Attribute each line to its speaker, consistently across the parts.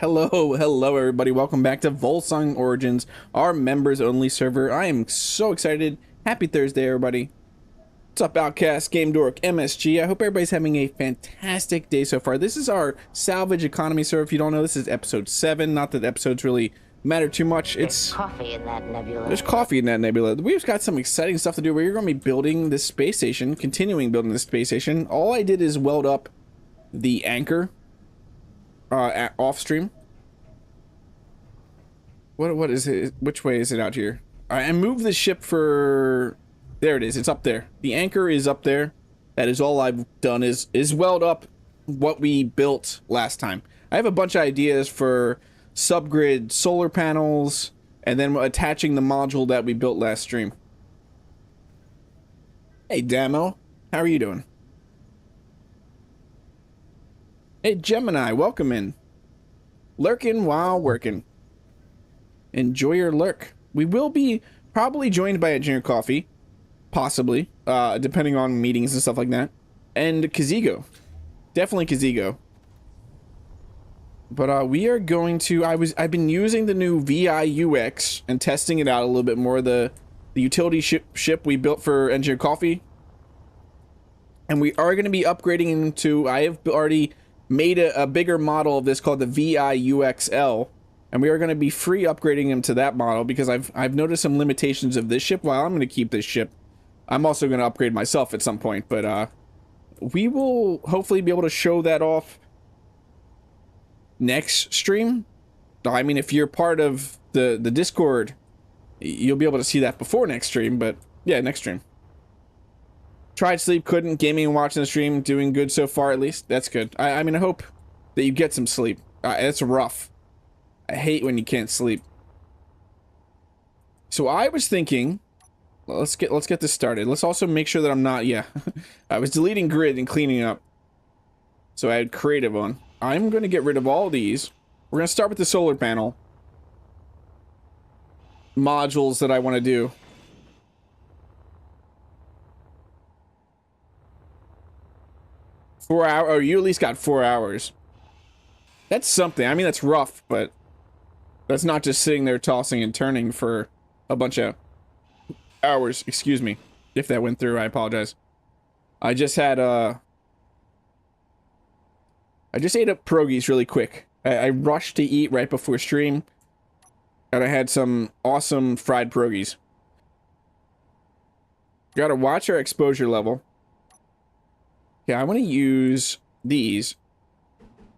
Speaker 1: Hello everybody. Welcome back to Volsung Origins, our members only server. I am so excited. Happy Thursday, everybody. What's up, Outcast, Game Dork, MSG? I hope everybody's having a fantastic day so far. This is our salvage economy server. If you don't know, this is episode 7. Not that episodes really matter too much.
Speaker 2: There's coffee in that nebula.
Speaker 1: There's coffee in that nebula. We've got some exciting stuff to do. We're going to be building this space station, continuing building this space station. All I did is weld up the anchor off stream. What is it? Which way is it out here? I moved the ship for... There it is. It's up there. The anchor is up there. That is all I've done is weld up what we built last time. I have a bunch of ideas for subgrid solar panels and then attaching the module that we built last stream. Hey, Damo. How are you doing? Hey, Gemini. Welcome in. Lurking while working. Enjoy your lurk. We will be probably joined by Engineer Coffee. Possibly. Depending on meetings and stuff like that. And Caazego. Definitely Caazego. But we are going to... I've been using the new VI-UX and testing it out a little bit more. The utility ship we built for Engineer Coffee. And we are going to be upgrading into... I have already made a bigger model of this called the VI-UXL. And we are going to be free upgrading him to that model because I've noticed some limitations of this ship. While I'm going to keep this ship, I'm also going to upgrade myself at some point. But we will hopefully be able to show that off next stream. I mean, if you're part of the Discord, you'll be able to see that before next stream. But yeah, next stream. Tried sleep, couldn't. Gaming and watching the stream, doing good so far at least. That's good. I mean, I hope that you get some sleep. It's rough. I hate when you can't sleep. So I was thinking, let's get this started. Let's also make sure that I'm not, yeah. I was deleting grid and cleaning up. So I had creative on. I'm going to get rid of all these. We're going to start with the solar panel modules that I want to do. Oh, you at least got 4 hours. That's something. I mean, that's rough, but that's not just sitting there tossing and turning for a bunch of hours. Excuse me. If that went through, I apologize. I just had, I just ate up pierogies really quick. I rushed to eat right before stream. And I had some awesome fried pierogies. Gotta watch our exposure level. Yeah, I want to use these.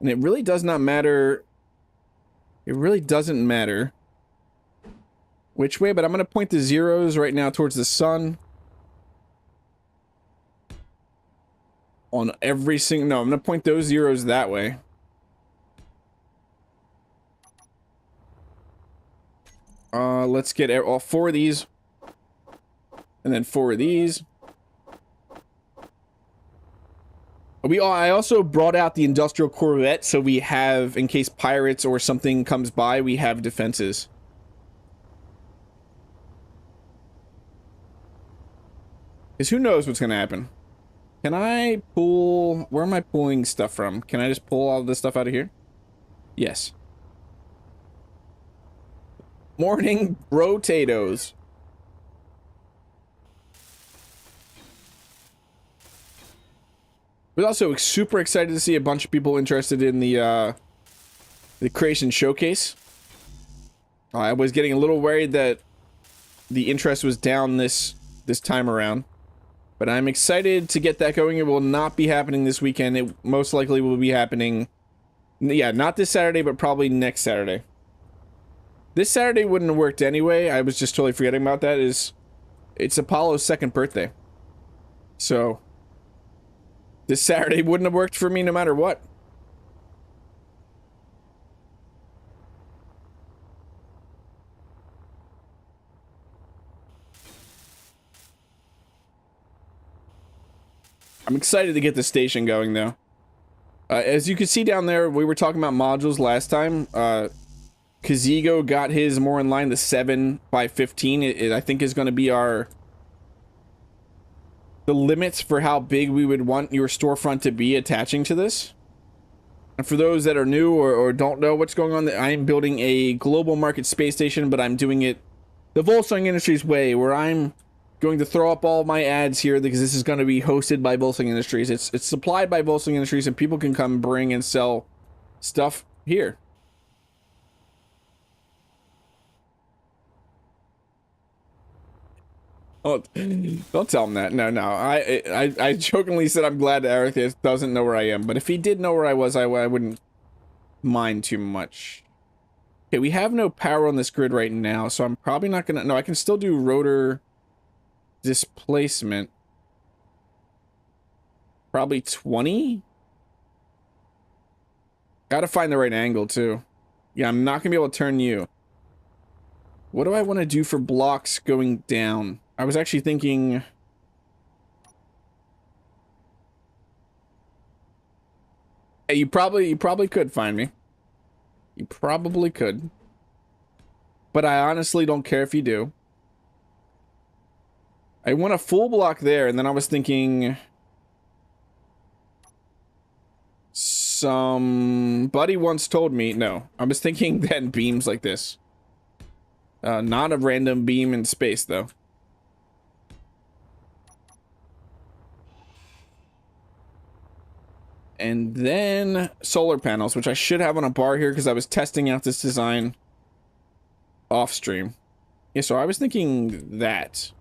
Speaker 1: And it really does not matter. It really doesn't matter which way, but I'm going to point the zeros right now towards the sun. On every single... No, I'm going to point those zeros that way. Let's get all 4 of these. And then 4 of these. I also brought out the industrial Corvette, so we have, in case pirates or something comes by, we have defenses. Because who knows what's going to happen. Can I pull... Where am I pulling stuff from? Can I just pull all this stuff out of here? Yes. Morning potatoes. We're also super excited to see a bunch of people interested in the creation showcase. I was getting a little worried that the interest was down this time around. But I'm excited to get that going. It will not be happening this weekend. It most likely will be happening... Yeah, not this Saturday, but probably next Saturday. This Saturday wouldn't have worked anyway. I was just totally forgetting about that. It's Apollo's 2nd birthday. So... this Saturday wouldn't have worked for me no matter what. I'm excited to get the station going, though. As you can see down there, we were talking about modules last time. Caazego got his more in line, the 7 by 15. It I think is going to be the limits for how big we would want your storefront to be attaching to this. And for those that are new or don't know what's going on, I am building a global market space station, but I'm doing it the Volsung Industries way, where I'm going to throw up all my ads here because this is going to be hosted by Volsung Industries. It's supplied by Volsung Industries, and people can come bring and sell stuff here. Oh, don't tell him that. No. I jokingly said I'm glad that Eric doesn't know where I am, but if he did know where I was, I wouldn't mind too much. Okay, we have no power on this grid right now, so I'm probably not gonna... No, I can still do rotor displacement. Probably 20? Gotta find the right angle, too. Yeah, I'm not gonna be able to turn you. What do I want to do for blocks going down? I was actually thinking... Hey, you probably could find me. You probably could. But I honestly don't care if you do. I want a full block there, and then I was thinking... Somebody once told me... No, I was thinking then beams like this. Not a random beam in space, though. And then solar panels, which I should have on a bar here because I was testing out this design off stream. Yeah, so I was thinking that.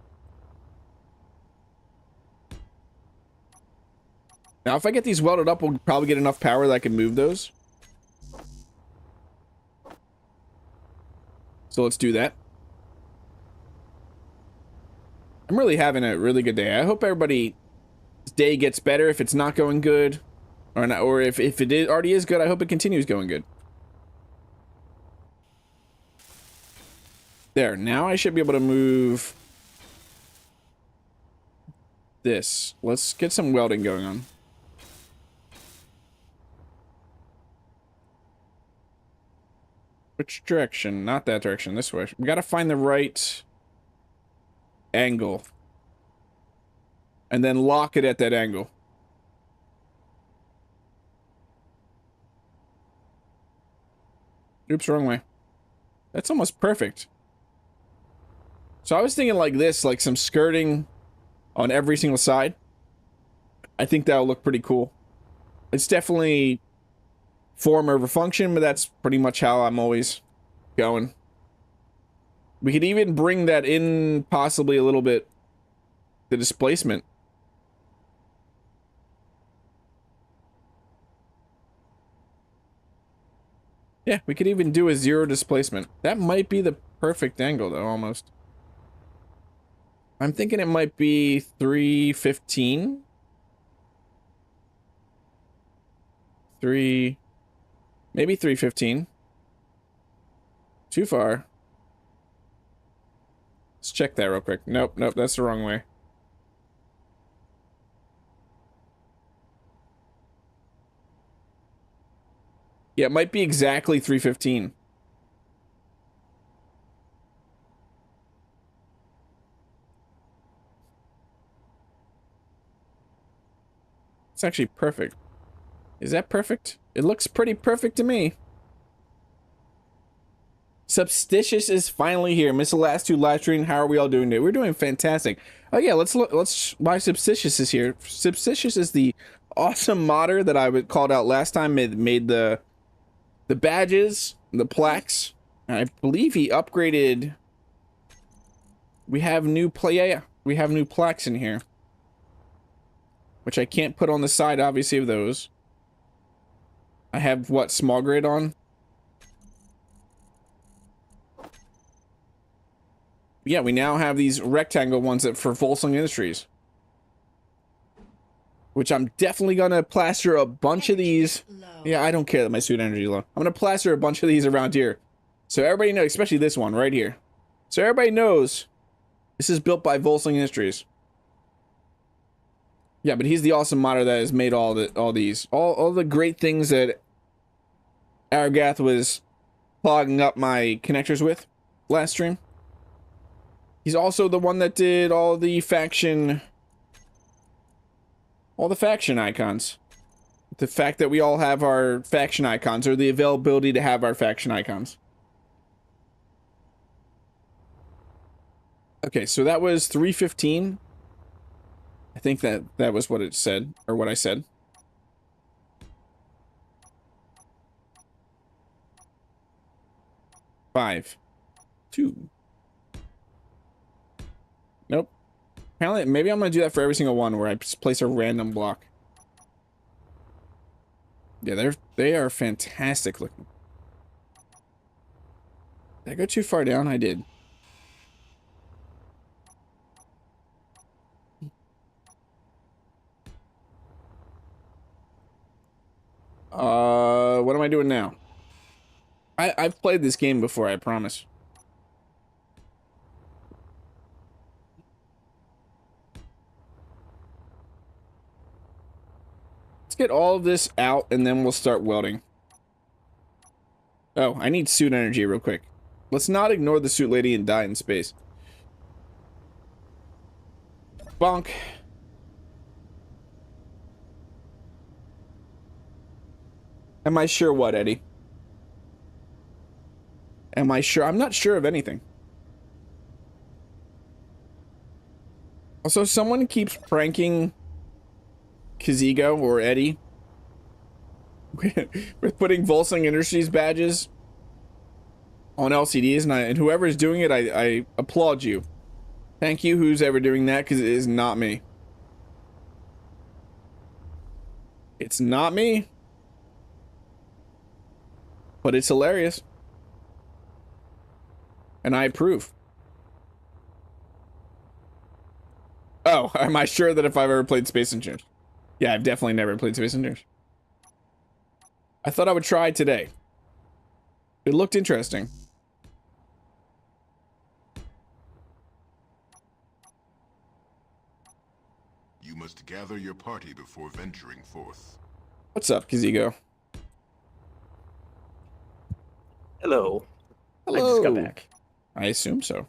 Speaker 1: Now, if I get these welded up, we'll probably get enough power that I can move those. So let's do that. I'm really having a really good day. I hope everybody's day gets better if it's not going good. Or not, or if it already is good, I hope it continues going good. There, now I should be able to move this. Let's get some welding going on. Which direction? Not that direction, this way. We gotta find the right angle. And then lock it at that angle. Oops, wrong way. That's almost perfect. So I was thinking like this, like some skirting on every single side. I think that'll look pretty cool. It's definitely form over function, but that's pretty much how I'm always going. We could even bring that in possibly a little bit, the displacement. Yeah, we could even do a 0 displacement. That might be the perfect angle, though, almost. I'm thinking it might be 315. Maybe 315. Too far. Let's check that real quick. Nope, nope, that's the wrong way. Yeah, it might be exactly 315. It's actually perfect. Is that perfect? It looks pretty perfect to me. Substicious is finally here. Missed the last two live stream. How are we all doing today? We're doing fantastic. Oh yeah, let's look. Let's why Substicious is here. Substicious is the awesome modder that I called out last time. Made the badges, the plaques. And I believe he upgraded. We have new plaques in here, which I can't put on the side, obviously, of those. I have what, small grid on? Yeah, we now have these rectangle ones that for Volsung Industries, which I'm definitely gonna plaster a bunch of these. Yeah, I don't care that my suit energy is low. I'm gonna plaster a bunch of these around here, so everybody knows, especially this one right here. So everybody knows this is built by Volsung Industries. Yeah, but he's the awesome modder that has made all the great things that Aragath was clogging up my connectors with last stream. He's also the one that did all the faction icons. The fact that we all have our faction icons, or the availability to have our faction icons. Okay, so that was 315. I think that was what it said, or what I said. Five. 2. Nope. Apparently, maybe I'm gonna do that for every single one where I just place a random block. Yeah, they are fantastic looking. Did I go too far down? I did. What am I doing now? I've played this game before, I promise. Let's get all of this out and then we'll start welding. Oh, I need suit energy real quick. Let's not ignore the suit lady and die in space. Bonk. Am I sure what, Eddie? Am I sure? I'm not sure of anything. Also, someone keeps pranking Caazego or Eddie with putting Volsung Industries badges on LCDs, and whoever's doing it, I applaud you. Thank you, who's ever doing that, because it is not me. It's not me. But it's hilarious. And I approve. Oh, am I sure that if I've ever played Space Engineers? Yeah, I've definitely never played Space Engineers. I thought I would try today. It looked interesting.
Speaker 3: You must gather your party before venturing forth.
Speaker 1: What's up, Caazego?
Speaker 4: Hello.
Speaker 1: Hello.
Speaker 4: I just got back.
Speaker 1: I assume so.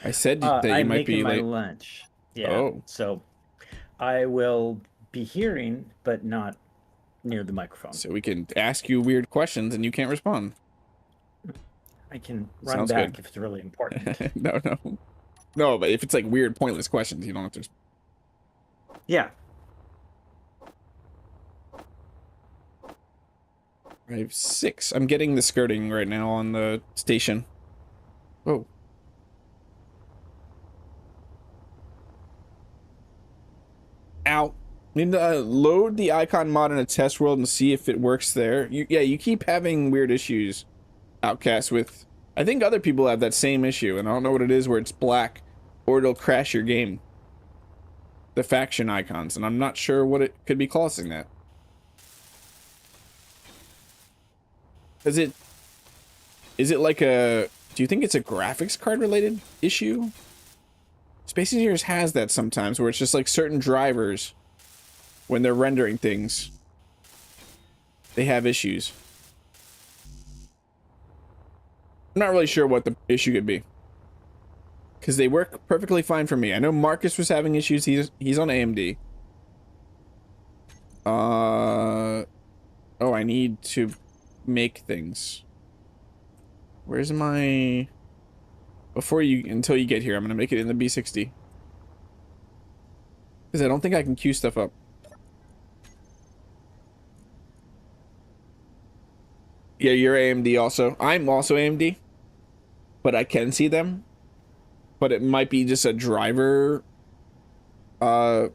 Speaker 1: I said that you
Speaker 4: I'm
Speaker 1: might be
Speaker 4: making my
Speaker 1: late.
Speaker 4: lunch. Yeah.
Speaker 1: Oh.
Speaker 4: So I will be hearing, but not near the microphone.
Speaker 1: So we can ask you weird questions and you can't respond.
Speaker 4: I can run
Speaker 1: Sounds
Speaker 4: back
Speaker 1: good.
Speaker 4: if it's really important.
Speaker 1: No, but if it's like weird, pointless questions, you don't have to.
Speaker 4: Yeah.
Speaker 1: I have 6. I'm getting the skirting right now on the station. Oh. Ow. Need to load the icon mod in a test world and see if it works there. You keep having weird issues, Outcast, with... I think other people have that same issue, and I don't know what it is where it's black, or it'll crash your game. The faction icons, and I'm not sure what it could be causing that. Is it like a Do you think it's a graphics card related issue? Space Engineers has that sometimes, where it's just like certain drivers, when they're rendering things, they have issues. I'm not really sure what the issue could be, because they work perfectly fine for me. I know Marcus was having issues. He's on AMD. Oh, I need to make things. Where's my... until you get here, I'm gonna make it in the B60. Because I don't think I can queue stuff up. Yeah, you're AMD also. I'm also AMD. But I can see them. But it might be just a driver. A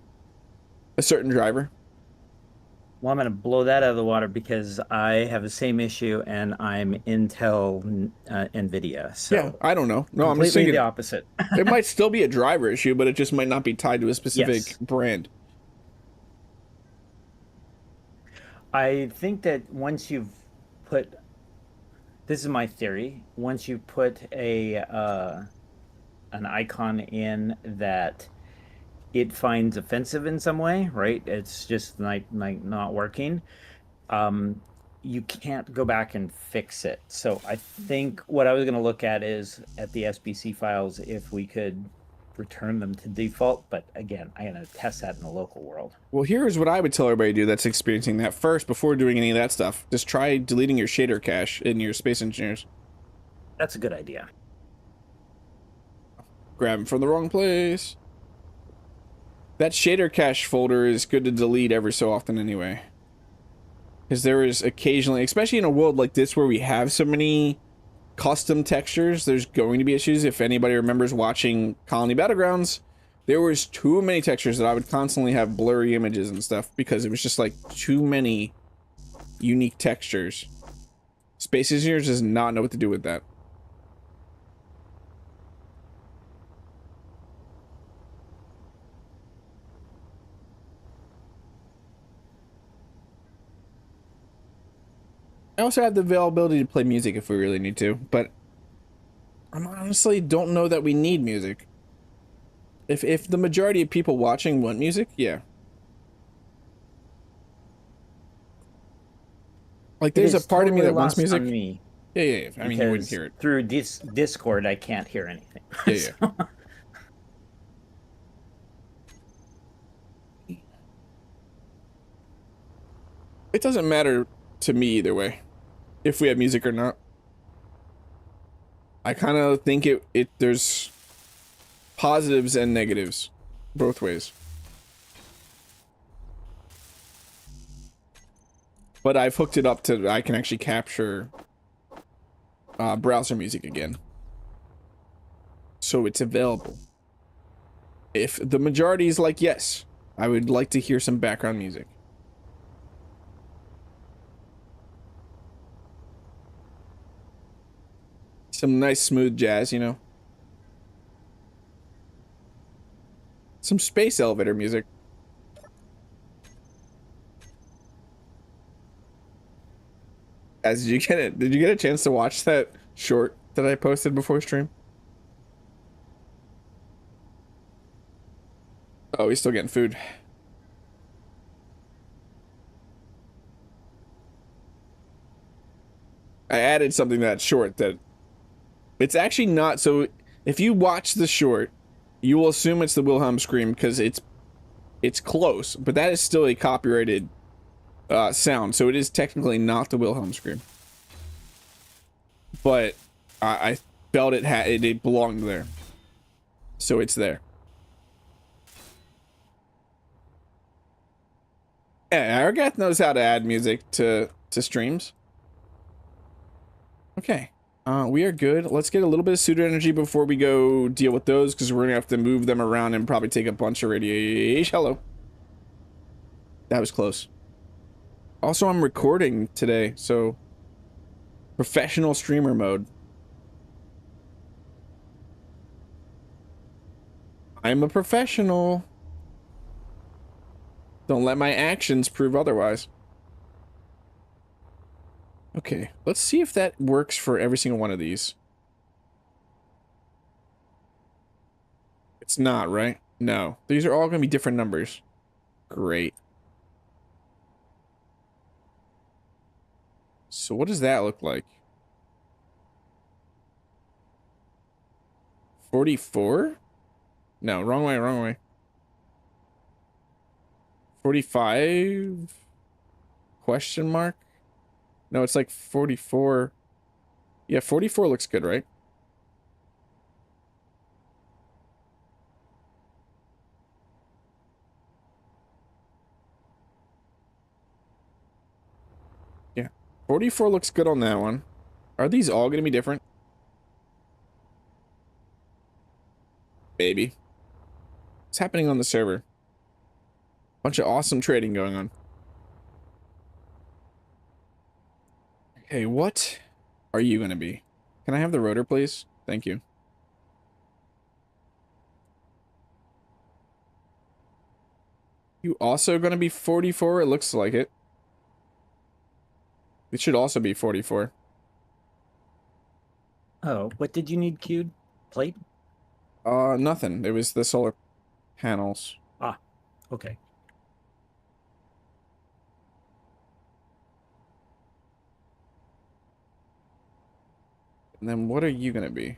Speaker 1: certain driver.
Speaker 4: Well, I'm going to blow that out of the water because I have the same issue and I'm Intel NVIDIA. So
Speaker 1: yeah, I don't know. No, I'm just
Speaker 4: completely
Speaker 1: thinking
Speaker 4: the opposite.
Speaker 1: it might still be a driver issue, but it just might not be tied to a specific brand.
Speaker 4: I think that once you've put, this is my theory, once you put an icon in that it finds offensive in some way, right? It's just like not working. You can't go back and fix it. So I think what I was going to look at is at the SBC files if we could return them to default. But again, I'm going to test that in the local world.
Speaker 1: Well, here's what I would tell everybody to do that's experiencing that first before doing any of that stuff. Just try deleting your shader cache in your Space Engineers.
Speaker 4: That's a good idea.
Speaker 1: Grab them from the wrong place. That shader cache folder is good to delete every so often anyway. Because there is occasionally, especially in a world like this where we have so many custom textures, there's going to be issues. If anybody remembers watching Colony Battlegrounds, there was too many textures that I would constantly have blurry images and stuff because it was just like too many unique textures. Space Engineers does not know what to do with that. I also have the availability to play music if we really need to, but I honestly don't know that we need music. If the majority of people watching want music, yeah. Like there's a part of me that wants music. Yeah. I mean, you wouldn't hear it.
Speaker 4: Through Discord, I can't hear anything.
Speaker 1: Yeah. It doesn't matter to me either way, if we have music or not. I kind of think there's positives and negatives both ways. But I've hooked it up to I can actually capture browser music again. So it's available. If the majority is like, yes, I would like to hear some background music. Some nice smooth jazz, you know? Some space elevator music. Guys, did you get a chance to watch that short that I posted before stream? Oh, he's still getting food. I added something to that short that it's actually not. So if you watch the short, you will assume it's the Wilhelm scream because it's close, but that is still a copyrighted sound, so it is technically not the Wilhelm scream. But I felt it belonged there, so it's there. Yeah, Argath knows how to add music to streams. Okay. We are good. Let's get a little bit of pseudo energy before we go deal with those, because we're gonna have to move them around and probably take a bunch of radiation. Hello. That was close. Also, I'm recording today, so professional streamer mode. I'm a professional. Don't let my actions prove otherwise. Okay, let's see if that works for every single one of these. It's not, right? No. These are all going to be different numbers. Great. So what does that look like? 44? No, wrong way, wrong way. 45? Question mark? No, it's like 44. Yeah, 44 looks good, right? Yeah. 44 looks good on that one. Are these all going to be different? Maybe. What's happening on the server? Bunch of awesome trading going on. Okay, what are you going to be? Can I have the rotor, please? Thank you. You also going to be 44? It looks like it. It should also be 44.
Speaker 4: Oh, what did you need queued? Plate?
Speaker 1: Nothing. It was the solar panels.
Speaker 4: Ah, okay.
Speaker 1: And then what are you gonna be?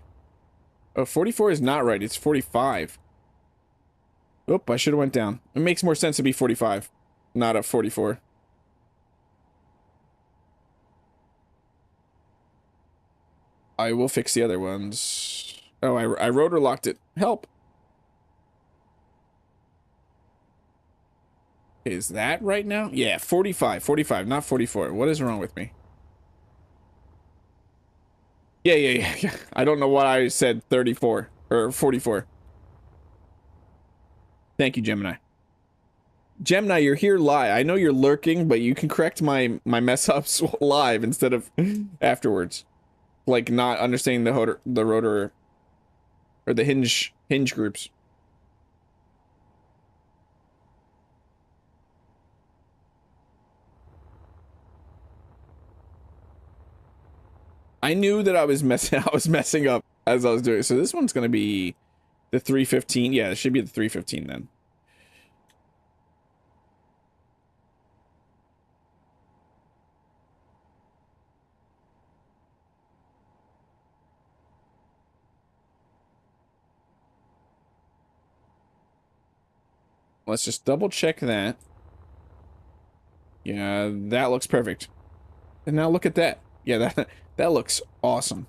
Speaker 1: Oh, 44 is not right. It's 45. Oop, I should have went down. It makes more sense to be 45, not a 44. I will fix the other ones. Oh, I rotor locked it. Help. Is that right now? Yeah, 45. 45, not 44. What is wrong with me? Yeah. I don't know why I said 34 or 44. Thank you, Gemini. Gemini, you're here live. I know you're lurking, but you can correct my mess ups live instead of afterwards. Like not understanding the rotor or the hinge groups. I knew that I was messing up as I was doing it. So this one's gonna be the 315. Yeah, it should be the 315 then. Let's just double check that. Yeah, that looks perfect. And now look at that. Yeah, that looks awesome.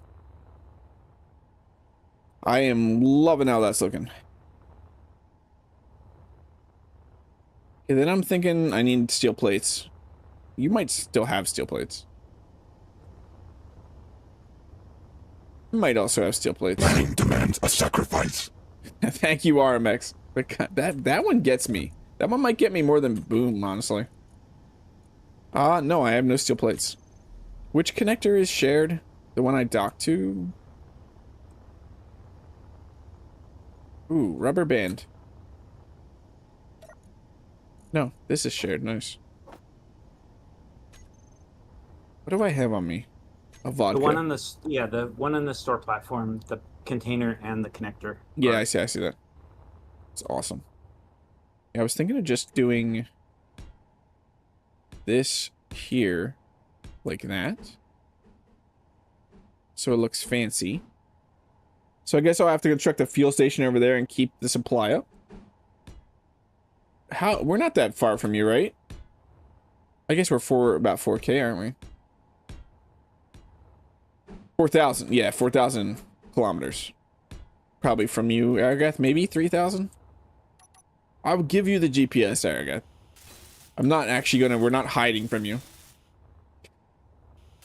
Speaker 1: I am loving how that's looking. Okay, then I'm thinking I need steel plates. You might still have steel plates. You might also have steel plates.
Speaker 3: Planning demands a sacrifice.
Speaker 1: Thank you, RMX. That one gets me. That one might get me more than Boom, honestly. No, I have no steel plates. Which connector is shared? The one I docked to? Ooh, rubber band. No, this is shared. Nice. What do I have on me? A vodka.
Speaker 4: The one on the one on the store platform, the container and the connector.
Speaker 1: Yeah, I see that. It's awesome. Yeah, I was thinking of just doing this here, like that. So it looks fancy. So I guess I'll have to construct a fuel station over there and keep the supply up. We're not that far from you, right? I guess we're about 4K, aren't we? 4,000. Yeah, 4,000 kilometers. Probably from you, Aragath. Maybe 3,000? I will give you the GPS, Aragath. I'm not actually we're not hiding from you.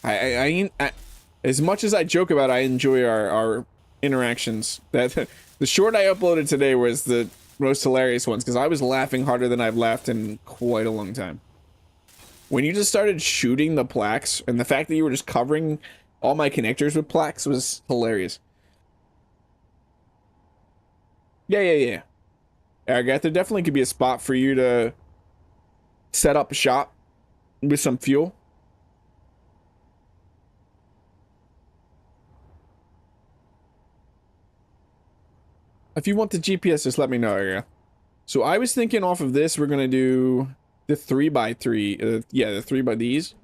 Speaker 1: As much as I joke about, I enjoy our interactions. That the short I uploaded today was the most hilarious ones because I was laughing harder than I've laughed in quite a long time. When you just started shooting the plaques and the fact that you were just covering all my connectors with plaques was hilarious. Yeah. Aragath, there definitely could be a spot for you to set up a shop with some fuel. If you want the GPS, just let me know. Yeah. So I was thinking off of this, we're gonna do the 3x3. Yeah, the 3 by these.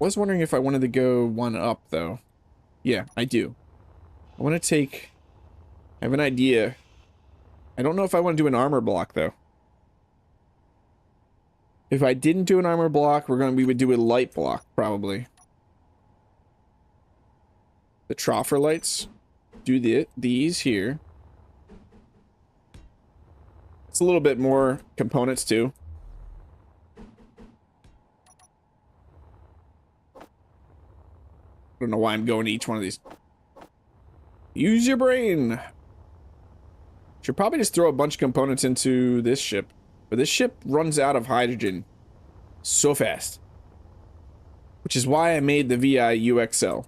Speaker 1: Was wondering if I wanted to go one up though. Yeah, I do. I want to take. I have an idea. I don't know if I want to do an armor block though. If I didn't do an armor block, we would do a light block probably. The troffer lights. Do these here. It's a little bit more components too. I don't know why I'm going to each one of these. Use your brain. Should probably just throw a bunch of components into this ship. But this ship runs out of hydrogen so fast. Which is why I made the VI-UXL.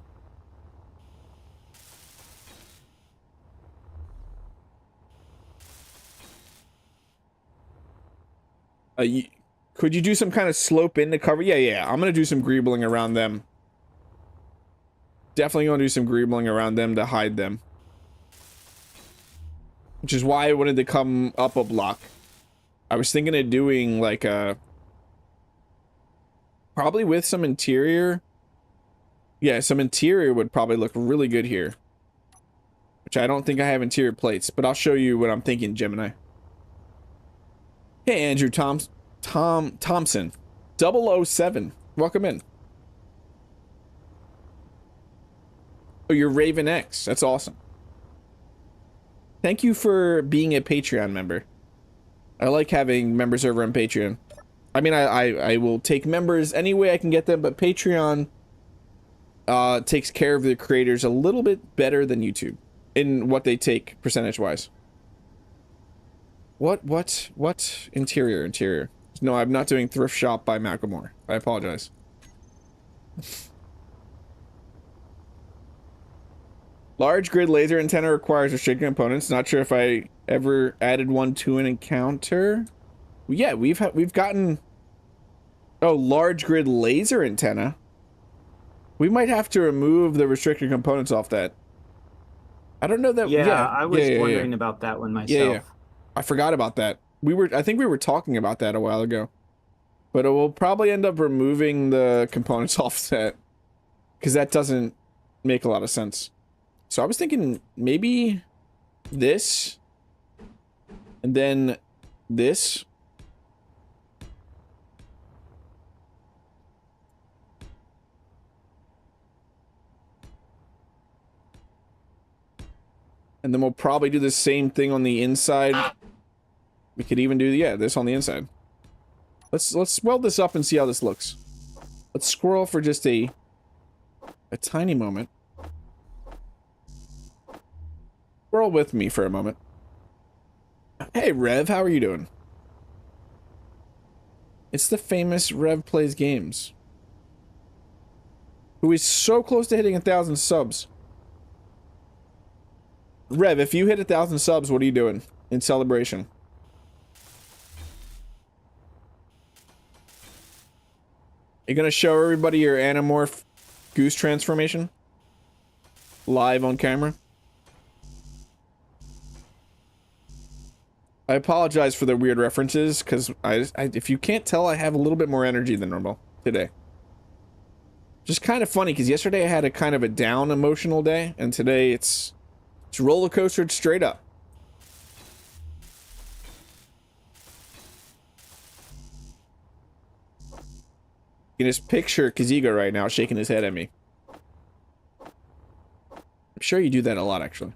Speaker 1: Could you do some kind of slope in to cover? Yeah. I'm going to do some greebling around them. Definitely going to do some greebling around them to hide them. Which is why I wanted to come up a block. I was thinking of doing like a... Probably with some interior. Yeah, some interior would probably look really good here. Which I don't think I have interior plates, but I'll show you what I'm thinking, Gemini. Hey, Andrew Thompson. 007. Welcome in. Oh, you're Raven X. That's awesome. Thank you for being a Patreon member. I like having members over on Patreon. I mean, I will take members any way I can get them, but Patreon takes care of the creators a little bit better than YouTube in what they take percentage-wise. What? Interior. No, I'm not doing Thrift Shop by Macklemore. I apologize. Large grid laser antenna requires restricted components. Not sure if I ever added one to an encounter. Yeah, we've gotten... Oh, large grid laser antenna. We might have to remove the restricted components off that. I don't know that...
Speaker 4: Yeah, I was wondering about that one myself.
Speaker 1: Yeah. I forgot about that. I think we were talking about that a while ago. But it will probably end up removing the components offset. Because that doesn't make a lot of sense. So I was thinking maybe this. And then this. And then we'll probably do the same thing on the inside. We could even do, this on the inside. Let's weld this up and see how this looks. Let's scroll for just a tiny moment. Scroll with me for a moment. Hey, Rev, how are you doing? It's the famous Rev Plays Games. Who is so close to hitting 1,000 subs. Rev, if you hit 1,000 subs, what are you doing in celebration? You gonna show everybody your Anamorph goose transformation? Live on camera? I apologize for the weird references, because if you can't tell, I have a little bit more energy than normal today. Just kind of funny, because yesterday I had a kind of a down emotional day, and today it's roller coastered straight up. You can just picture Caazego right now shaking his head at me. I'm sure you do that a lot, actually.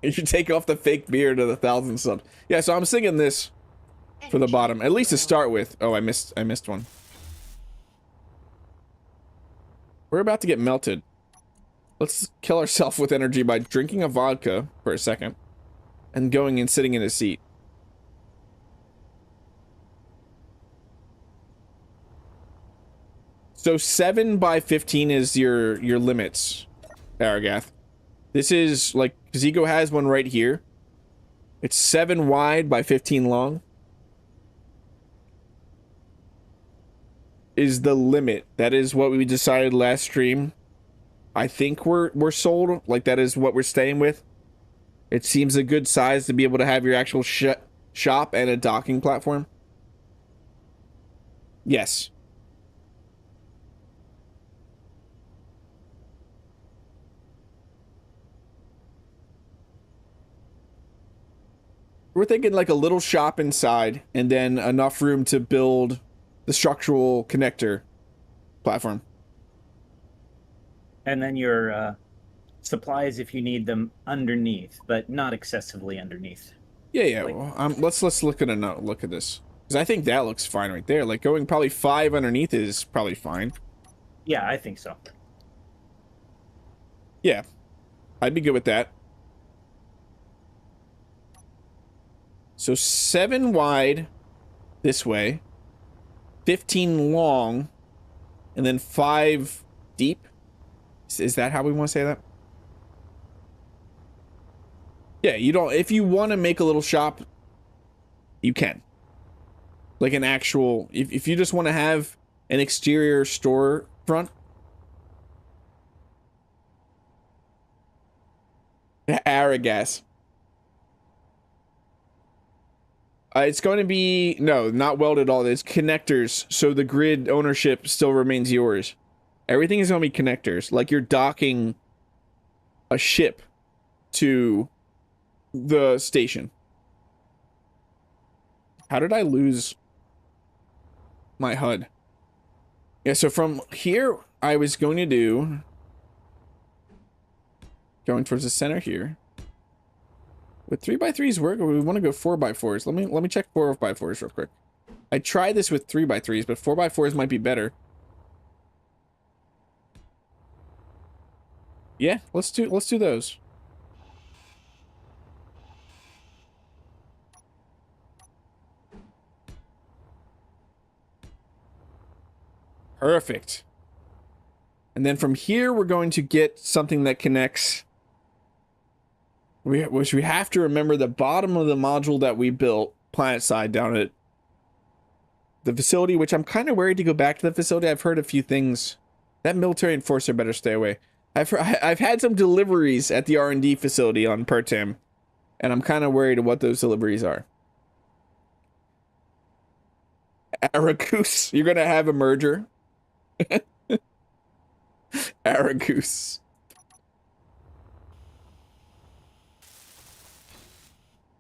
Speaker 1: You should take off the fake beard of the 1,000 subs. Yeah, so I'm singing this for the bottom, at least to start with. Oh, I missed one. We're about to get melted. Let's kill ourselves with energy by drinking a vodka for a second and going and sitting in a seat. So 7 by 15 is your limits, Aragath. This is like Caazego has one right here. It's 7 wide by 15 long. Is the limit. That is what we decided last stream. I think we're sold. Like that is what we're staying with. It seems a good size to be able to have your actual shop and a docking platform. Yes. We're thinking like a little shop inside and then enough room to build the structural connector platform.
Speaker 4: And then your supplies if you need them underneath, but not excessively underneath.
Speaker 1: Yeah.
Speaker 4: Like,
Speaker 1: well, let's look at look at this. Because I think that looks fine right there. Like going probably 5 underneath is probably fine.
Speaker 4: yeah, I think so.
Speaker 1: Yeah. I'd be good with that. So 7 wide this way, 15 long, and then 5 deep. Is that how we want to say that? Yeah, you don't, if you want to make a little shop, you can. Like an actual, if you just want to have an exterior store front. Aragas. It's going to be, no, not welded all. It's connectors, so the grid ownership still remains yours. Everything is going to be connectors, like you're docking a ship to the station. How did I lose my HUD? Yeah, so from here, I was going to do, going towards the center here. Would 3x3s work, or we want to go 4x4s? Let me check 4x4s real quick. I tried this with 3x3s, but 4x4s might be better. Yeah, let's do those. Perfect. And then from here, we're going to get something that connects. Which we have to remember the bottom of the module that we built, planetside, down at the facility, which I'm kind of worried to go back to the facility. I've heard a few things. That military enforcer better stay away. I've had some deliveries at the R&D facility on Pertam, and I'm kind of worried of what those deliveries are. Aragoose, you're going to have a merger. Aragoose.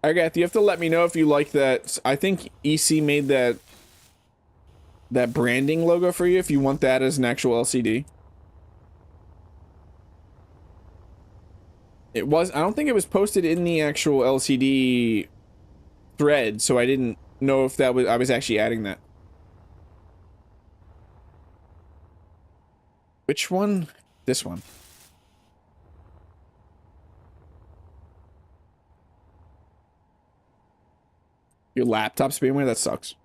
Speaker 1: Agatha, you have to let me know if you like that. I think EC made that branding logo for you if you want that as an actual LCD. I don't think it was posted in the actual LCD thread, so I didn't know if I was actually adding that. Which one? This one. Your laptop's being weird? That sucks.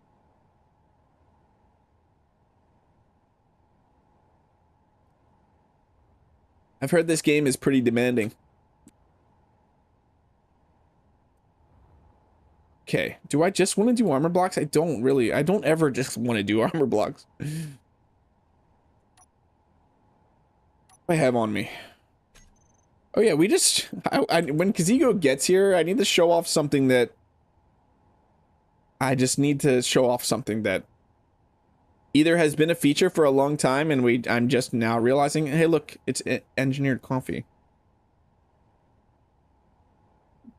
Speaker 1: I've heard this game is pretty demanding. Okay, do I just want to do armor blocks? I don't ever just want to do armor blocks. What do I have on me? Oh yeah, we just, when Caazego gets here, I need to show off something that either has been a feature for a long time and I'm just now realizing, hey look, it's engineered coffee.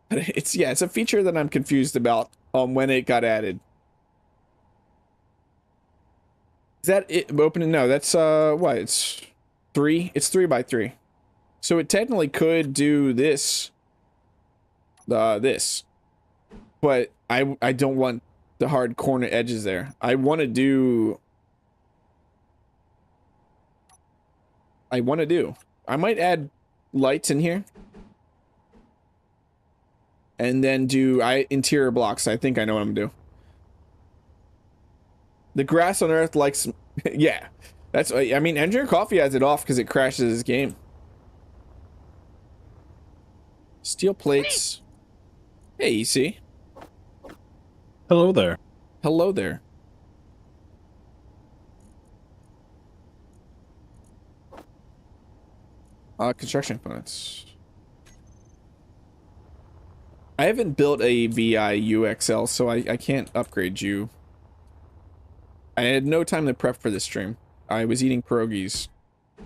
Speaker 1: But it's a feature that I'm confused about when it got added. Is that it opening? No, that's what? It's 3. It's 3x3. So it technically could do this. This. But I don't want the hard corner edges there. I want to do. I might add lights in here. And then do interior blocks. I think I know what I'm gonna do. The grass on Earth likes, yeah. That's, I mean, Engineer Coffee has it off because it crashes his game. Steel plates. Hey, EC.
Speaker 5: Hello there.
Speaker 1: Hello there. Construction components. I haven't built a VI-UXL, so I can't upgrade you. I had no time to prep for this stream. I was eating pierogies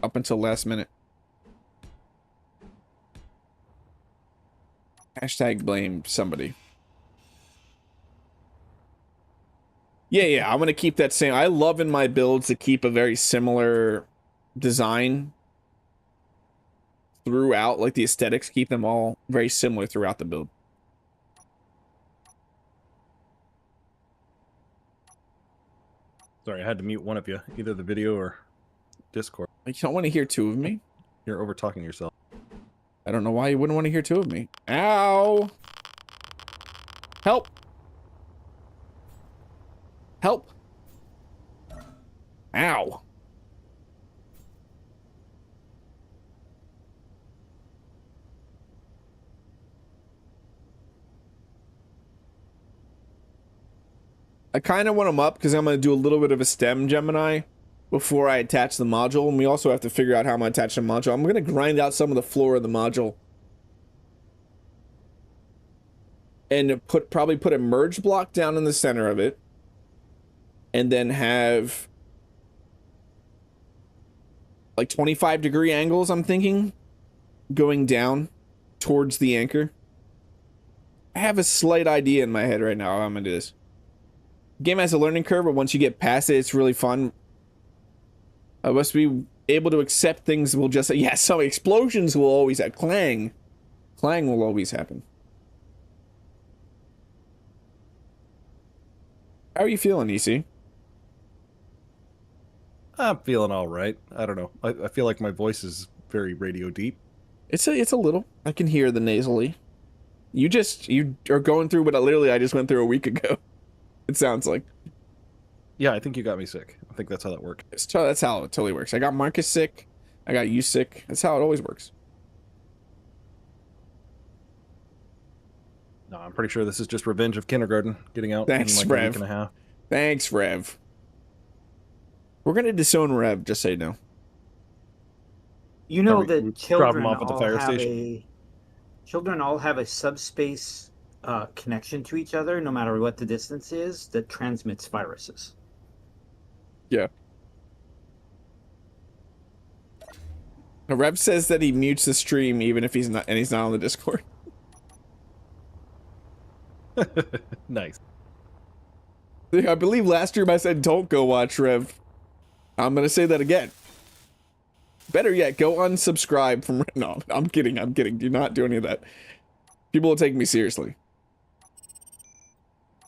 Speaker 1: up until last minute. Hashtag blame somebody. Yeah, I'm gonna keep that same. I love in my builds to keep a very similar design throughout, like the aesthetics, keep them all very similar throughout the build.
Speaker 5: Sorry, I had to mute one of you, either the video or Discord.
Speaker 1: You don't want to hear two of me.
Speaker 5: You're over talking yourself.
Speaker 1: I don't know why you wouldn't want to hear two of me. Ow! Help! Help! Ow! I kind of want them up because I'm going to do a little bit of a stem Gemini before I attach the module, and we also have to figure out how I'm going to attach the module. I'm going to grind out some of the floor of the module and probably put a merge block down in the center of it, and then have like 25-degree angles, I'm thinking, going down towards the anchor. I have a slight idea in my head right now how I'm going to do this. Game has a learning curve, but once you get past it, it's really fun. I must be able to accept things will just... Yeah, some explosions will always have... Clang will always happen. How are you feeling, EC?
Speaker 5: I'm feeling all right. I don't know. I feel like my voice is very radio deep.
Speaker 1: It's a little. I can hear the nasally. You are going through what I just went through a week ago. It sounds like.
Speaker 5: Yeah, I think you got me sick. I think that's how that worked.
Speaker 1: That's how it totally works. I got Marcus sick. I got you sick. That's how it always works.
Speaker 5: No, I'm pretty sure this is just revenge of kindergarten getting out
Speaker 1: Thanks,
Speaker 5: in like
Speaker 1: Rev.
Speaker 5: a week and a half.
Speaker 1: Thanks, Rev. We're gonna disown Rev, just so you know.
Speaker 4: You know
Speaker 5: we
Speaker 4: that
Speaker 5: drop
Speaker 4: children
Speaker 5: them off at the fire station?
Speaker 4: Children all have a subspace connection to each other, no matter what the distance is, that transmits viruses.
Speaker 1: Yeah. Rev says that he mutes the stream even if he's not on the Discord.
Speaker 5: Nice.
Speaker 1: I believe last stream I said don't go watch Rev. I'm gonna say that again. Better yet, go unsubscribe from... No, I'm kidding. Do not do any of that. People will take me seriously.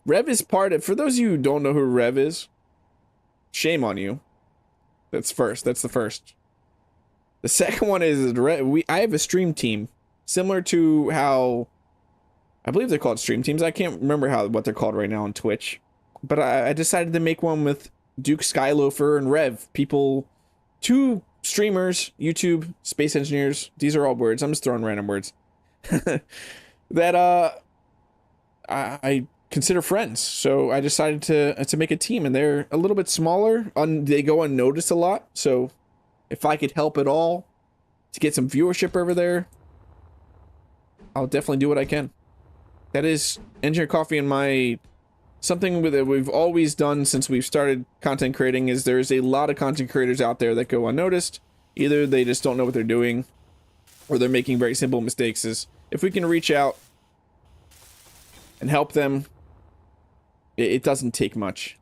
Speaker 1: Rev is part of... For those of you who don't know who Rev is, shame on you. That's the first. The second one is... I have a stream team. Similar to how... I believe they're called stream teams. I can't remember what they're called right now on Twitch. But I decided to make one with Duke, Skyloafer, and Rev. Two streamers, YouTube, space engineers. These are all words. I'm just throwing random words. That I consider friends. So I decided to make a team, and they're a little bit smaller. They go unnoticed a lot. So if I could help at all to get some viewership over there, I'll definitely do what I can. That is Engineer Coffee and something that we've always done since we've started content creating is there's a lot of content creators out there that go unnoticed. Either they just don't know what they're doing, or they're making very simple mistakes. If we can reach out and help them, it doesn't take much.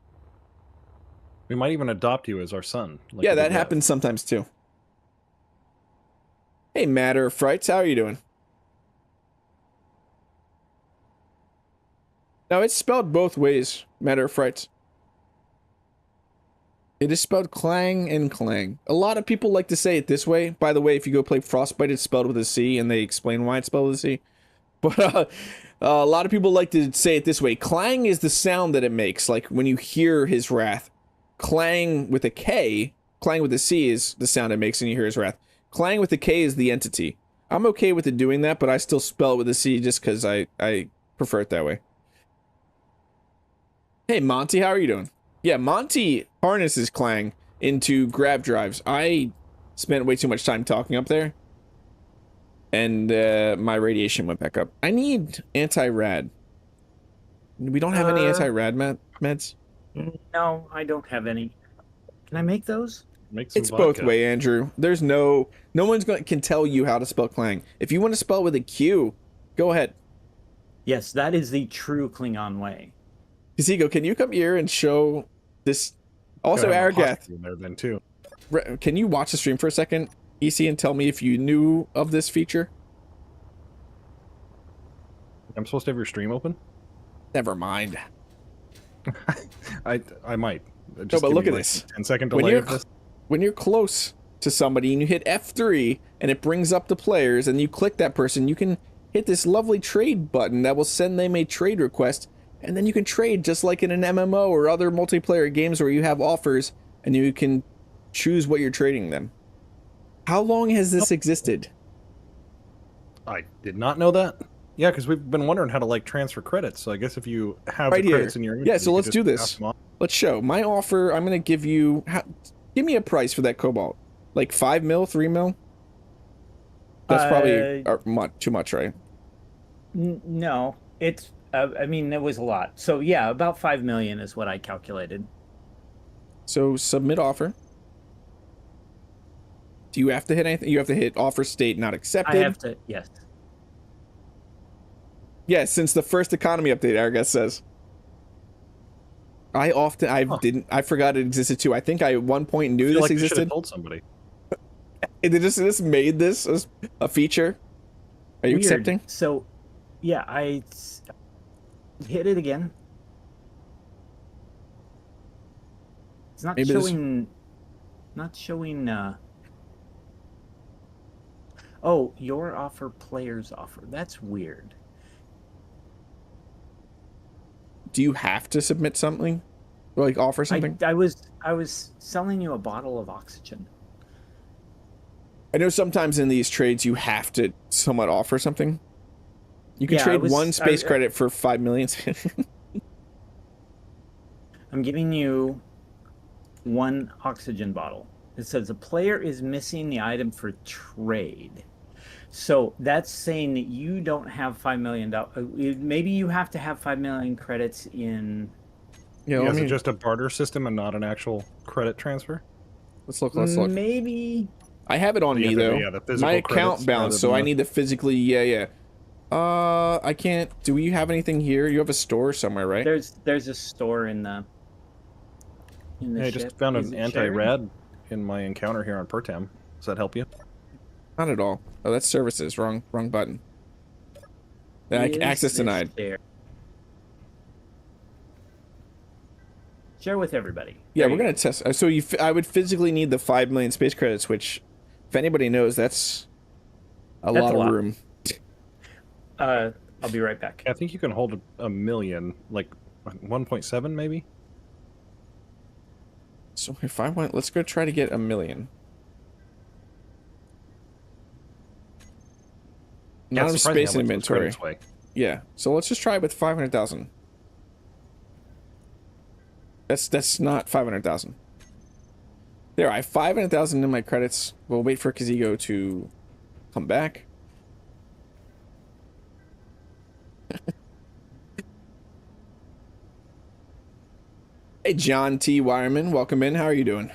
Speaker 5: We might even adopt you as our son. Like
Speaker 1: Yeah, that happens sometimes too. Hey, Matter of Frights, how are you doing? Now, it's spelled both ways, Matter of Frights. It is spelled Clang and Clang. A lot of people like to say it this way. By the way, if you go play Frostbite, it's spelled with a C, and they explain why it's spelled with a C. But a lot of people like to say it this way. Clang is the sound that it makes, like when you hear his wrath. Clang with a K Clang with the C is the sound it makes and you hear his wrath. Clang with the K is the entity. I'm okay with it doing that, but I still spell it with a C just because I prefer it that way. Hey, Monty, how are you doing? Yeah, Monty harnesses Clang into grab drives. I spent way too much time talking up there. And my radiation went back up. I need anti-rad. We don't have any anti-rad meds?
Speaker 4: No, I don't have any. Can I make those?
Speaker 5: Make some
Speaker 1: It's
Speaker 5: vodka.
Speaker 1: both way, Andrew. There's no one's can tell you how to spell Clang. If you want to spell with a Q, go ahead.
Speaker 4: Yes, that is the true Klingon way.
Speaker 1: Caazego, can you come here and show this? Also,
Speaker 5: Gotta have a
Speaker 1: Aragath,
Speaker 5: hockey in there then too.
Speaker 1: can you watch the stream for a second, EC, and tell me if you knew of this feature?
Speaker 5: I'm supposed to have your stream open.
Speaker 1: Never mind.
Speaker 5: I might.
Speaker 1: No,
Speaker 5: Just
Speaker 1: but
Speaker 5: give
Speaker 1: look
Speaker 5: me,
Speaker 1: at
Speaker 5: like,
Speaker 1: this.
Speaker 5: 10-second
Speaker 1: When
Speaker 5: delay
Speaker 1: you're
Speaker 5: of this.
Speaker 1: when you're close to somebody and you hit F3 and it brings up the players and you click that person, you can hit this lovely trade button that will send them a trade request, and then you can trade just like in an MMO or other multiplayer games where you have offers and you can choose what you're trading them. How long has this existed?
Speaker 5: I did not know that. Yeah, because we've been wondering how to like transfer credits. So I guess if you have
Speaker 1: Right
Speaker 5: the
Speaker 1: here.
Speaker 5: credits in your
Speaker 1: Yeah,
Speaker 5: inventory,
Speaker 1: so
Speaker 5: you
Speaker 1: let's
Speaker 5: could
Speaker 1: do
Speaker 5: just
Speaker 1: this.
Speaker 5: pass them on.
Speaker 1: Let's show. My offer, I'm going to give you... give me a price for that cobalt. Like 5 mil, 3 mil? That's probably too much, right?
Speaker 4: No, it's. I mean, it was a lot. So yeah, about 5 million is what I calculated.
Speaker 1: So submit offer. Do you have to hit anything? You have to hit offer state not accepted.
Speaker 4: I have to. Yes.
Speaker 1: Yeah, since the first economy update, Aragath says. I forgot it existed too. I think I at one point knew
Speaker 5: I feel
Speaker 1: this
Speaker 5: like you should have
Speaker 1: existed.
Speaker 5: told somebody.
Speaker 1: They just made this as a feature. Are you
Speaker 4: Weird.
Speaker 1: accepting?
Speaker 4: So, yeah, I hit it again. It's not
Speaker 1: Maybe this-
Speaker 4: showing. Not showing. Oh, your offer, player's offer. That's weird.
Speaker 1: Do you have to submit something? Or like offer something?
Speaker 4: I was selling you a bottle of oxygen.
Speaker 1: I know sometimes in these trades you have to somewhat offer something. You can
Speaker 4: Yeah,
Speaker 1: trade one space credit for 5 million.
Speaker 4: I'm giving you one oxygen bottle. It says the player is missing the item for trade. So that's saying that you don't have $5 million. Maybe you have to have 5 million credits in.
Speaker 1: Yeah,
Speaker 5: Is it just a barter system and not an actual credit transfer?
Speaker 1: Let's look. Let's look.
Speaker 4: Maybe.
Speaker 1: I have it on me though.
Speaker 5: Yeah, the physical
Speaker 1: My account
Speaker 5: credits
Speaker 1: balance,
Speaker 5: rather
Speaker 1: so
Speaker 5: than
Speaker 1: I
Speaker 5: the-
Speaker 1: need to physically. Yeah. I can't. Do you have anything here? You have a store somewhere, right?
Speaker 4: There's a store in the.
Speaker 5: Yeah, I
Speaker 4: ship.
Speaker 5: just found
Speaker 4: Is
Speaker 5: an
Speaker 4: it shared?
Speaker 5: anti-rad in my encounter here on Pertam. Does that help you?
Speaker 1: Not at all. Oh, that's services. Wrong button. Access
Speaker 4: Is
Speaker 1: denied.
Speaker 4: it share with everybody.
Speaker 1: Yeah,
Speaker 4: There
Speaker 1: we're
Speaker 4: you
Speaker 1: gonna test. So I would physically need the 5 million space credits, which, if anybody knows, that's a
Speaker 4: That's
Speaker 1: lot
Speaker 4: a
Speaker 1: of
Speaker 4: lot.
Speaker 1: room.
Speaker 4: go. I'll be right back.
Speaker 5: I think you can hold a million, like 1.7 maybe.
Speaker 1: So if I went, let's go try to get 1 million. Not
Speaker 5: Yeah,
Speaker 1: in
Speaker 5: it's surprising
Speaker 1: space
Speaker 5: how much those
Speaker 1: inventory.
Speaker 5: credits weigh.
Speaker 1: Yeah. So let's just try it with 500,000. That's not 500,000. There, I have 500,000 in my credits. We'll wait for Caazego to come back. Hey, John T. Wireman, welcome in. How are you doing?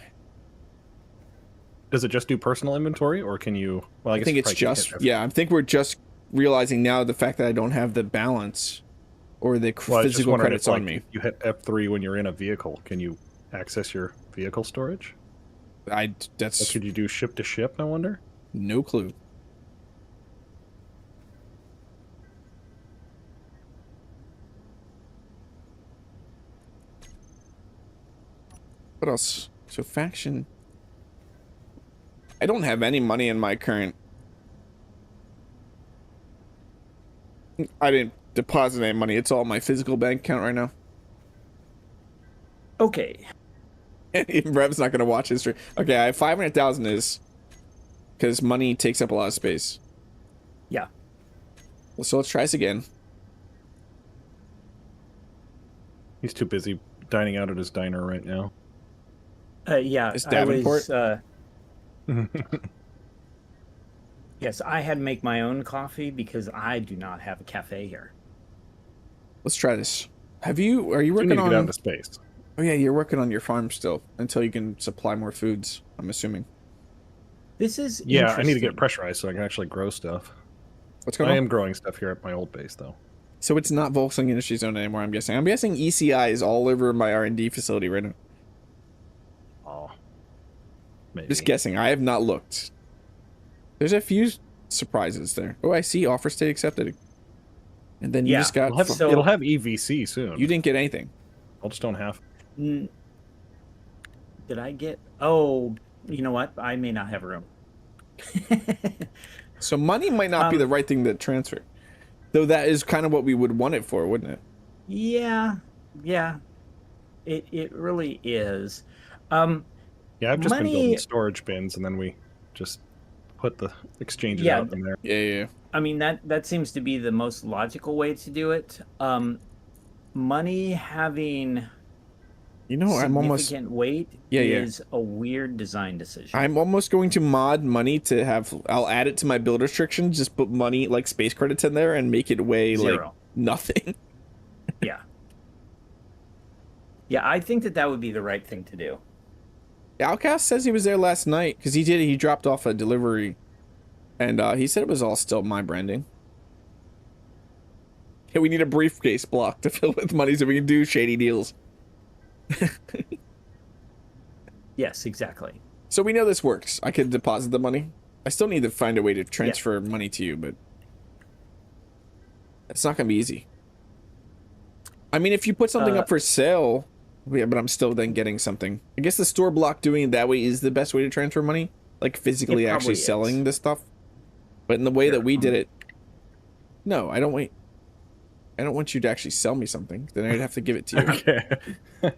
Speaker 5: Does it just do personal inventory, or can you? Well, I
Speaker 1: I
Speaker 5: guess
Speaker 1: think
Speaker 5: you
Speaker 1: it's
Speaker 5: probably can't
Speaker 1: just,
Speaker 5: hit
Speaker 1: yeah, I think we're just realizing now the fact that I don't have the balance or the
Speaker 5: Well, I was just
Speaker 1: physical
Speaker 5: wondering
Speaker 1: credits
Speaker 5: if,
Speaker 1: on
Speaker 5: like,
Speaker 1: me.
Speaker 5: if you hit F3 when you're in a vehicle, can you access your vehicle storage? Or
Speaker 1: That's
Speaker 5: could you do ship to ship? I wonder.
Speaker 1: no clue. What else? So faction. I don't have any money in my current. I didn't deposit any money. It's all my physical bank account right now.
Speaker 4: Okay.
Speaker 1: Rev's not gonna watch history. Okay, I have 500,000 is because money takes up a lot of space.
Speaker 4: Yeah.
Speaker 1: So let's try this again.
Speaker 5: He's too busy dining out at his diner right now.
Speaker 4: Yeah.
Speaker 1: Is Davenport?
Speaker 4: Yes, I had to make my own coffee because I do not have a cafe here.
Speaker 1: Let's try this. Are you working
Speaker 5: You need to
Speaker 1: on?
Speaker 5: get out into space.
Speaker 1: Oh yeah, you're working on your farm still until you can supply more foods. I'm assuming.
Speaker 4: This is
Speaker 5: Yeah, I need to get
Speaker 4: interesting.
Speaker 5: pressurized so I can actually grow stuff.
Speaker 1: What's going
Speaker 5: I
Speaker 1: on?
Speaker 5: am growing stuff here at my old base, though.
Speaker 1: So it's not Volsung Industries owned anymore. I'm guessing. I'm guessing ECI is all over my R&D facility right now.
Speaker 5: Oh, maybe.
Speaker 1: Just guessing. I have not looked. There's a few surprises there. Oh, I see. Offer state accepted. And then you
Speaker 4: Yeah,
Speaker 1: just got.
Speaker 5: It'll have,
Speaker 4: So-
Speaker 5: it'll have EVC soon.
Speaker 1: You didn't get anything.
Speaker 5: I just don't have.
Speaker 4: Did I get? Oh, you know what? I may not have room.
Speaker 1: So money might not be the right thing to transfer. Though that is kind of what we would want it for, wouldn't it?
Speaker 4: Yeah. It really is.
Speaker 5: Yeah, I've just been
Speaker 4: Money-
Speaker 5: building storage bins, and then we just put the exchanges
Speaker 4: Yeah.
Speaker 5: out in there.
Speaker 1: Yeah.
Speaker 4: I mean that seems to be the most logical way to do it. Money having
Speaker 1: You know, I'm almost.
Speaker 4: significant weight
Speaker 1: Yeah.
Speaker 4: is a weird design decision.
Speaker 1: I'm almost going to mod money to have. I'll add it to my build restrictions. Just put money like space credits in there and make it weigh like
Speaker 4: Zero.
Speaker 1: nothing.
Speaker 4: Yeah. Yeah, I think that would be the right thing to do.
Speaker 1: Outcast says he was there last night because he dropped off a delivery, and he said it was all still my branding. Yeah, we need a briefcase block to fill with money so we can do shady deals.
Speaker 4: Yes, exactly.
Speaker 1: So we know this works. I could deposit the money. I still need to find a way to transfer money to you, but it's not gonna be easy. I mean, if you put something up for sale, yeah, but I'm still then getting something. I guess the store block doing it that way is the best way to transfer money, like physically
Speaker 4: It
Speaker 1: actually
Speaker 4: probably
Speaker 1: selling
Speaker 4: is.
Speaker 1: this stuff. But in the way that
Speaker 4: Here,
Speaker 1: we did it, no, I don't wait. I don't want you to actually sell me something. Then I'd have to give it to you.
Speaker 5: Okay.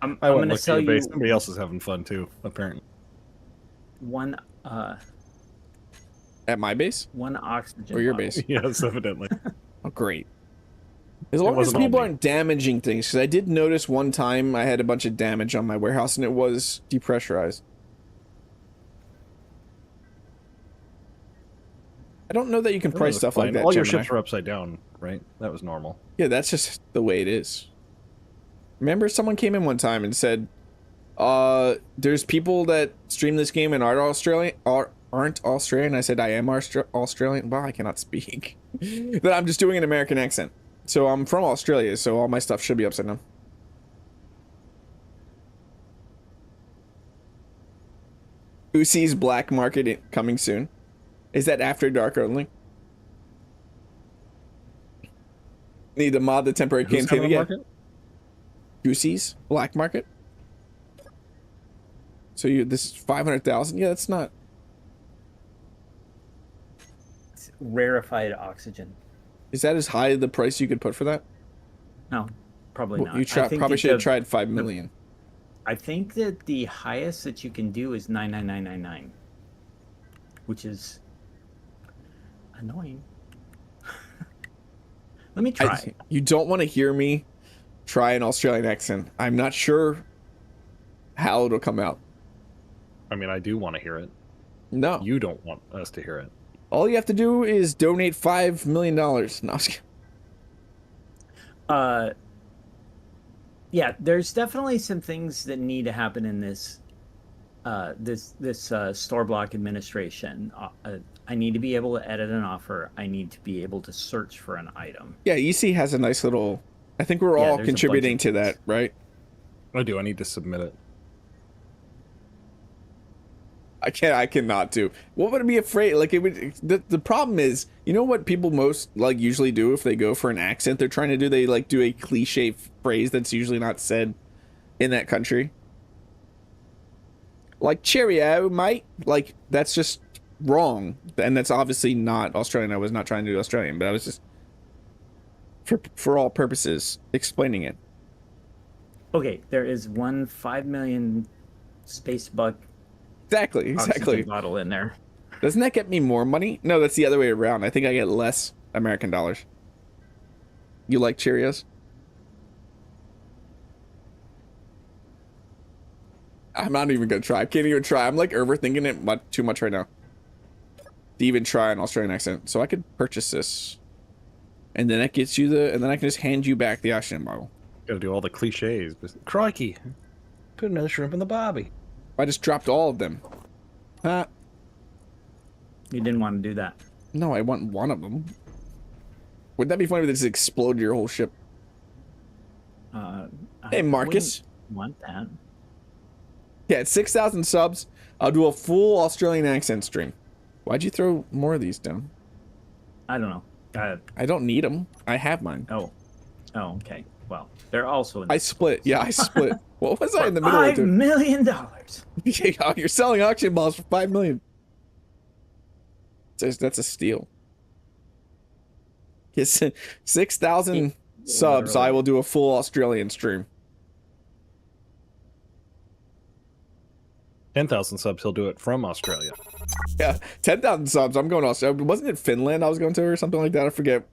Speaker 4: I'm
Speaker 5: I won't
Speaker 4: gonna
Speaker 5: look
Speaker 4: sell
Speaker 5: at your base.
Speaker 4: you
Speaker 5: Somebody else is having fun too, apparently.
Speaker 4: one
Speaker 1: At my base
Speaker 4: oxygen
Speaker 1: or your
Speaker 4: bottle.
Speaker 1: base?
Speaker 5: Yes, evidently.
Speaker 1: Oh, great. As long as
Speaker 5: wasn't all
Speaker 1: people
Speaker 5: me.
Speaker 1: aren't damaging things, because I did notice one time I had a bunch of damage on my warehouse and it was depressurized. I don't know that you can price stuff like that,
Speaker 5: All your
Speaker 1: Gemini.
Speaker 5: ships are upside down, right? That was normal.
Speaker 1: Yeah, that's just the way it is. Remember, someone came in one time and said, there's people that stream this game and aren't Australian. I said, I am Australian. Well, I cannot speak. But I'm just doing an American accent. So I'm from Australia, so all my stuff should be upside down. Usi's Black Market coming soon. Is that after dark only? Need to mod the temporary
Speaker 5: Who's
Speaker 1: campaign
Speaker 5: having a
Speaker 1: again.
Speaker 5: market?
Speaker 1: Goosey's Black Market. So this is 500,000. Yeah, that's not.
Speaker 4: It's rarefied oxygen.
Speaker 1: Is that as high the price you could put for that?
Speaker 4: No, probably not.
Speaker 1: You
Speaker 4: I think
Speaker 1: probably
Speaker 4: that
Speaker 1: should have
Speaker 4: the-
Speaker 1: tried 5 million.
Speaker 4: I think that the highest that you can do is 99999, which is annoying. Let me try.
Speaker 1: You don't want to hear me try an Australian accent. I'm not sure how it'll come out.
Speaker 5: I mean, I do want to hear it.
Speaker 1: No.
Speaker 5: You don't want us to hear it.
Speaker 1: All you have to do is donate $5 million. No, I'm just kidding.
Speaker 4: Yeah, there's definitely some things that need to happen in this store block administration. I need to be able to edit an offer. I need to be able to search for an item.
Speaker 1: Yeah, EC has a nice little. I think we're
Speaker 4: Yeah,
Speaker 1: all
Speaker 4: there's a
Speaker 1: contributing
Speaker 4: bunch
Speaker 1: to
Speaker 4: of
Speaker 1: that,
Speaker 4: things.
Speaker 1: right?
Speaker 5: I do. I need to submit it.
Speaker 1: I cannot do. What would I be afraid? Like it would. The problem is, you know what people most like usually do if they go for an accent they're trying to do? They like do a cliche phrase that's usually not said in that country. Like cheerio, mate. Like that's just wrong, and that's obviously not Australian. I was not trying to do Australian, but I was just for all purposes explaining it.
Speaker 4: Okay, there is one 5 million space buck
Speaker 1: Exactly,
Speaker 4: oxygen
Speaker 1: exactly.
Speaker 4: bottle in there.
Speaker 1: Doesn't that get me more money? No, that's the other way around. I think I get less American dollars. You like Cheerios? I'm not even gonna try. I can't even try. I'm like overthinking it too much right now to even try an Australian accent. So I could purchase this, and then that gets you and then I can just hand you back the oxygen bottle.
Speaker 5: Gotta do all the cliches. Crikey. Put another shrimp in the bobby.
Speaker 1: I just dropped all of them.
Speaker 4: You didn't want to do that.
Speaker 1: No, I want one of them. Wouldn't that be funny if they just exploded your whole ship? Hey, Marcus.
Speaker 4: Want that?
Speaker 1: Yeah, at 6,000 subs, I'll do a full Australian accent stream. Why'd you throw more of these down?
Speaker 4: I don't know.
Speaker 1: I don't need them. I have mine.
Speaker 4: Oh, okay. Well, they're also.
Speaker 1: I split. Yeah, I split. What was I in the middle of
Speaker 4: $5 million.
Speaker 1: Yeah, you're selling auction balls for $5 million. That's a steal. Yes, 6,000 subs. I will do a full Australian stream.
Speaker 5: 10,000 subs, he'll do it from Australia.
Speaker 1: Yeah, 10,000 subs. I'm going to Australia. Wasn't it Finland I was going to or something like that? I forget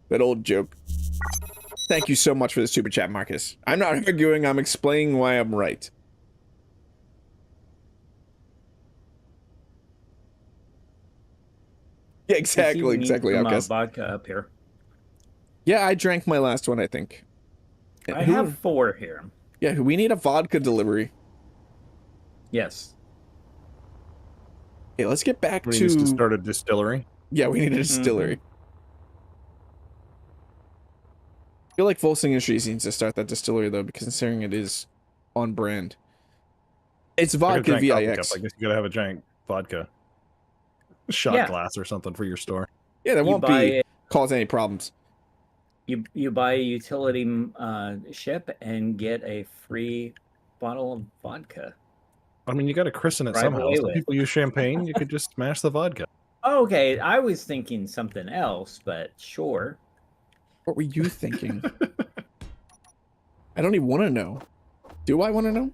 Speaker 1: that old joke. Thank you so much for the super chat, Marcus. I'm not arguing. I'm explaining why I'm right. Yeah, exactly.
Speaker 4: Some,
Speaker 1: I guess.
Speaker 4: vodka up here.
Speaker 1: Yeah, I drank my last one, I think.
Speaker 4: I have 4 here.
Speaker 1: Yeah, we need a vodka delivery.
Speaker 4: Yes.
Speaker 1: Okay, let's get back
Speaker 5: We
Speaker 1: to...
Speaker 5: need to start a distillery.
Speaker 1: Yeah, we need a distillery. I feel like Volsung Industries needs to start that distillery, though, because considering it is on brand. It's vodka VI-UXL.
Speaker 5: I guess you gotta have a giant vodka shot glass or something for your store.
Speaker 1: Yeah, that won't cause any problems.
Speaker 4: You buy a utility ship and get a free bottle of vodka.
Speaker 5: I mean, you got to christen it somehow. Some people use champagne. You could just smash the vodka.
Speaker 4: Okay, I was thinking something else, but sure.
Speaker 1: What were you thinking? I don't even want to know. Do I want to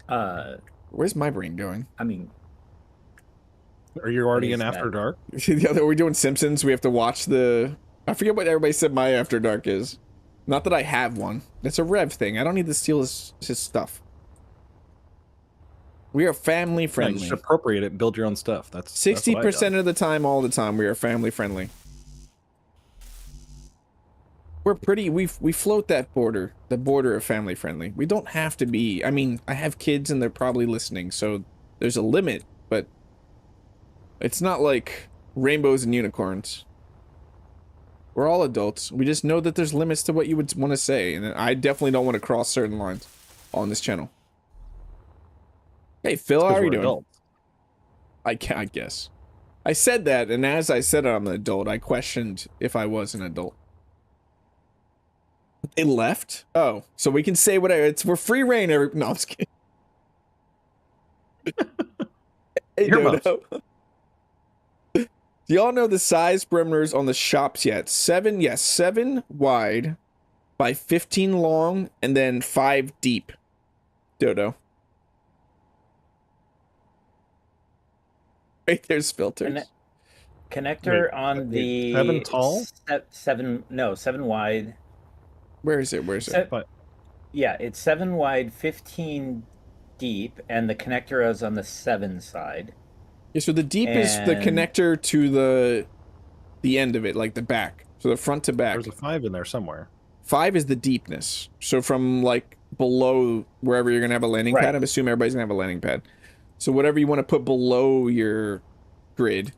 Speaker 1: know? Where's my brain going?
Speaker 4: I mean,
Speaker 5: are you already in After Dark?
Speaker 1: The other, we're doing Simpsons. We have to watch the... I forget what everybody said my After Dark is. Not that I have one. It's a Rev thing. I don't need to steal his stuff. We are family friendly.
Speaker 5: Yeah, you should appropriate it and build your own stuff. That's
Speaker 1: 60% of the time, all the time, we are family friendly. We're pretty... We float that border. The border of family friendly. We don't have to be... I mean, I have kids and they're probably listening, so there's a limit, but it's not like rainbows and unicorns. We're all adults. We just know that there's limits to what you would want to say, and I definitely don't want to cross certain lines on this channel. Hey, Phil, how are you doing? Adults. I guess. I said that, and as I said I'm an adult, I questioned if I was an adult. They left? Oh, so we can say whatever. We're free reign. No, I'm just kidding. Hey, Dodo. Do y'all know the size perimeters on the shops yet? 7 wide by 15 long and then 5 deep. Dodo. Wait, there's filters.
Speaker 4: Connector on the
Speaker 5: 7 tall?
Speaker 4: 7 wide.
Speaker 1: Where is it?
Speaker 4: Yeah, it's 7 wide, 15 deep, and the connector is on the 7 side.
Speaker 1: Yeah, so the deep is the connector to the end of it, like the back. So the front to back.
Speaker 5: There's a 5 in there somewhere.
Speaker 1: 5 is the deepness. So from like below wherever you're gonna have a landing pad, I'm assuming everybody's gonna have a landing pad. So whatever you want to put below your grid.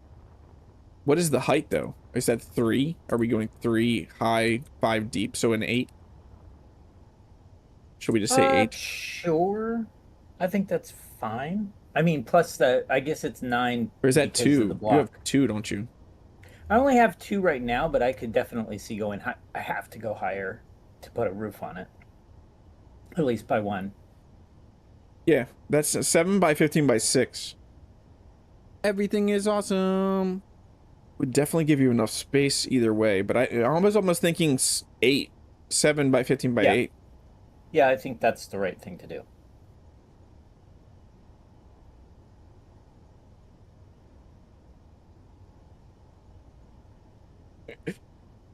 Speaker 1: What is the height though? Is that 3? Are we going 3 high, 5 deep? So an 8? Should we just say 8?
Speaker 4: Sure. I think that's fine. I mean, plus I guess it's 9.
Speaker 1: Or is that 2? You have 2, don't you?
Speaker 4: I only have 2 right now, but I could definitely see going high. I have to go higher to put a roof on it. At least by 1.
Speaker 1: Yeah, that's a 7 by 15 by 6. Everything is awesome. Would definitely give you enough space either way, but I was almost thinking 8. 7 by 15 by 8.
Speaker 4: Yeah, I think that's the right thing to do.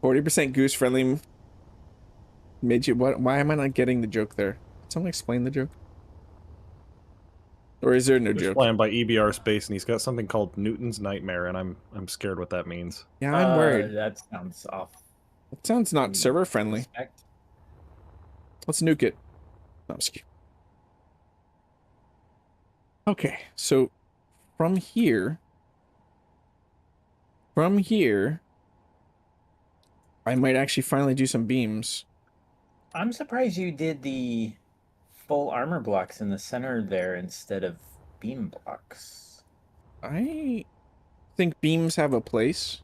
Speaker 1: 40% goose friendly. Made you what? Why am I not getting the joke there? Can someone explain the joke? Or is there no
Speaker 5: It's
Speaker 1: joke?
Speaker 5: planned by EBR Space, and he's got something called Newton's Nightmare, and I'm scared what that means.
Speaker 1: Yeah, I'm worried.
Speaker 4: That sounds off.
Speaker 1: It sounds not server friendly.
Speaker 4: Respect.
Speaker 1: Let's nuke it. No, I'm just kidding. Okay, so from here, I might actually finally do some beams.
Speaker 4: I'm surprised you did the full armor blocks in the center there instead of beam blocks.
Speaker 1: I think beams have a place,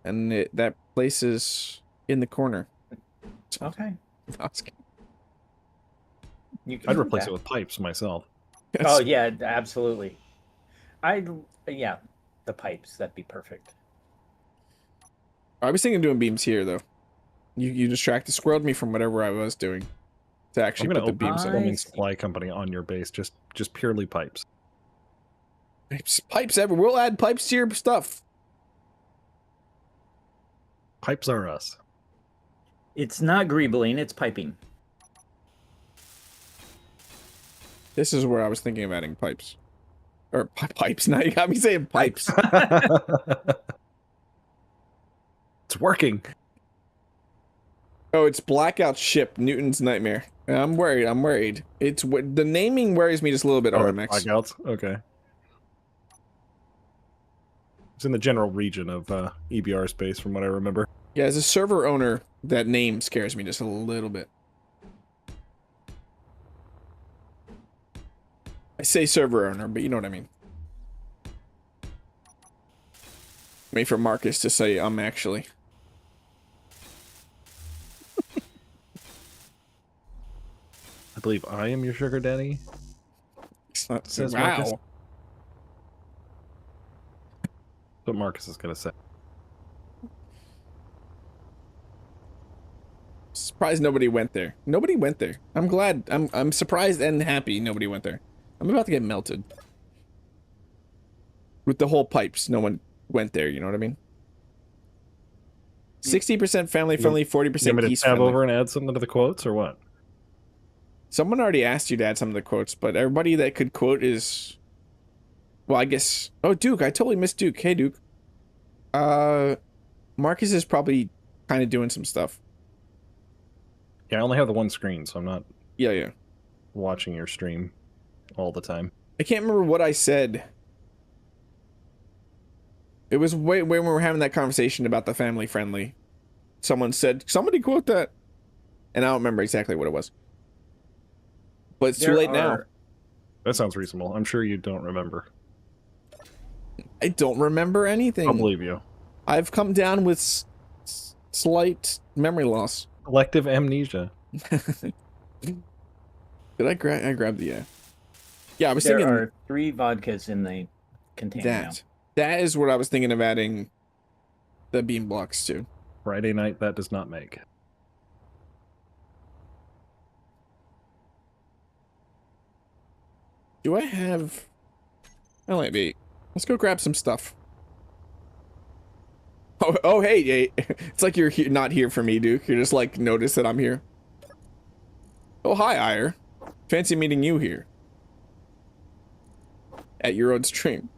Speaker 1: and that place is in the corner.
Speaker 4: Okay. You can
Speaker 5: I'd
Speaker 4: do
Speaker 5: replace
Speaker 4: that.
Speaker 5: it with pipes myself.
Speaker 4: Oh yeah, absolutely. Yeah, the pipes, that'd be perfect.
Speaker 1: I was thinking of doing beams here, though. You squirreled me from whatever I was doing to
Speaker 5: I'm
Speaker 1: actually
Speaker 5: gonna
Speaker 1: put the
Speaker 5: open
Speaker 1: beams
Speaker 5: a
Speaker 1: in.
Speaker 5: plumbing supply company on your base, just purely pipes.
Speaker 1: Pipes ever. We'll add pipes to your stuff.
Speaker 5: Pipes are us.
Speaker 4: It's not greebling, it's piping.
Speaker 1: This is where I was thinking of adding pipes. Or pipes. Now you got me saying pipes.
Speaker 5: It's working.
Speaker 1: Oh, it's Blackout Ship, Newton's Nightmare. I'm worried. It's the naming worries me just a little bit, RMX.
Speaker 5: Blackouts? Okay. It's in the general region of EBR space, from what I remember.
Speaker 1: Yeah, as a server owner, that name scares me just a little bit. I say server owner, but you know what I mean. Wait for Marcus to say actually.
Speaker 5: I believe I am your sugar daddy.
Speaker 1: It's not,
Speaker 5: Says
Speaker 1: wow.
Speaker 5: Marcus. What Marcus is gonna say.
Speaker 1: Surprised nobody went there. Nobody went there. I'm glad. I'm surprised and happy nobody went there. I'm about to get melted. With the whole pipes, no one went there, you know what I mean? 60% family friendly, 40%
Speaker 5: You want me to
Speaker 1: geese
Speaker 5: tab
Speaker 1: friendly.
Speaker 5: over and add something to the quotes, or what?
Speaker 1: Someone already asked you to add some of the quotes, but everybody that could quote is... Well, I guess... Oh, Duke. I totally missed Duke. Hey, Duke. Marcus is probably kind of doing some stuff.
Speaker 5: Yeah, I only have the one screen, so I'm not
Speaker 1: Yeah.
Speaker 5: watching your stream all the time.
Speaker 1: I can't remember what I said. It was way when we were having that conversation about the family friendly. Someone said, somebody quote that. And I don't remember exactly what it was. But it's too late now.
Speaker 5: That sounds reasonable. I'm sure you don't remember.
Speaker 1: I don't remember anything.
Speaker 5: I'll believe you.
Speaker 1: I've come down with slight memory loss.
Speaker 5: Collective amnesia.
Speaker 1: Did I grabbed the... Yeah, I was
Speaker 4: There
Speaker 1: thinking...
Speaker 4: are 3 vodkas in the container now.
Speaker 1: That is what I was thinking of adding the beam blocks to.
Speaker 5: Friday night, that does not make.
Speaker 1: Do I have... That might be... Let's go grab some stuff. Oh, hey. It's like you're not here for me, Duke. You're just like, notice that I'm here. Oh, hi, Ire. Fancy meeting you here. At your own stream.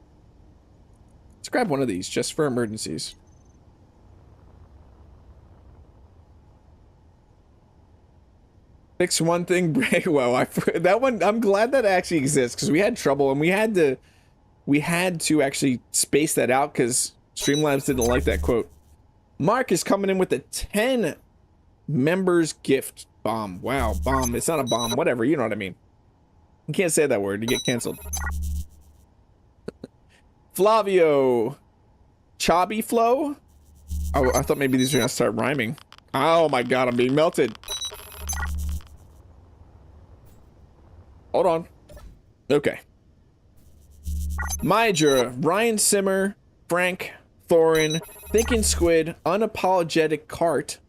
Speaker 1: Let's grab one of these, just for emergencies. Fix one thing, break. Well, that one, I'm glad that actually exists, because we had trouble, and we had to actually space that out, because Streamlabs didn't like that quote. Mark is coming in with a 10 members gift bomb. Wow, bomb. It's not a bomb. Whatever, you know what I mean. You can't say that word. You get canceled. Flavio. Chobby Flow? Oh, I thought maybe these were going to start rhyming. Oh my god, I'm being melted. Hold on. Okay. Major, Ryan Simmer, Frank, Thorin, Thinking Squid, Unapologetic Cart,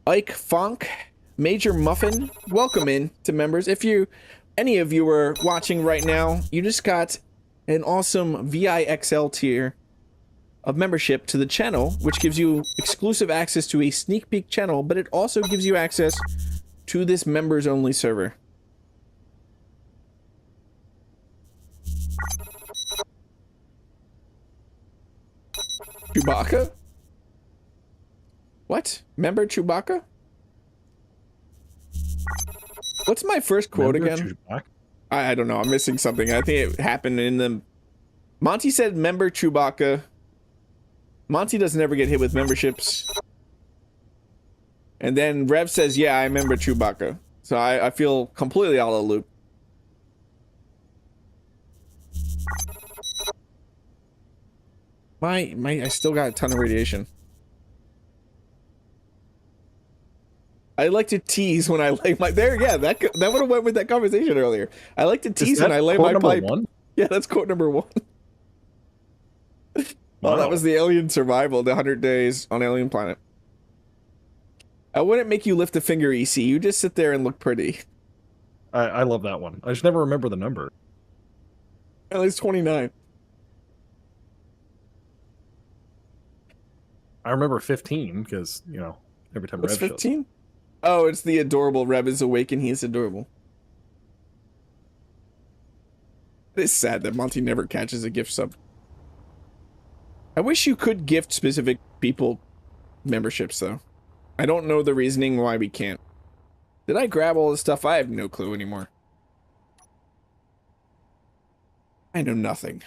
Speaker 1: Ike Funk, Major Muffin, welcome in to members. If any of you are watching right now, you just got an awesome VI-UXL tier of membership to the channel, which gives you exclusive access to a sneak peek channel, but it also gives you access to this members only server. Chewbacca? What? Member Chewbacca? What's my first quote again? I don't know. I'm missing something. I think it happened in the... Monty said member Chewbacca. Monty doesn't ever get hit with memberships. And then Rev says, yeah, I remember Chewbacca. So I feel completely out of the loop. I still got a ton of radiation. I like to tease when I lay my... There, yeah, that would have went with that conversation earlier. I like to tease when I lay my pipe. One? Yeah, that's quote number 1. Oh, that was the alien survival, the 100 days on alien planet. I wouldn't make you lift a finger, EC. You just sit there and look pretty.
Speaker 5: I love that one. I just never remember the number.
Speaker 1: At least 29.
Speaker 5: I remember 15 because, you know, every time
Speaker 1: What's
Speaker 5: Rev
Speaker 1: 15? Oh, it's the adorable Rev is awake and he is adorable. It's sad that Monty never catches a gift sub. I wish you could gift specific people memberships, though. I don't know the reasoning why we can't. Did I grab all this stuff? I have no clue anymore. I know nothing.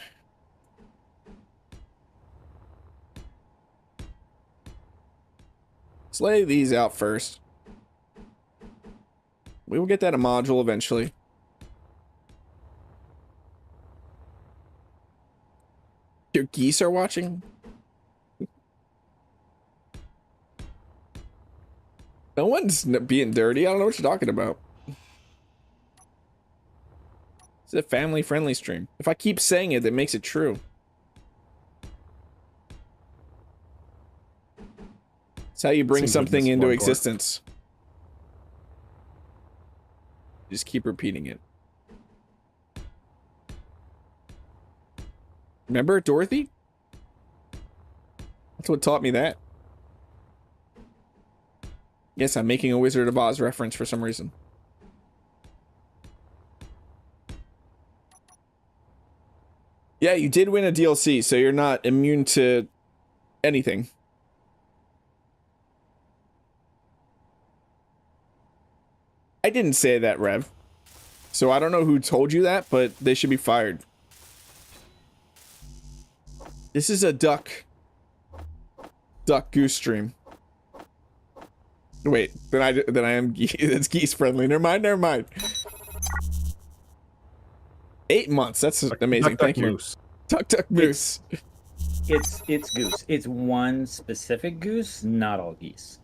Speaker 1: Let's lay these out first. We will get that a module eventually. Your geese are watching? No one's being dirty. I don't know what you're talking about. It's a family-friendly stream. If I keep saying it, that makes it true. It's how you bring something into existence. Just keep repeating it. Remember Dorothy? That's what taught me that. Yes, I'm making a Wizard of Oz reference for some reason. Yeah, you did win a DLC, so you're not immune to anything. I didn't say that, Rev. So I don't know who told you that, but they should be fired. This is a duck goose stream. Wait, then I am that's geese friendly. Never mind. 8 months. That's amazing. Thank you. Duck moose.
Speaker 4: It's goose. It's one specific goose, not all geese.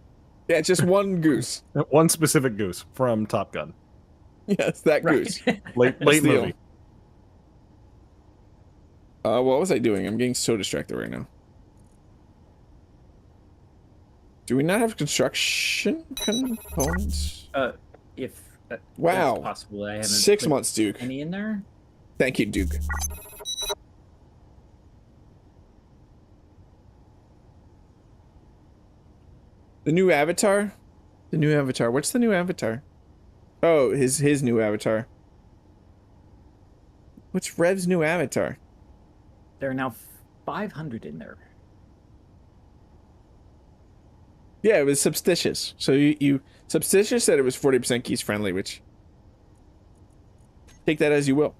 Speaker 1: Yeah, just one goose.
Speaker 5: One specific goose from Top Gun.
Speaker 1: Yes, that goose.
Speaker 5: Late movie.
Speaker 1: What was I doing? I'm getting so distracted right now. Do we not have construction components?
Speaker 4: If
Speaker 1: wow,
Speaker 4: that's possible, I haven't
Speaker 1: 6 months, Duke.
Speaker 4: Any in there?
Speaker 1: Thank you, Duke. The new avatar? The new avatar. What's the new avatar? Oh, his new avatar. What's Rev's new avatar?
Speaker 4: There are now 500 in there.
Speaker 1: Yeah, it was Substicious. So you Substicious said it was 40% geese friendly, which take that as you will.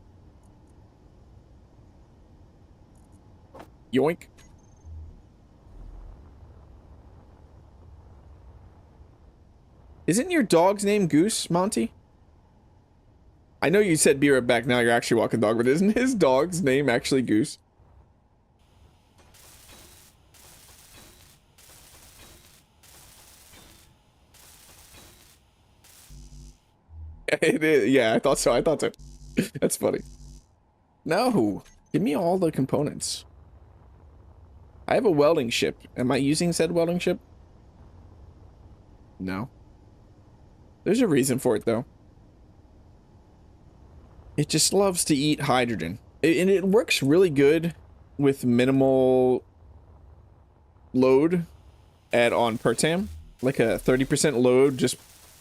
Speaker 1: Yoink. Isn't your dog's name Goose, Monty? I know you said be right back, now you're actually walking dog, but isn't his dog's name actually Goose? It is, yeah, I thought so. That's funny. No, give me all the components. I have a welding ship. Am I using said welding ship? No. There's a reason for it, though. It just loves to eat hydrogen. And it works really good with minimal load on Pertam, like a 30% load, just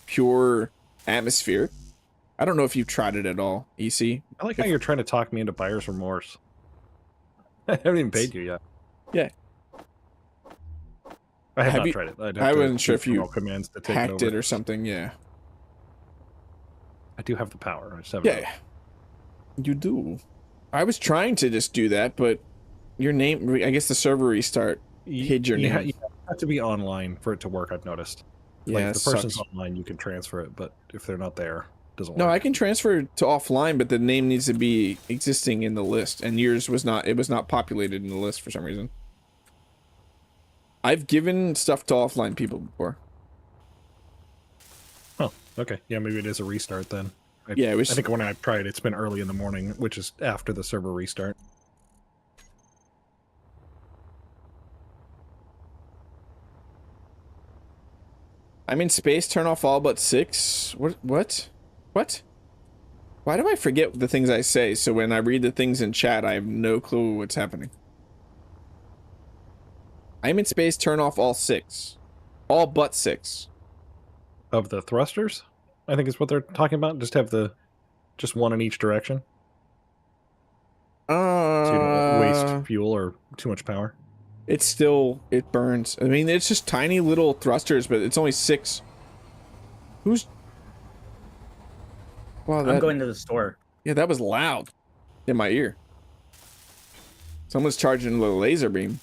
Speaker 1: pure atmosphere. I don't know if you've tried it at all, EC.
Speaker 5: I like how you're trying to talk me into buyer's remorse. I haven't even paid you yet.
Speaker 1: Yeah.
Speaker 5: I have not tried it.
Speaker 1: I wasn't sure if you
Speaker 5: commands to take
Speaker 1: hacked it or something. Yeah.
Speaker 5: I do have the power. I just have
Speaker 1: You do. I was trying to just do that, but your name, I guess the server restart hid your name.
Speaker 5: You have to be online for it to work, I've noticed.
Speaker 1: Yeah,
Speaker 5: like, if the person's online, you can transfer it, but if they're not there, it doesn't work.
Speaker 1: No, I can transfer to offline, but the name needs to be existing in the list, and yours was not. It was not populated in the list for some reason. I've given stuff to offline people before.
Speaker 5: Oh, okay. Yeah, maybe it is a restart then. I think when I tried, it's been early in the morning, which is after the server restart.
Speaker 1: I'm in space, turn off all but 6. What? Why do I forget the things I say, so when I read the things in chat, I have no clue what's happening? I'm in space, turn off all 6. All but 6.
Speaker 5: Of the thrusters? I think is what they're talking about. Just have just one in each direction. So you don't waste fuel or too much power.
Speaker 1: It burns. I mean, it's just tiny little thrusters, but it's only 6. Wow,
Speaker 4: I'm going to the store.
Speaker 1: Yeah, that was loud in my ear. Someone's charging a little laser beam.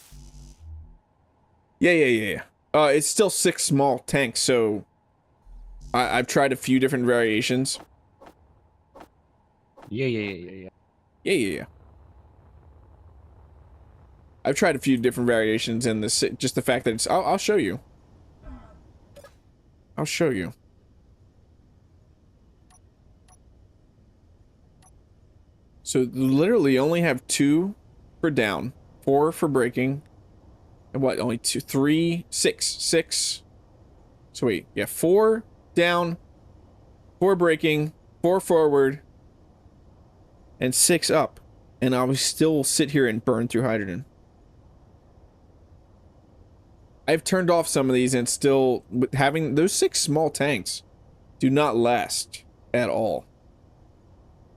Speaker 1: Yeah. It's still 6 small tanks, so I've tried a few different variations.
Speaker 5: Yeah.
Speaker 1: I've tried a few different variations, and just the fact that it's... I'll show you. I'll show you. So literally only have 2 for down, 4 for braking, and what? Only 2, 3, 6. So wait, yeah, 4 down, 4 braking, 4 forward, and 6 up, and I will still sit here and burn through hydrogen. I've turned off some of these, and still having those 6 small tanks do not last at all.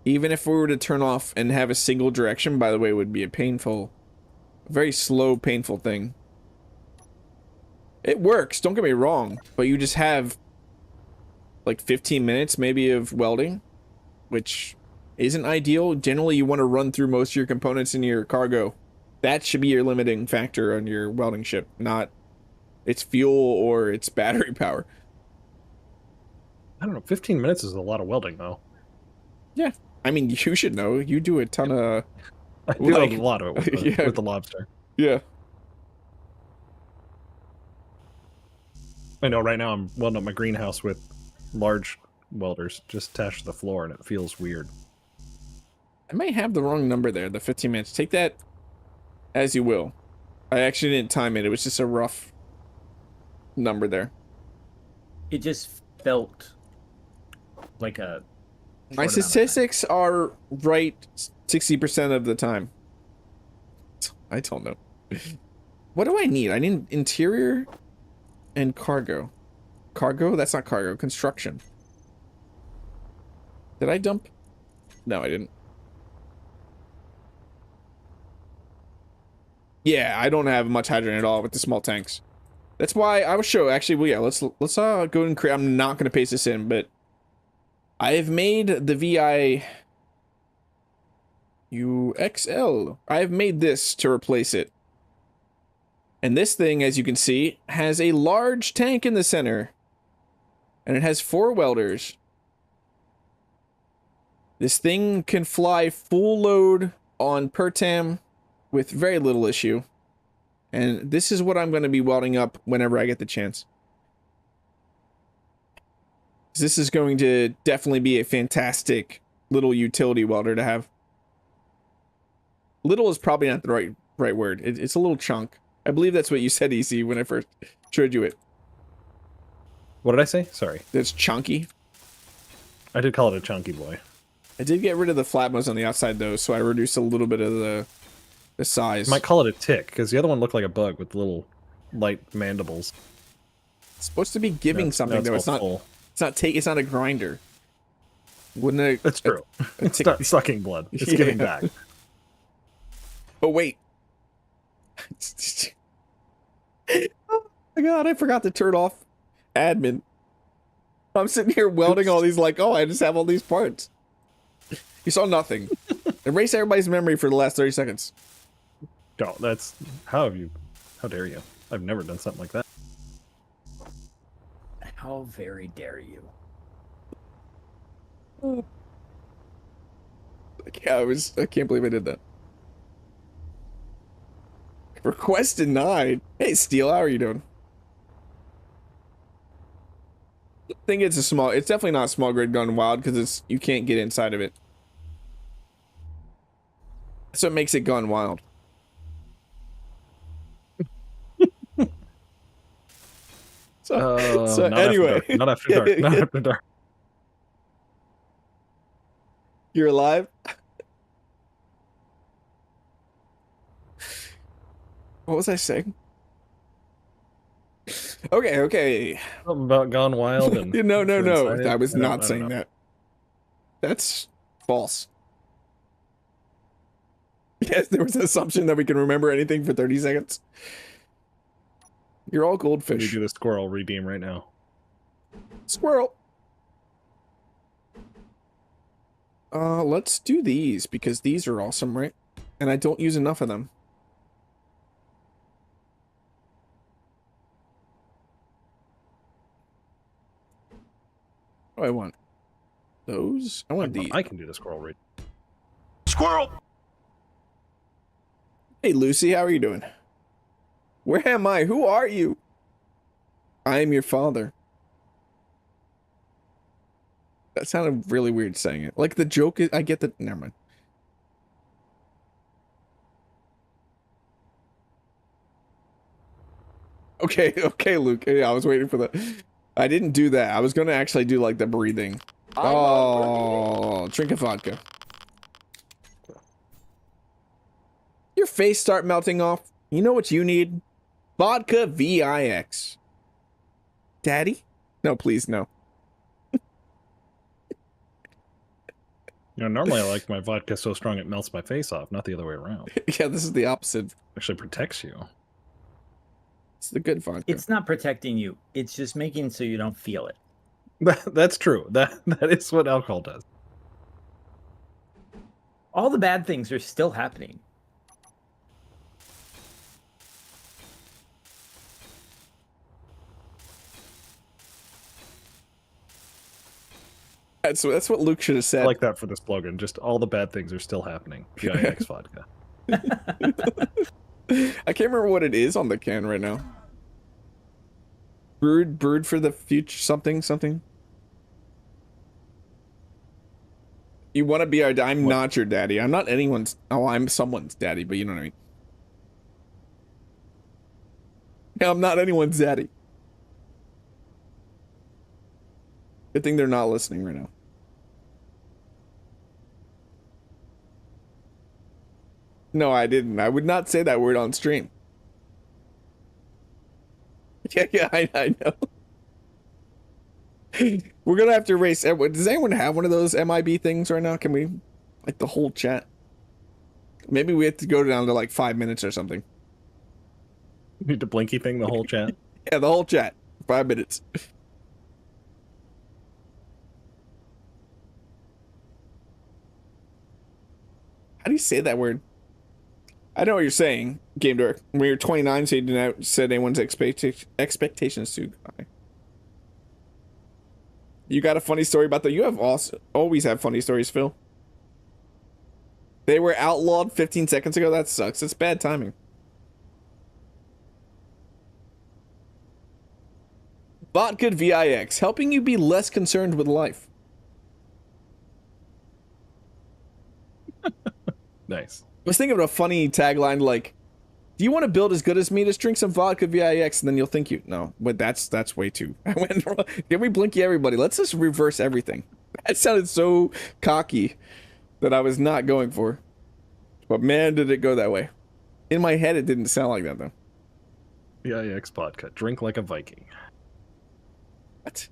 Speaker 1: Even if we were to turn off and have a single direction, by the way, it would be a very slow, painful thing. It works, don't get me wrong, but you just have like 15 minutes maybe of welding, which isn't ideal. Generally, you want to run through most of your components in your cargo. That should be your limiting factor on your welding ship, not its fuel or its battery power.
Speaker 5: I don't know, 15 minutes is a lot of welding, though.
Speaker 1: Yeah. I mean, you should know. You do a ton of...
Speaker 5: I do a lot of it with the lobster.
Speaker 1: Yeah.
Speaker 5: I know right now I'm welding up my greenhouse with large welders just attached to the floor, and it feels weird.
Speaker 1: I might have the wrong number there, the 15 minutes. Take that as you will. I actually didn't time it. It was just a rough number there.
Speaker 4: It just felt like a...
Speaker 1: My statistics are right 60% of the time. I don't know. What do I need? I need interior and cargo. Cargo? That's not cargo. Construction. Did I dump? No, I didn't. Yeah, I don't have much hydrogen at all with the small tanks. That's why I will show. Actually, well, yeah, let's go and create. I'm not going to paste this in, but I have made the VI-UXL. I have made this to replace it. And this thing, as you can see, has a large tank in the center. And it has 4 welders. This thing can fly full load on Pertam with very little issue. And this is what I'm going to be welding up whenever I get the chance. This is going to definitely be a fantastic little utility welder to have. Little is probably not the right word. It's a little chunk. I believe that's what you said, EC, when I first showed you it.
Speaker 5: What did I say? Sorry.
Speaker 1: It's chunky.
Speaker 5: I did call it a chunky boy.
Speaker 1: I did get rid of the flat nose on the outside, though, so I reduced a little bit of the size.
Speaker 5: You might call it a tick, because the other one looked like a bug with little light mandibles.
Speaker 1: It's supposed to be giving something though.
Speaker 5: all
Speaker 1: It's not.
Speaker 5: full.
Speaker 1: It's not a grinder. Wouldn't it?
Speaker 5: That's true. It's not sucking blood. It's giving back.
Speaker 1: Oh wait. Oh my god! I forgot to turn off admin. I'm sitting here welding all these like, oh, I just have all these parts. You saw nothing. Erase everybody's memory for the last 30 seconds.
Speaker 5: No, that's how dare you? I've never done something like that.
Speaker 4: How very dare you?
Speaker 1: Yeah, I can't believe I did that. Request denied. Hey, Steel, how are you doing? I think it's definitely not small grid gone wild because you can't get inside of it. That's what makes it gone wild. So
Speaker 5: not
Speaker 1: anyway.
Speaker 5: after dark. Not after dark. Not after dark.
Speaker 1: You're alive? What was I saying? Okay.
Speaker 5: Something about gone wild and
Speaker 1: No.
Speaker 5: inside it?
Speaker 1: I was
Speaker 5: I
Speaker 1: not
Speaker 5: don't
Speaker 1: saying
Speaker 5: know.
Speaker 1: that. That's false. Yes, there was an assumption that we can remember anything for 30 seconds. You're all
Speaker 5: We
Speaker 1: goldfish.
Speaker 5: do the squirrel redeem right now.
Speaker 1: Squirrel. Let's do these because these are awesome, right? And I don't use enough of them. What do I want? Those? I want these.
Speaker 5: I can do the squirrel redeem.
Speaker 3: Squirrel!
Speaker 1: Hey, Lucy, how are you doing? Where am I? Who are you? I am your father. That sounded really weird saying it. Like the joke is, I get that. Never mind. Okay, Luke. Yeah, I was waiting for that. I didn't do that. I was going to actually do like the breathing. Oh, drink a vodka. Your face start melting off. You know what you need? Vodka VIX. Daddy? No, please, no.
Speaker 5: Normally I like my vodka so strong it melts my face off, not the other way around.
Speaker 1: Yeah, this is the opposite.
Speaker 5: Actually protects you.
Speaker 1: It's the good vodka.
Speaker 4: It's not protecting you. It's just making so you don't feel it.
Speaker 5: That's true. That is what alcohol does.
Speaker 4: All the bad things are still happening.
Speaker 1: That's what Luke should have said.
Speaker 5: I like that for the slogan. Just all the bad things are still happening. VIX vodka.
Speaker 1: I can't remember what it is on the can right now. Brewed for the future, something. You want to be our I'm
Speaker 5: What?
Speaker 1: not your daddy. I'm not anyone's. Oh, I'm someone's daddy, but you know what I mean. Yeah, I'm not anyone's daddy. Good thing they're not listening right now. No, I didn't. I would not say that word on stream. Yeah, I know. We're gonna have to erase. Does anyone have one of those MIB things right now? Can we, like, the whole chat? Maybe we have to go down to like 5 minutes or something.
Speaker 5: Need to blinky thing the whole chat.
Speaker 1: Yeah, the whole chat. 5 minutes. How do you say that word? I know what you're saying, Game Dork. When you're 29, so you didn't set anyone's expectations too high. You got a funny story about that? You have always have funny stories, Phil. They were outlawed 15 seconds ago? That sucks. It's bad timing. Vodka VIX, helping you be less concerned with life.
Speaker 5: Nice.
Speaker 1: I was thinking of a funny tagline like, do you want to build as good as me? Just drink some vodka VIX and then you'll think you... No, but that's way too... I went wrong. Can we blinky everybody? Let's just reverse everything. That sounded so cocky that I was not going for. But man, did it go that way. In my head, it didn't sound like that, though.
Speaker 5: VI-UXL vodka. Drink like a Viking.
Speaker 1: What?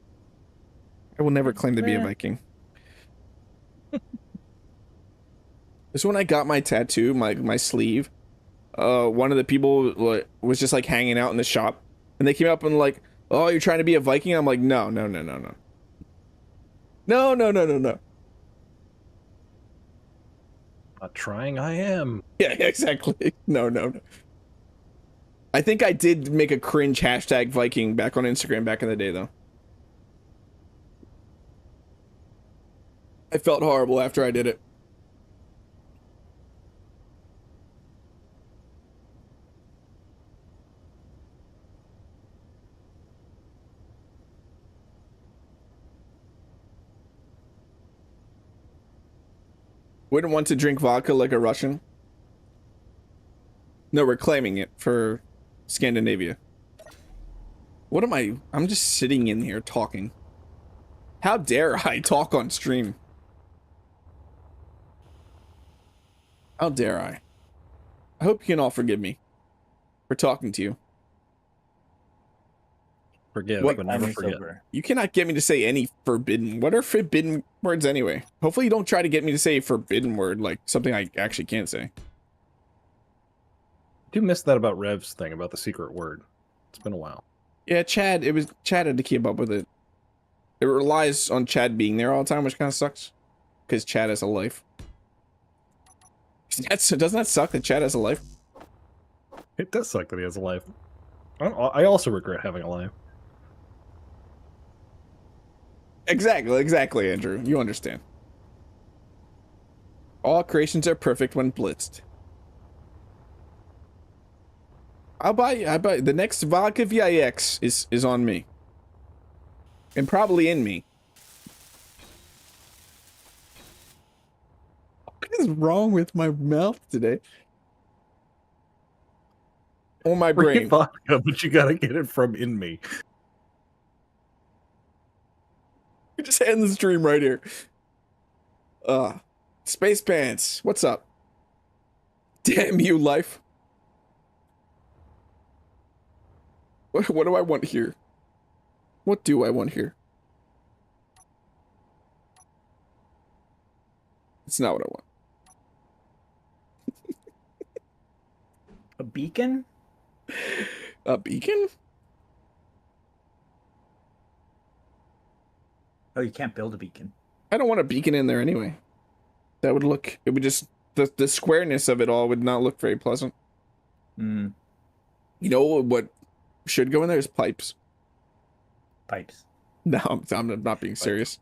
Speaker 1: I will never claim to be a Viking. This is when I got my tattoo, my sleeve. One of the people was just like hanging out in the shop, and they came up and like, "Oh, you're trying to be a Viking?" I'm like, "No, no, no, no, no, no, no, no, no, no."
Speaker 5: Not trying, I am.
Speaker 1: Yeah, exactly. No, no, no. I think I did make a cringe hashtag Viking back on Instagram back in the day, though. I felt horrible after I did it. Wouldn't want to drink vodka like a Russian. No, we're claiming it for Scandinavia. What am I? I'm just sitting in here talking. How dare I talk on stream? How dare I? I hope you can all forgive me for talking to you.
Speaker 5: Forgive,
Speaker 1: What?
Speaker 5: but never
Speaker 4: I'm
Speaker 5: forget.
Speaker 4: sober.
Speaker 1: You cannot get me to say any forbidden. What are forbidden words anyway? Hopefully you don't try to get me to say a forbidden word, like something I actually can't say.
Speaker 5: I do miss that about Rev's thing, about the secret word. It's been a while.
Speaker 1: Yeah, Chad, Chad had to keep up with it. It relies on Chad being there all the time, which kind of sucks. Because Chad has a life. Doesn't that suck that Chad has a life?
Speaker 5: It does suck that he has a life. I also regret having a life.
Speaker 1: Exactly, Andrew. You understand. All creations are perfect when blitzed. I buy the next vodka VIX is on me. And probably in me. What is wrong with my mouth today? Or my
Speaker 5: Free
Speaker 1: brain.
Speaker 5: vodka, but you gotta get it from in me.
Speaker 1: We just end the stream right here. Space Pants, what's up? Damn you, life. What do I want here? What do I want here? It's not what I want.
Speaker 4: A beacon?
Speaker 1: A beacon?
Speaker 4: Oh, you can't build a beacon.
Speaker 1: I don't want a beacon in there anyway. That would look, it would just, the squareness of it all would not look very pleasant.
Speaker 4: Mm,
Speaker 1: You know what should go in there is pipes.
Speaker 4: pipes.
Speaker 1: No, I'm not being serious.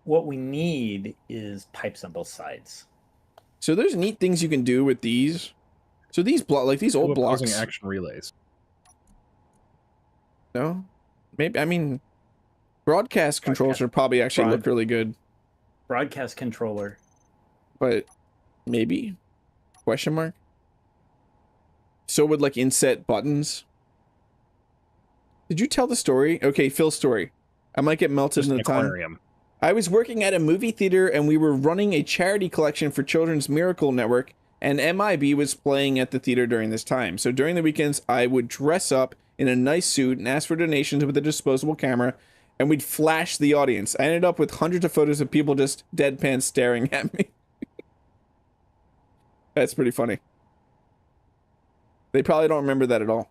Speaker 4: What we need is pipes on both sides.
Speaker 1: So there's neat things you can do with these. So these like these old blocks.
Speaker 5: Opposing action relays.
Speaker 1: No, maybe, I mean, broadcast controls would probably actually look really good,
Speaker 4: Broadcast controller.
Speaker 1: but maybe question mark. So would like inset buttons. Did you tell the story? Okay, Phil's story. I might get melted in the time.
Speaker 5: Aquarium.
Speaker 1: I was working at a movie theater and we were running a charity collection for Children's Miracle Network, and MIB was playing at the theater during this time. So during the weekends, I would dress up in a nice suit and ask for donations with a disposable camera, and we'd flash the audience. I ended up with hundreds of photos of people just deadpan staring at me. That's pretty funny. They probably don't remember that at all.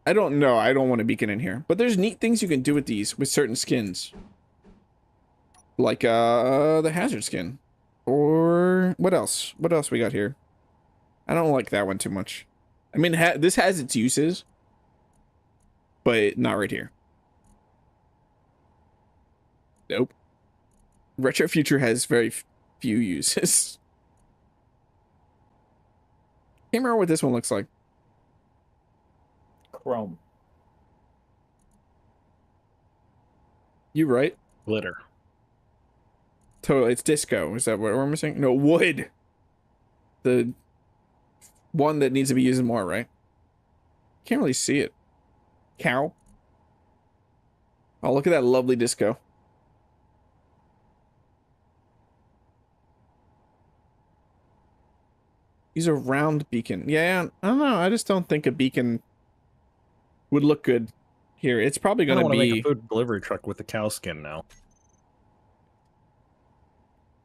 Speaker 1: I don't know. I don't want a beacon in here. But there's neat things you can do with these, with certain skins. Like, the hazard skin. Or, what else? What else we got here? I don't like that one too much. I mean, this has its uses. But not right here. Nope. Retro Future has very few uses. Can't remember what this one looks like.
Speaker 4: Chrome.
Speaker 1: You right?
Speaker 5: Glitter.
Speaker 1: Totally, it's disco. Is that what we're missing? No, wood. The one that needs to be used more, right? Can't really see it. Cow. Oh, look at that lovely disco. Use a round beacon. Yeah, I don't know. I just don't think a beacon would look good here. It's probably
Speaker 5: I
Speaker 1: going
Speaker 5: don't
Speaker 1: to
Speaker 5: want to make a
Speaker 1: be...
Speaker 5: food delivery truck with the cow skin now.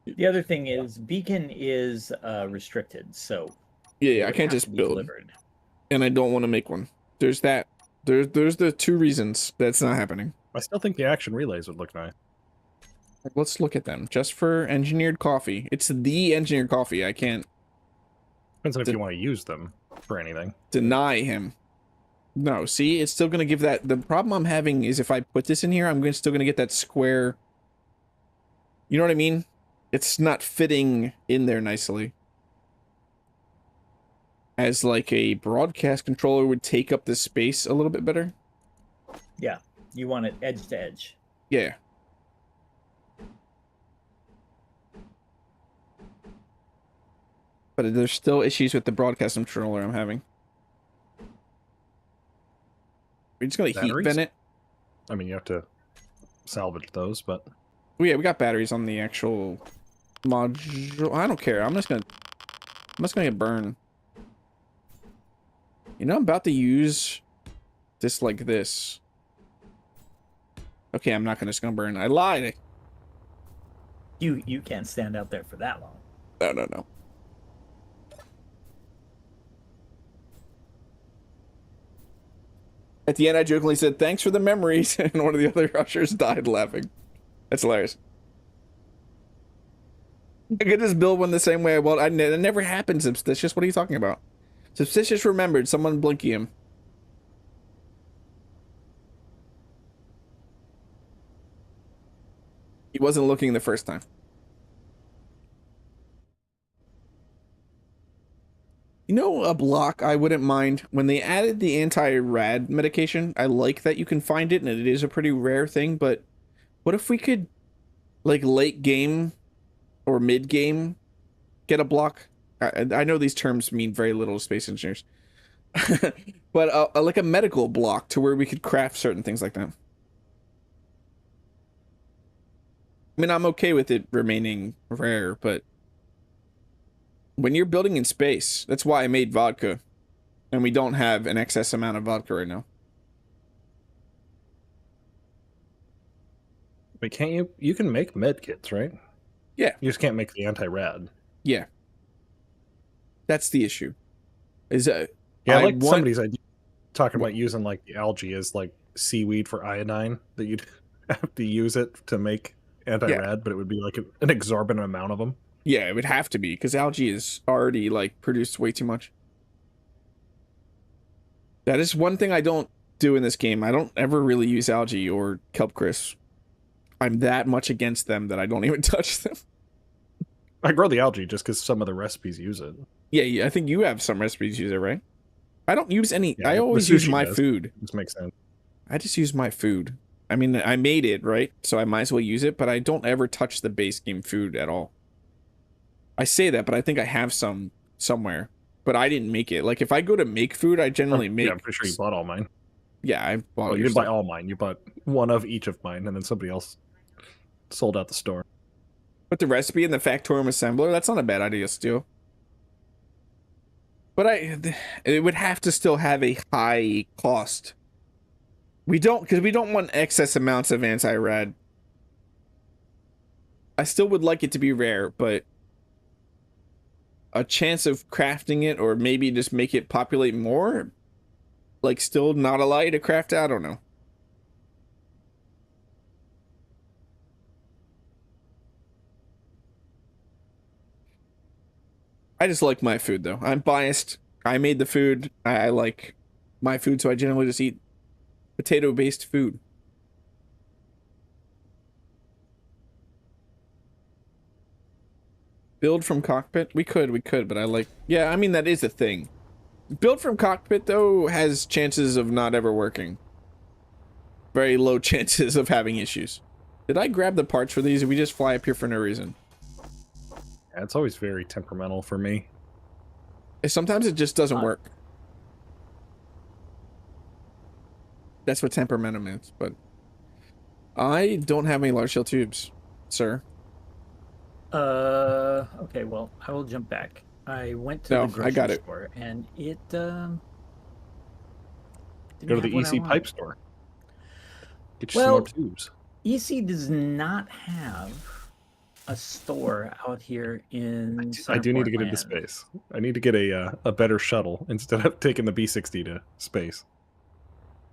Speaker 4: The other thing is beacon is restricted, so
Speaker 1: Yeah,
Speaker 4: it
Speaker 1: I
Speaker 4: would
Speaker 1: can't
Speaker 4: have
Speaker 1: just
Speaker 4: to be
Speaker 1: build.
Speaker 4: delivered.
Speaker 1: And I don't want to make one. There's that. There's the two reasons that's not happening.
Speaker 5: I still think the action relays would look nice.
Speaker 1: Let's look at them. Just for engineered coffee. It's the engineered coffee. I can't
Speaker 5: Depends on if you want to use them for anything.
Speaker 1: deny him. No, see, it's still going to give that... The problem I'm having is if I put this in here, still going to get that square... You know what I mean? It's not fitting in there nicely. As like a broadcast controller would take up the space a little bit better.
Speaker 4: Yeah, you want it edge to edge.
Speaker 1: Yeah. But there's still issues with the broadcast controller I'm having. We're just going to heat
Speaker 5: Batteries?
Speaker 1: vent it.
Speaker 5: I mean, you have to salvage those, but
Speaker 1: Oh yeah, we got batteries on the actual module. I don't care. I'm just gonna get burned. You know, I'm about to use this like this. Okay, I'm not just gonna burn. I lied.
Speaker 4: You can't stand out there for that long.
Speaker 1: No. At the end, I jokingly said, "Thanks for the memories," and one of the other ushers died laughing. That's hilarious. I could just build one the same way. Well, it never happened, Substicious. What are you talking about? Substicious remembered. Someone blinky him. He wasn't looking the first time. You know, a block I wouldn't mind when they added the anti-rad medication. I like that you can find it, and it is a pretty rare thing. But what if we could, like, late game or mid game, get a block? I know these terms mean very little to space engineers, but like a medical block to where we could craft certain things like that. I mean, I'm okay with it remaining rare, but when you're building in space, that's why I made vodka, and we don't have an excess amount of vodka right now.
Speaker 5: but can't you? You can make med kits, right?
Speaker 1: Yeah.
Speaker 5: You just can't make the anti-rad.
Speaker 1: Yeah. That's the issue. Is
Speaker 5: Yeah, I like somebody's idea talking about using like the algae as like seaweed for iodine, that you'd have to use it to make anti-rad, but it would be like an exorbitant amount of them.
Speaker 1: Yeah, it would have to be, because algae is already like produced way too much. That is one thing I don't do in this game. I don't ever really use algae or kelp crisp. I'm that much against them that I don't even touch them.
Speaker 5: I grow the algae just because some of the recipes use it.
Speaker 1: Yeah, I think you have some recipes use it, right? I don't use any.
Speaker 5: Yeah,
Speaker 1: I
Speaker 5: the
Speaker 1: always use
Speaker 5: sushi
Speaker 1: my
Speaker 5: does.
Speaker 1: food.
Speaker 5: This makes sense.
Speaker 1: I just use my food. I mean, I made it, right? So I might as well use it, but I don't ever touch the base game food at all. I say that, but I think I have some somewhere. But I didn't make it. Like, if I go to make food, I generally make...
Speaker 5: Yeah, I'm pretty sure you bought all mine.
Speaker 1: Yeah, I bought
Speaker 5: Well, you
Speaker 1: your
Speaker 5: didn't buy
Speaker 1: stuff.
Speaker 5: all mine. You bought one of each of mine, and then somebody else sold out the store.
Speaker 1: Put the recipe in the Factorium assembler. That's not a bad idea, still. But it would have to still have a high cost. We don't, because we don't want excess amounts of anti-rad. I still would like it to be rare, but a chance of crafting it, or maybe just make it populate more, like still not allow you to craft it, I don't know. I just like my food, though. I'm biased. I made the food. I like my food, so I generally just eat potato-based food. Build from cockpit? We could, but I like... Yeah, I mean, that is a thing. Build from cockpit, though, has chances of not ever working. Very low chances of having issues. Did I grab the parts for these, or we just fly up here for no reason?
Speaker 5: Yeah, it's always very temperamental for me.
Speaker 1: Sometimes it just doesn't work. That's what temperamental means, but... I don't have any large shell tubes, sir.
Speaker 4: Okay, well, I will jump back. I went to
Speaker 1: No,
Speaker 4: the
Speaker 1: I got
Speaker 4: grocery
Speaker 1: it.
Speaker 4: store and it
Speaker 5: Go
Speaker 4: didn't
Speaker 5: to
Speaker 4: have
Speaker 5: the
Speaker 4: what I
Speaker 5: EC
Speaker 4: wanted.
Speaker 5: pipe store. Get you some more
Speaker 4: Well,
Speaker 5: tubes.
Speaker 4: EC does not have a store out here in
Speaker 5: I do need
Speaker 4: Centerport
Speaker 5: to get into
Speaker 4: Land.
Speaker 5: space. I need to get a better shuttle instead of taking the B-60 to space.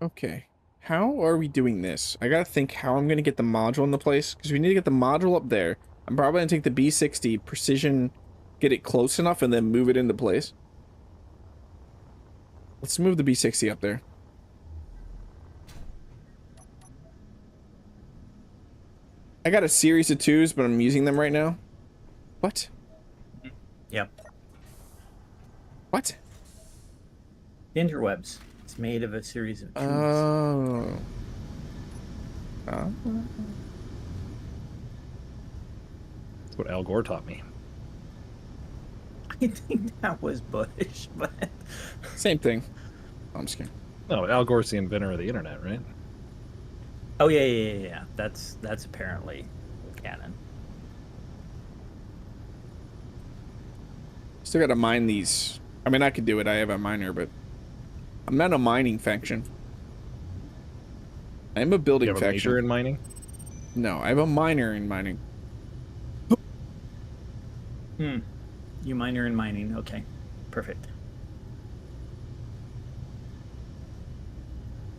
Speaker 1: Okay. How are we doing this? I gotta think how I'm gonna get the module in the place, because we need to get the module up there. I'm probably gonna take the B-60 precision, get it close enough, and then move it into place. Let's move the B-60 up there. I got a series of 2s, but I'm using them right now. What?
Speaker 4: Yep.
Speaker 1: What?
Speaker 4: Interwebs. It's made of a series of tubes.
Speaker 1: Oh.
Speaker 5: That's what Al Gore taught me.
Speaker 4: I think that was Bush, but
Speaker 1: Same thing. Oh, I'm scared.
Speaker 5: No, Al Gore's the inventor of the internet, right?
Speaker 4: oh yeah. That's apparently canon.
Speaker 1: Still gotta mine these. I mean, I could do it. I have a miner, but I'm not a mining faction. I am a building
Speaker 5: You have a
Speaker 1: faction.
Speaker 5: major in mining?
Speaker 1: No, I have a miner in mining.
Speaker 4: You miner in mining. Okay. Perfect.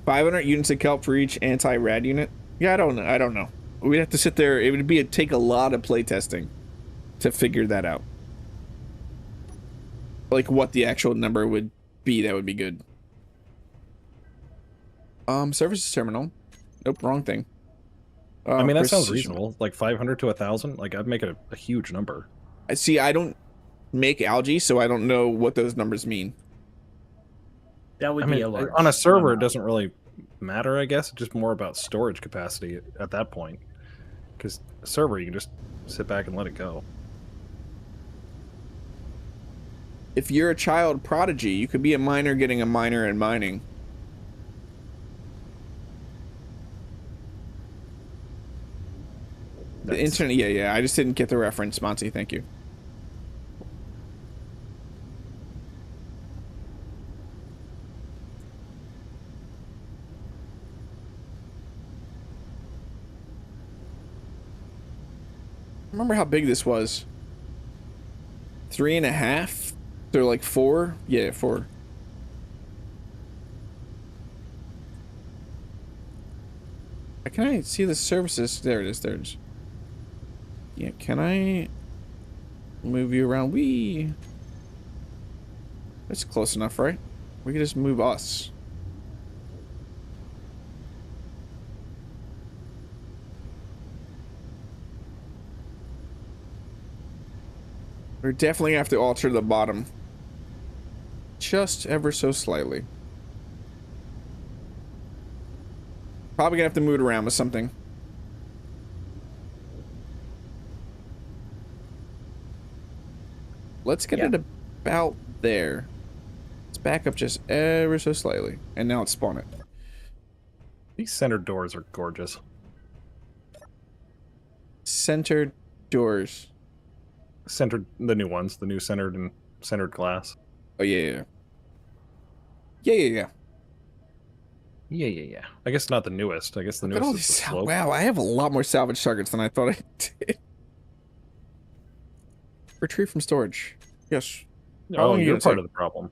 Speaker 1: 500 units of kelp for each anti-rad unit. Yeah, I don't know. I don't know. We'd have to sit there. It would take a lot of playtesting to figure that out. Like what the actual number would be. That would be good. Services terminal. Nope, wrong thing.
Speaker 5: I mean, that sounds
Speaker 1: Precision.
Speaker 5: reasonable. Like 500 to 1,000. Like, I'd make it a huge number.
Speaker 1: I see. I don't make algae, so I don't know what those numbers mean.
Speaker 4: That would
Speaker 5: I
Speaker 4: be
Speaker 5: mean,
Speaker 4: a large
Speaker 5: on a server, it
Speaker 4: amount.
Speaker 5: doesn't really matter, I guess. It's just more about storage capacity at that point. Because a server, you can just sit back and let it go.
Speaker 1: If you're a child prodigy, you could be a miner getting a miner in mining. The internet, yeah. I just didn't get the reference, Monty. Thank you. Remember how big this was? 3.5? They're like 4? Yeah, 4. Can I see the services? There it is. There it is. Yeah, can I move you around? That's close enough, right? We can just move us. We're definitely gonna have to alter the bottom. Just ever so slightly. Probably gonna have to move it around with something. Let's get it about there. Let's back up just ever so slightly. And now let's spawn it.
Speaker 5: These centered doors are gorgeous.
Speaker 1: Centered doors.
Speaker 5: Centered, the new ones, the new centered and centered glass.
Speaker 1: Oh, yeah. Yeah.
Speaker 5: Yeah. I guess not the newest. I guess the
Speaker 1: Look at all
Speaker 5: newest is
Speaker 1: these.
Speaker 5: the slope.
Speaker 1: Wow, I have a lot more salvage targets than I thought I did. Retrieve from storage. Yes.
Speaker 5: Oh, you're part of the problem.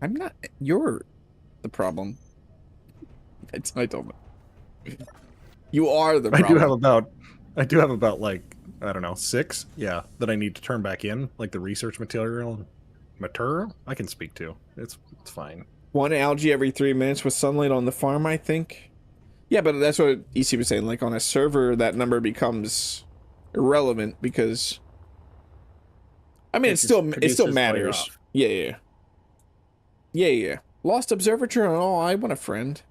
Speaker 1: I'm not. You're the problem. I don't know. You are the problem.
Speaker 5: I do have about like, I don't know, 6. Yeah, that I need to turn back in, like the research material. I can speak to. It's fine.
Speaker 1: 1 algae every 3 minutes with sunlight on the farm, I think. Yeah, but that's what EC was saying. Like on a server, that number becomes irrelevant because. I mean, it still matters. Yeah. Lost observatory. Oh, I want a friend.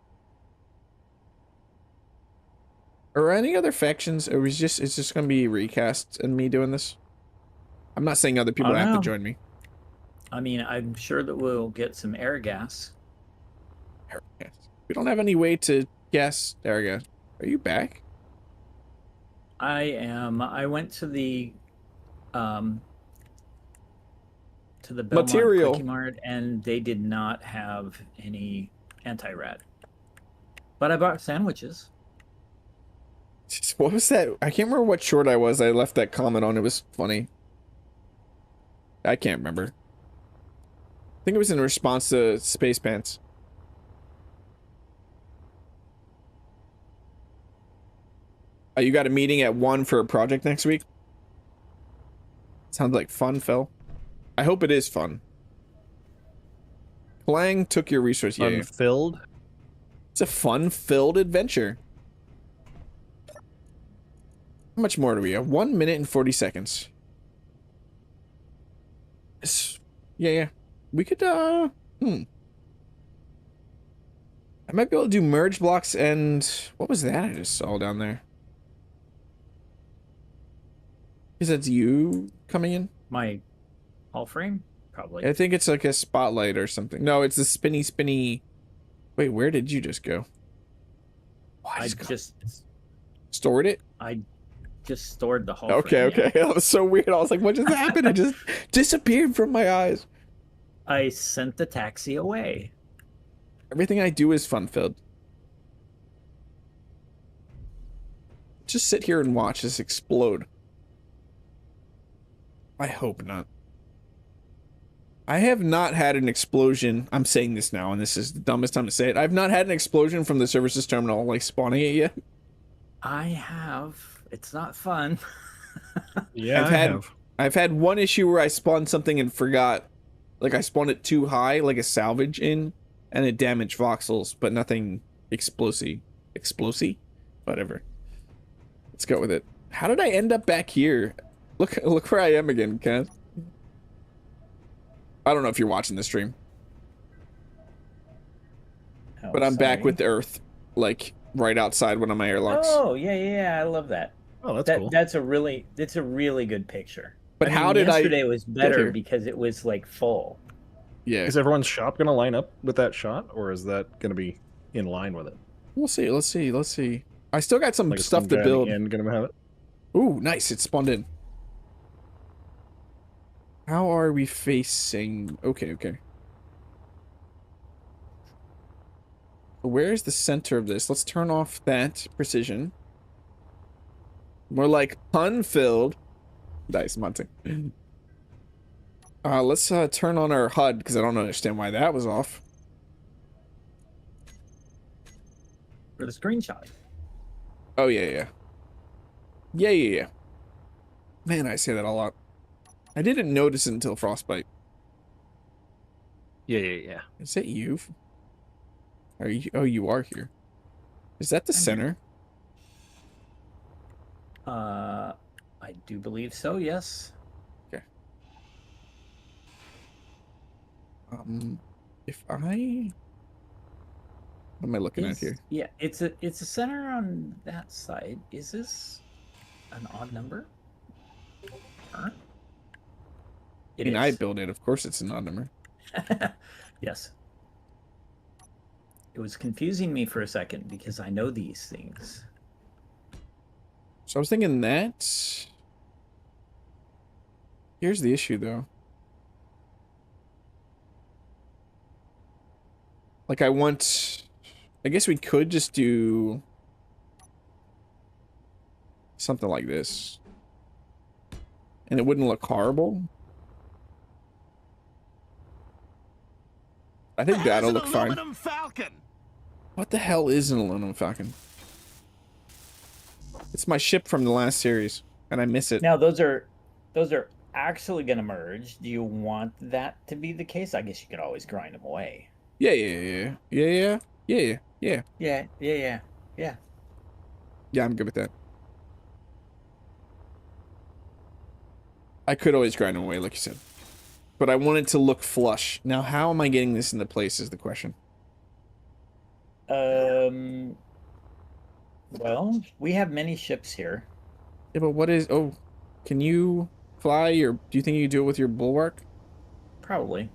Speaker 1: Are any other factions? Or it's just gonna be recast and me doing this? I'm not saying other people have to join me.
Speaker 4: I mean, I'm sure that we'll get some air gas.
Speaker 1: Air gas. We don't have any way to gas air gas. Are you back?
Speaker 4: I am. I went to the to the Belmont
Speaker 1: Material.
Speaker 4: Quickie Mart, and they did not have any anti-rat. But I bought sandwiches.
Speaker 1: What was that? I can't remember what short I was. I left that comment on. It was funny. I can't remember. I think it was in response to Space Pants. You got a meeting at 1 for a project next week? Sounds like fun, Phil. I hope it is fun. Clang took your resource. Yeah,
Speaker 5: Unfilled?
Speaker 1: it's a fun-filled adventure. How much more do we have? 1 minute and 40 seconds. Yeah. We could, I might be able to do merge blocks and... What was that I just saw down there? Is that you coming in?
Speaker 4: My hall frame? Probably.
Speaker 1: I think it's like a spotlight or something. No, it's the spinny... Wait, where did you just go? Oh,
Speaker 4: I just
Speaker 1: stored it?
Speaker 4: I just stored the hall
Speaker 1: Okay,
Speaker 4: frame.
Speaker 1: okay. That was so weird. I was like, what just happened? It just disappeared from my eyes.
Speaker 4: I sent the taxi away.
Speaker 1: Everything I do is fun-filled. Just sit here and watch this explode. I hope not. I have not had an explosion. I'm saying this now, and this is the dumbest time to say it. I've not had an explosion from the services terminal, like, spawning it yet.
Speaker 4: I have. It's not fun.
Speaker 5: Yeah,
Speaker 1: I've had one issue where I spawned something and forgot. Like, I spawned it too high, like a salvage in, and it damaged voxels, but nothing explosive. Explosive? Whatever. Let's go with it. How did I end up back here? Look where I am again, Caaz. I don't know if you're watching the stream, but I'm back with the Earth, like right outside one of my airlocks.
Speaker 4: Oh yeah, I love that.
Speaker 5: Oh, that's cool.
Speaker 4: That's a really good picture.
Speaker 1: But how did
Speaker 4: yesterday was better
Speaker 1: here?
Speaker 4: because it was like full.
Speaker 1: Yeah,
Speaker 5: Is everyone's shop going to line up with that shot, or is that going to be in line with it?
Speaker 1: we'll see. Let's see. I still got some
Speaker 5: Like
Speaker 1: stuff to build.
Speaker 5: And going to have it?
Speaker 1: Ooh, nice. It spawned in. How are we facing? Okay. Where's the center of this? Let's turn off that precision. More like pun-filled. Nice, Monty. Let's turn on our HUD, because I don't understand why that was off.
Speaker 4: For the screenshot.
Speaker 1: Oh, yeah. Man, I say that a lot. I didn't notice it until Frostbite.
Speaker 5: Yeah.
Speaker 1: Is that you? Are you? Oh, you are here. Is that the center?
Speaker 4: I do believe so. Yes.
Speaker 1: Okay. If I... What am I looking at here?
Speaker 4: Yeah, it's a center on that side. Is this an odd number? Huh?
Speaker 1: I mean, I built it. Of course it's an odd number.
Speaker 4: Yes. It was confusing me for a second because I know these things.
Speaker 1: So I was thinking that... Here's the issue, though. Like, I guess we could just do... something like this. And it wouldn't look horrible. I think that'll look fine.
Speaker 6: Aluminum Falcon.
Speaker 1: What the hell is an aluminum falcon? It's my ship from the last series, and I miss it.
Speaker 4: Now those are actually going to merge. Do you want that to be the case? I guess you could always grind them away.
Speaker 1: Yeah.
Speaker 4: Yeah,
Speaker 1: I'm good with that. I could always grind them away, like you said. But I want it to look flush. Now, how am I getting this into place is the question.
Speaker 4: Well, we have many ships here.
Speaker 1: Yeah, but what is... Oh, can you fly, or do you think you can do it with your Bulwark?
Speaker 4: Probably.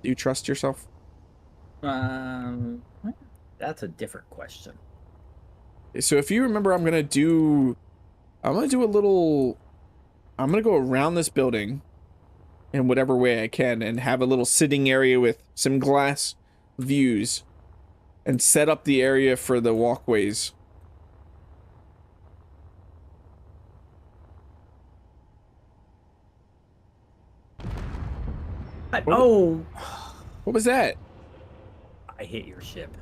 Speaker 1: Do you trust yourself?
Speaker 4: That's a different question.
Speaker 1: So if you remember, I'm gonna do a little... I'm gonna go around this building, in whatever way I can and have a little sitting area with some glass views and set up the area for the walkways.
Speaker 4: Oh,
Speaker 1: What was that?
Speaker 4: I hit your ship.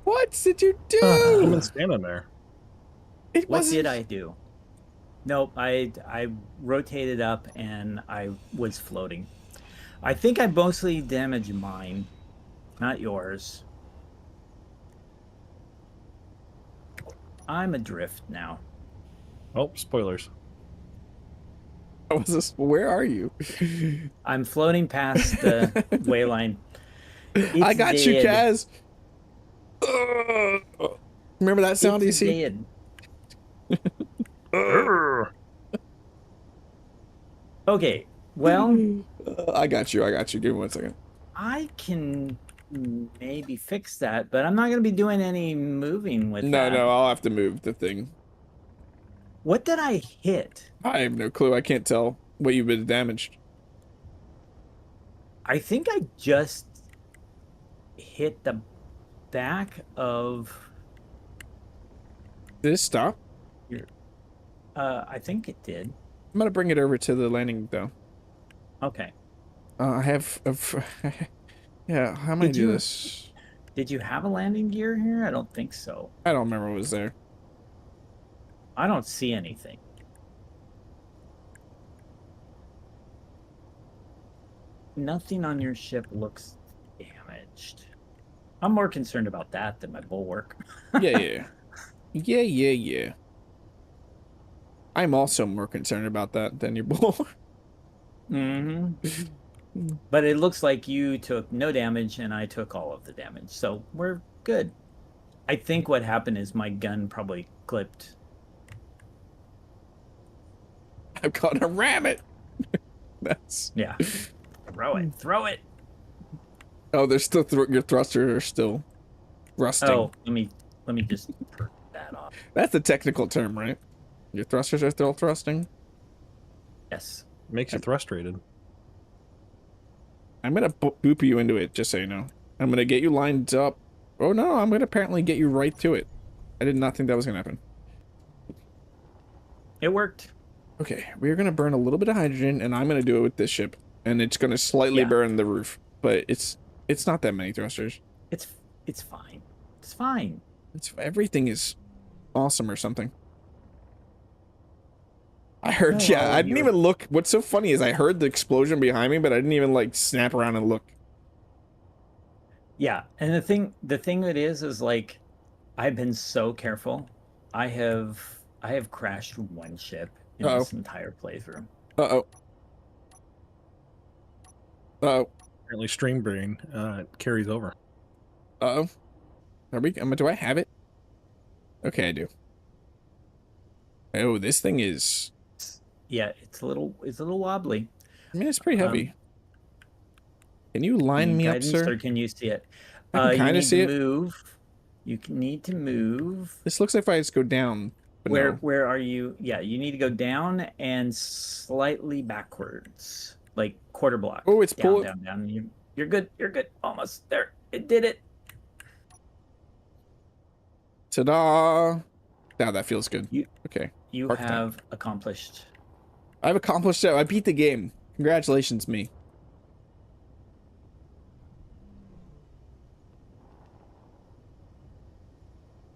Speaker 1: What did you do?
Speaker 5: Someone's standing there.
Speaker 1: It
Speaker 4: What
Speaker 1: wasn't...
Speaker 4: did I do? Nope, I rotated up and I was floating. I think I mostly damaged mine, not yours. I'm adrift now.
Speaker 5: Oh, spoilers.
Speaker 1: What was this? Where are you?
Speaker 4: I'm floating past the wayline.
Speaker 1: I got you,
Speaker 4: dead.
Speaker 1: Kaz. Remember that sound you
Speaker 4: It's
Speaker 1: see?
Speaker 4: dead. Okay, well,
Speaker 1: I got you. I got you. Give me 1 second.
Speaker 4: I can maybe fix that, but I'm not going to be doing any moving with
Speaker 1: No,
Speaker 4: that.
Speaker 1: no, I'll have to move the thing.
Speaker 4: What did I hit?
Speaker 1: I have no clue. I can't tell what you've been damaged.
Speaker 4: I think I just hit the back of
Speaker 1: Did it stop?
Speaker 4: your. I think it did.
Speaker 1: I'm gonna bring it over to the landing though.
Speaker 4: Okay.
Speaker 1: I have. Yeah, how am I
Speaker 4: Did
Speaker 1: do
Speaker 4: you-
Speaker 1: this?
Speaker 4: Did you have a landing gear here? I don't think so.
Speaker 1: I don't remember what was there.
Speaker 4: I don't see anything. Nothing on your ship looks damaged. I'm more concerned about that than my bulwark.
Speaker 1: Yeah. Yeah. I'm also more concerned about that than your bull.
Speaker 4: Mm-hmm. But it looks like you took no damage and I took all of the damage. So we're good. I think what happened is my gun probably clipped.
Speaker 1: I'm gonna ram it. That's.
Speaker 4: Yeah. Throw it. Throw it.
Speaker 1: Oh, there's still your thrusters are still rusting.
Speaker 4: Oh, let me just turn that off.
Speaker 1: That's the technical term, right? Your thrusters are still thrusting.
Speaker 4: Yes.
Speaker 5: Makes you frustrated.
Speaker 1: I'm gonna boop you into it, just so you know. I'm gonna get you lined up. Oh no, I'm gonna apparently get you right to it. I did not think that was gonna happen.
Speaker 4: It worked.
Speaker 1: Okay, we're gonna burn a little bit of hydrogen, and I'm gonna do it with this ship, and it's gonna slightly
Speaker 4: Yeah.
Speaker 1: burn the roof, but it's not that many thrusters.
Speaker 4: It's fine. It's fine.
Speaker 1: Everything is awesome or something. I heard,
Speaker 4: Oh,
Speaker 1: yeah, I didn't
Speaker 4: you're-
Speaker 1: even look. What's so funny is I heard the explosion behind me, but I didn't even like snap around and look.
Speaker 4: Yeah, and the thing that is like, I've been so careful. I have crashed one ship in
Speaker 1: Uh-oh.
Speaker 4: this entire playthrough.
Speaker 1: Uh-oh. Uh-oh.
Speaker 5: Apparently, stream brain carries over.
Speaker 1: Uh-oh. Do I have it? Okay, I do. Oh, this thing is...
Speaker 4: Yeah, it's a little wobbly.
Speaker 1: I mean, it's pretty heavy. Can you line me up,
Speaker 4: Guidance,
Speaker 1: sir?
Speaker 4: or can you see it?
Speaker 1: I can
Speaker 4: You
Speaker 1: kinda
Speaker 4: need
Speaker 1: see
Speaker 4: to
Speaker 1: it.
Speaker 4: move. You need to move.
Speaker 1: This looks like if I just go down. But no.
Speaker 4: Where are you? Yeah, you need to go down and slightly backwards, like quarter block.
Speaker 1: Oh, it's
Speaker 4: down,
Speaker 1: pulling.
Speaker 4: down. You're good. You're good. Almost there. It did it.
Speaker 1: Ta-da! Now that feels good. Okay.
Speaker 4: You
Speaker 1: Park time.
Speaker 4: have accomplished.
Speaker 1: I've accomplished it. I beat the game. Congratulations, me.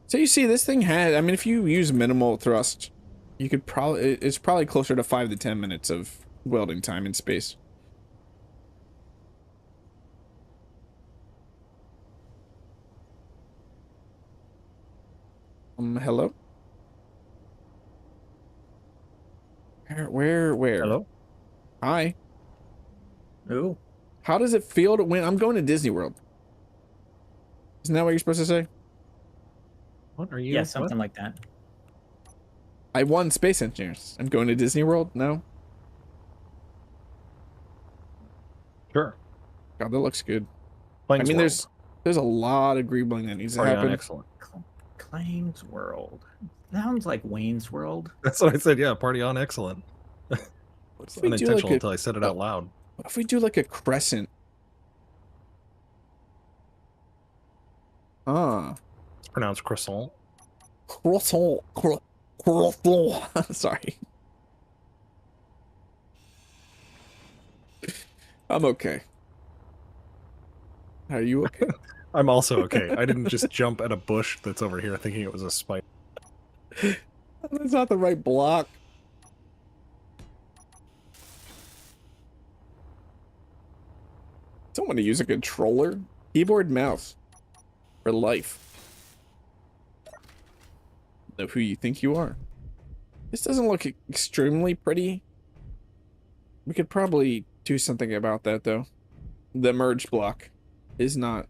Speaker 1: So you see, this thing had, I mean, if you use minimal thrust, you could probably, it's probably closer to 5 to 10 minutes of welding time in space. Hello? Where?
Speaker 5: Hello?
Speaker 1: Hi.
Speaker 4: Ooh.
Speaker 1: How does it feel to win? I'm going to Disney World. Isn't that what you're supposed to say?
Speaker 5: What are you?
Speaker 4: Yeah,
Speaker 5: what?
Speaker 4: something like that.
Speaker 1: I won Space Engineers. I'm going to Disney World? No?
Speaker 5: Sure.
Speaker 1: God, that looks good.
Speaker 5: Planes
Speaker 1: I mean,
Speaker 5: World.
Speaker 1: there's a lot of greebling that needs to
Speaker 5: Party on
Speaker 1: happen.
Speaker 5: excellent.
Speaker 4: Claims World. Sounds like Wayne's World.
Speaker 5: That's what I said. Yeah, party on excellent.
Speaker 1: What
Speaker 5: It's
Speaker 1: if we do like
Speaker 5: unintentional
Speaker 1: a,
Speaker 5: until I said it out loud.
Speaker 1: what if we do like a crescent? Ah.
Speaker 5: It's pronounced croissant.
Speaker 1: Croissant. Croissant. Sorry. I'm okay. Are you okay?
Speaker 5: I'm also okay. I didn't just jump at a bush that's over here thinking it was a spider.
Speaker 1: That's not the right block. Don't want to use a controller. Keyboard, mouse. For life. Know who you think you are. This doesn't look extremely pretty. We could probably do something about that, though. The merge block is not.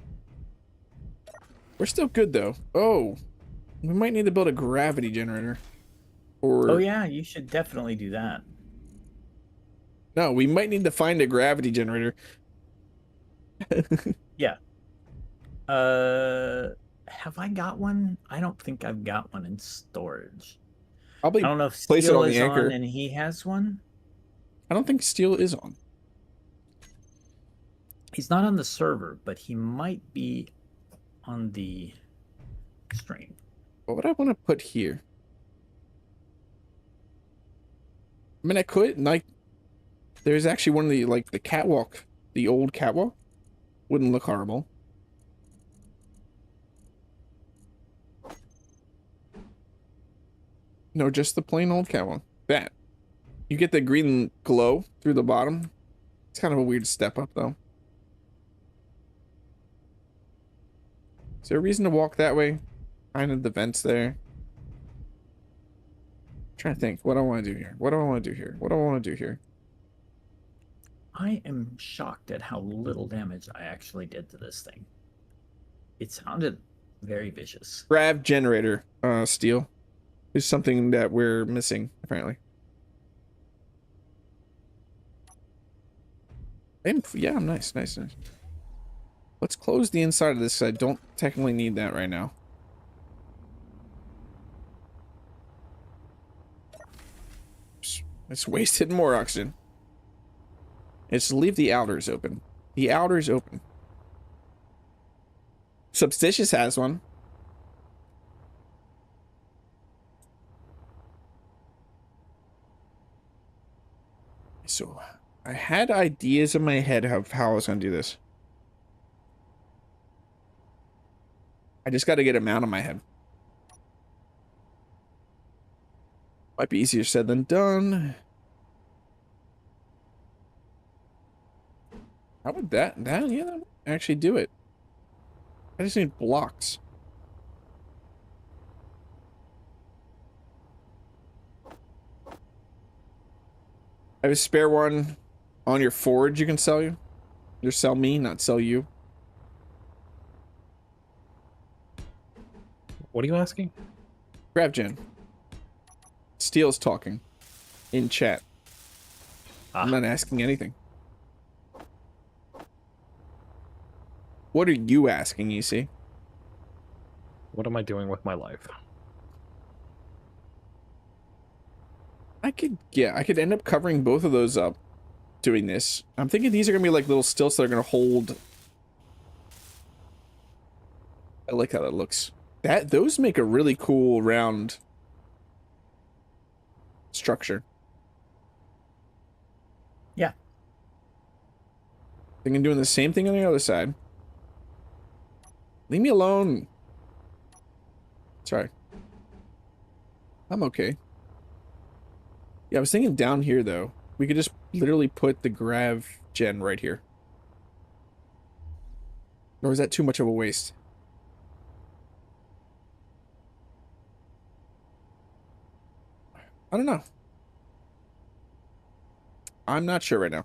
Speaker 1: We're still good, though. Oh, we might need to build a gravity generator. Or
Speaker 4: Oh yeah, you should definitely do that.
Speaker 1: no, we might need to find a gravity generator.
Speaker 4: Yeah. Have I got one? I don't think I've got one in storage.
Speaker 1: Probably
Speaker 4: I don't know if
Speaker 1: place it
Speaker 4: Steel
Speaker 1: on the
Speaker 4: is
Speaker 1: anchor.
Speaker 4: on and he has one.
Speaker 1: I don't think steel is on.
Speaker 4: He's not on the server, but he might be on the stream.
Speaker 1: What would I want to put here? I mean, I could, like, there's actually one of the, like, the catwalk, the old catwalk. Wouldn't look horrible. No, just the plain old catwalk. That. You get the green glow through the bottom. It's kind of a weird step up, though. Is there a reason to walk that way? Kind of the vents there. Trying to think what I want to do here. What do I want to do here? What do I want to do here?
Speaker 4: I am shocked at how little damage I actually did to this thing. It sounded very vicious.
Speaker 1: Grav generator, steel. Is something that we're missing, apparently. Yeah, nice. Let's close the inside of this. I don't technically need that right now. It's wasted more oxygen. It's leave the outers open. The outers open. Substicious has one. So, I had ideas in my head of how I was going to do this. I just got to get them out of my head. Might be easier said than done. How would that yeah, that would actually do it. I just need blocks. I have a spare one on your forge you can sell you. Or sell me, not sell you.
Speaker 5: What are you asking?
Speaker 1: Grab Gen. Steel's talking in chat. I'm not asking anything. What are you asking, you see?
Speaker 5: What am I doing with my life?
Speaker 1: I could end up covering both of those up doing this. I'm thinking these are gonna be like little stilts that are gonna hold. I like how that looks. Those make a really cool round structure.
Speaker 4: Yeah.
Speaker 1: Thinking doing the same thing on the other side. Leave me alone. Sorry. I'm okay. Yeah, I was thinking down here, though. We could just literally put the grav gen right here. Or is that too much of a waste? I don't know. I'm not sure right now.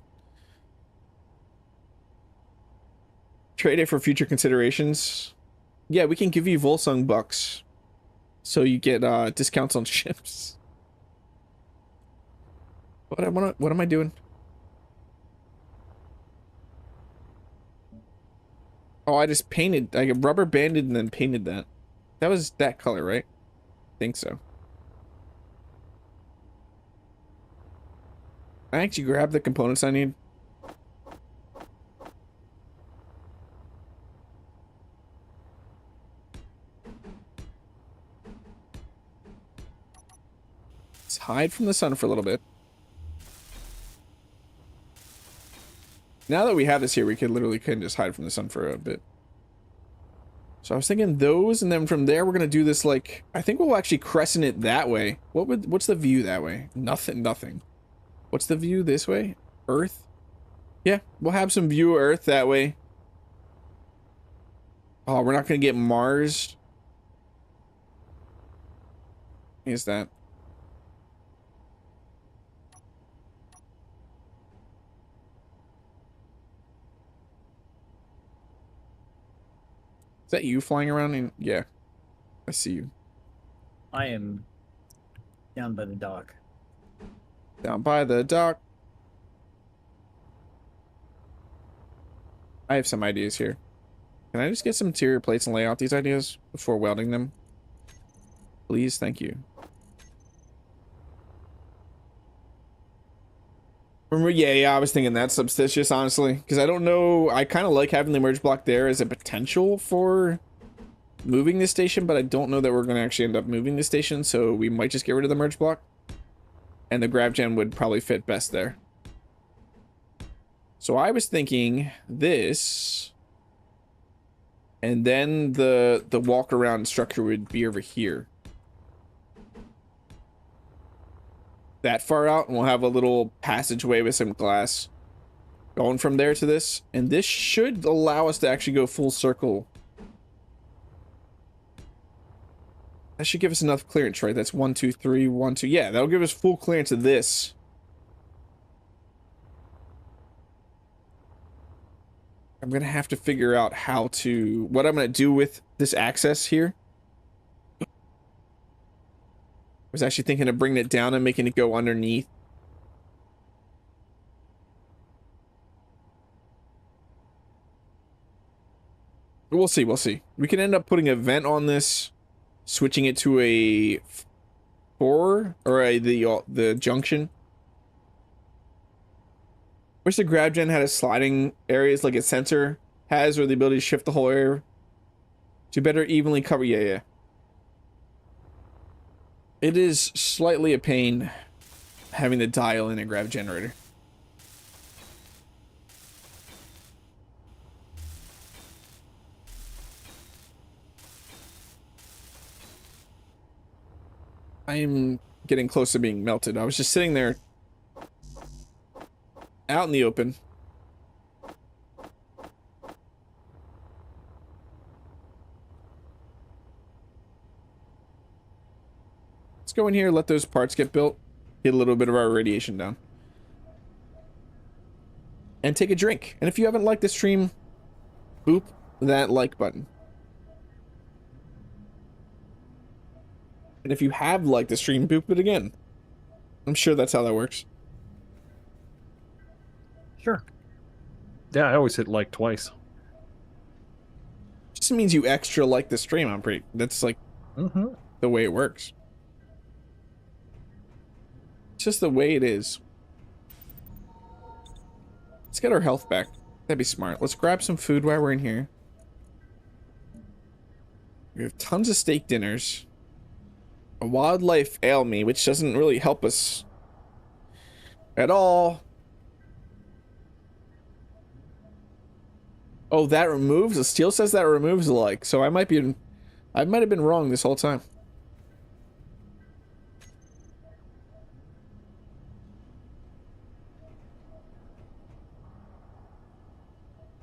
Speaker 1: Trade it for future considerations. Yeah, we can give you Volsung bucks. So you get discounts on ships. What am I doing? Oh, I just painted. I rubber banded and then painted that. That was that color, right? I think so. I actually grab the components I need. Let's hide from the sun for a little bit. Now that we have this here, we could literally just hide from the sun for a bit. So I was thinking those, and then from there we're gonna do this like, I think we'll actually crescent it that way. What's the view that way? Nothing. What's the view this way? Earth? Yeah, we'll have some view of Earth that way. Oh, we're not gonna get Mars. Is that? Is that you flying around? Yeah, I see you.
Speaker 4: I am down by the dock.
Speaker 1: Down by the dock. I have some ideas here. Can I just get some interior plates and lay out these ideas before welding them? Please, thank you. Remember, yeah, I was thinking that Substicious, honestly. Because I don't know, I kind of like having the merge block there as a potential for moving this station, but I don't know that we're going to actually end up moving the station, so we might just get rid of the merge block. And the grav gen would probably fit best there. So I was thinking this, and then the walk around structure would be over here. That far out, and we'll have a little passageway with some glass going from there to this, and this should allow us to actually go full circle. That should give us enough clearance, right? That's 1 2 3 1 2. Yeah, that'll give us full clearance of this. I'm gonna have to figure out what I'm gonna do with this access here. I was actually thinking of bringing it down and making it go underneath. But we'll see, we'll see. We can end up putting a vent on this, switching it to a 4 or the junction. Wish the grab gen had a sliding areas like a sensor has, or the ability to shift the whole area to better evenly cover. Yeah. It is slightly a pain having to dial in a grav generator. I am getting close to being melted. I was just sitting there out in the open. Let's go in here, let those parts get built, get a little bit of our radiation down, and take a drink. And if you haven't liked the stream, boop that like button. And if you have liked the stream, boop it again. I'm sure that's how that works.
Speaker 4: Sure.
Speaker 5: Yeah, I always hit like twice.
Speaker 1: Just means you extra like the stream. That's like the way it works. It's just the way it is. Let's get our health back. That'd be smart. Let's grab some food while we're in here. We have tons of steak dinners. A wildlife ail me, which doesn't really help us at all. Oh, that removes the steel says that removes the like. So I might have been wrong this whole time.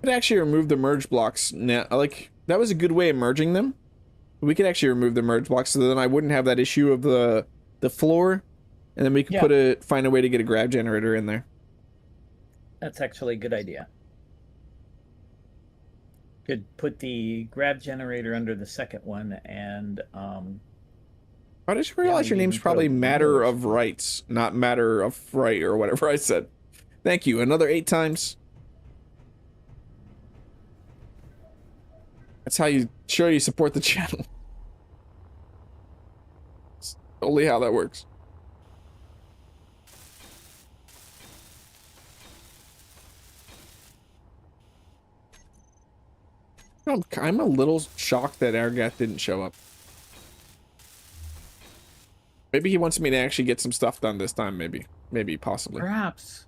Speaker 1: Could actually remove the merge blocks now. Like, that was a good way of merging them. We could actually remove the merge blocks, so then I wouldn't have that issue of the floor, and then we could find a way to get a grav generator in there.
Speaker 4: That's actually a good idea. Could put the grav generator under the second one, and
Speaker 1: I just realized your name's probably Matter of Rights, not Matter of Right or whatever I said. Thank you. Another 8 times. That's how you show you support the channel. It's totally how that works. I'm a little shocked that Argath didn't show up. Maybe he wants me to actually get some stuff done this time, maybe. Maybe, possibly.
Speaker 4: Perhaps.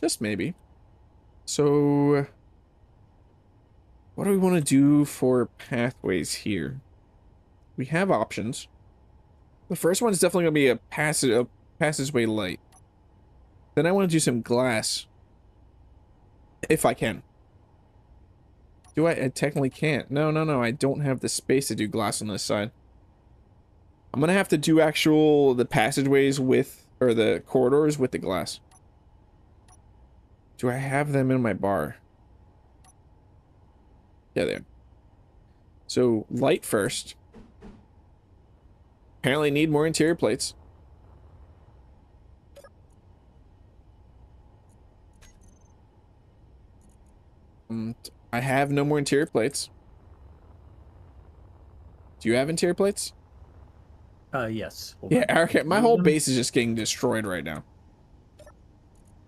Speaker 1: Just maybe. So, what do we want to do for pathways here? We have options. The first one is definitely going to be a passageway light. Then I want to do some glass. If I can. Do I technically can't. No, I don't have the space to do glass on this side. I'm going to have to do the passageways with, or the corridors with the glass. Do I have them in my bar? Yeah, they are. So, light first. Apparently need more interior plates. I have no more interior plates. Do you have interior plates?
Speaker 4: Yes.
Speaker 1: Yeah, Eric, my whole base is just getting destroyed right now.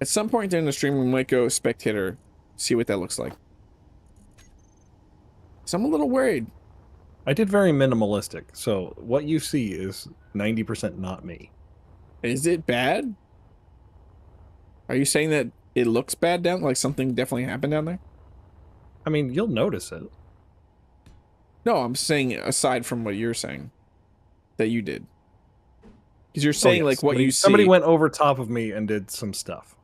Speaker 1: At some point during the stream, we might go spectator, see what that looks like. So I'm a little worried.
Speaker 5: I did very minimalistic, so what you see is 90% not me.
Speaker 1: Is it bad? Are you saying that it looks bad down, like something definitely happened down there?
Speaker 5: I mean, you'll notice it.
Speaker 1: No, I'm saying aside from what you're saying that you did. Because you're saying like what you see.
Speaker 5: Somebody went over top of me and did some stuff.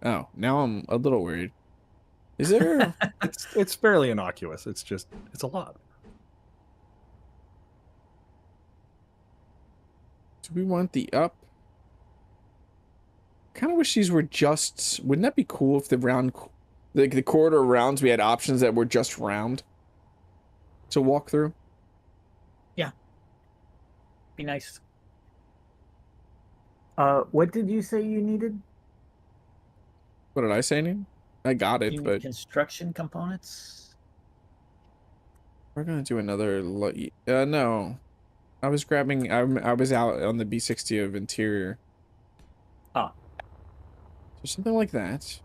Speaker 1: Oh, now I'm a little worried. Is there?
Speaker 5: It's fairly innocuous. It's a lot.
Speaker 1: Do we want the up? Kind of wish these were just. Wouldn't that be cool if the round, the corridor rounds, we had options that were just round to walk through?
Speaker 4: Yeah. Be nice. What did you say you needed?
Speaker 1: What did I say, Nate? I got it, but
Speaker 4: construction components.
Speaker 1: we're gonna do another. No, I was grabbing. I was out on the B60 of interior.
Speaker 4: Ah.
Speaker 1: So something like that.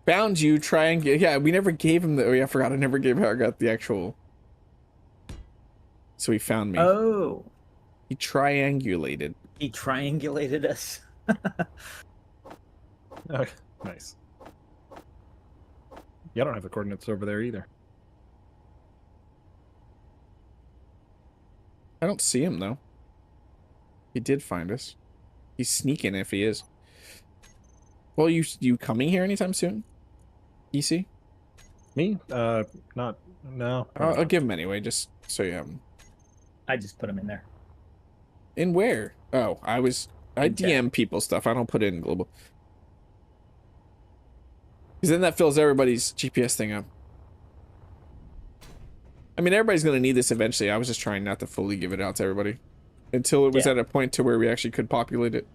Speaker 1: Found you, triangle. Yeah, we never gave him the. Oh yeah, I forgot. I never gave Argath the actual. So he found me.
Speaker 4: Oh.
Speaker 1: He triangulated.
Speaker 4: He triangulated us.
Speaker 5: Oh, nice. Yeah, I don't have the coordinates over there either.
Speaker 1: I don't see him though. He did find us. He's sneaking if he is. Well, you coming here anytime soon? EC?
Speaker 5: Me? Not. No.
Speaker 1: I'll give him anyway, just so you have him.
Speaker 4: I just put him in there.
Speaker 1: In where? Oh, I DM people stuff. I don't put it in global. Because then that fills everybody's GPS thing up. I mean, everybody's going to need this eventually. I was just trying not to fully give it out to everybody. Until it was at a point to where we actually could populate it.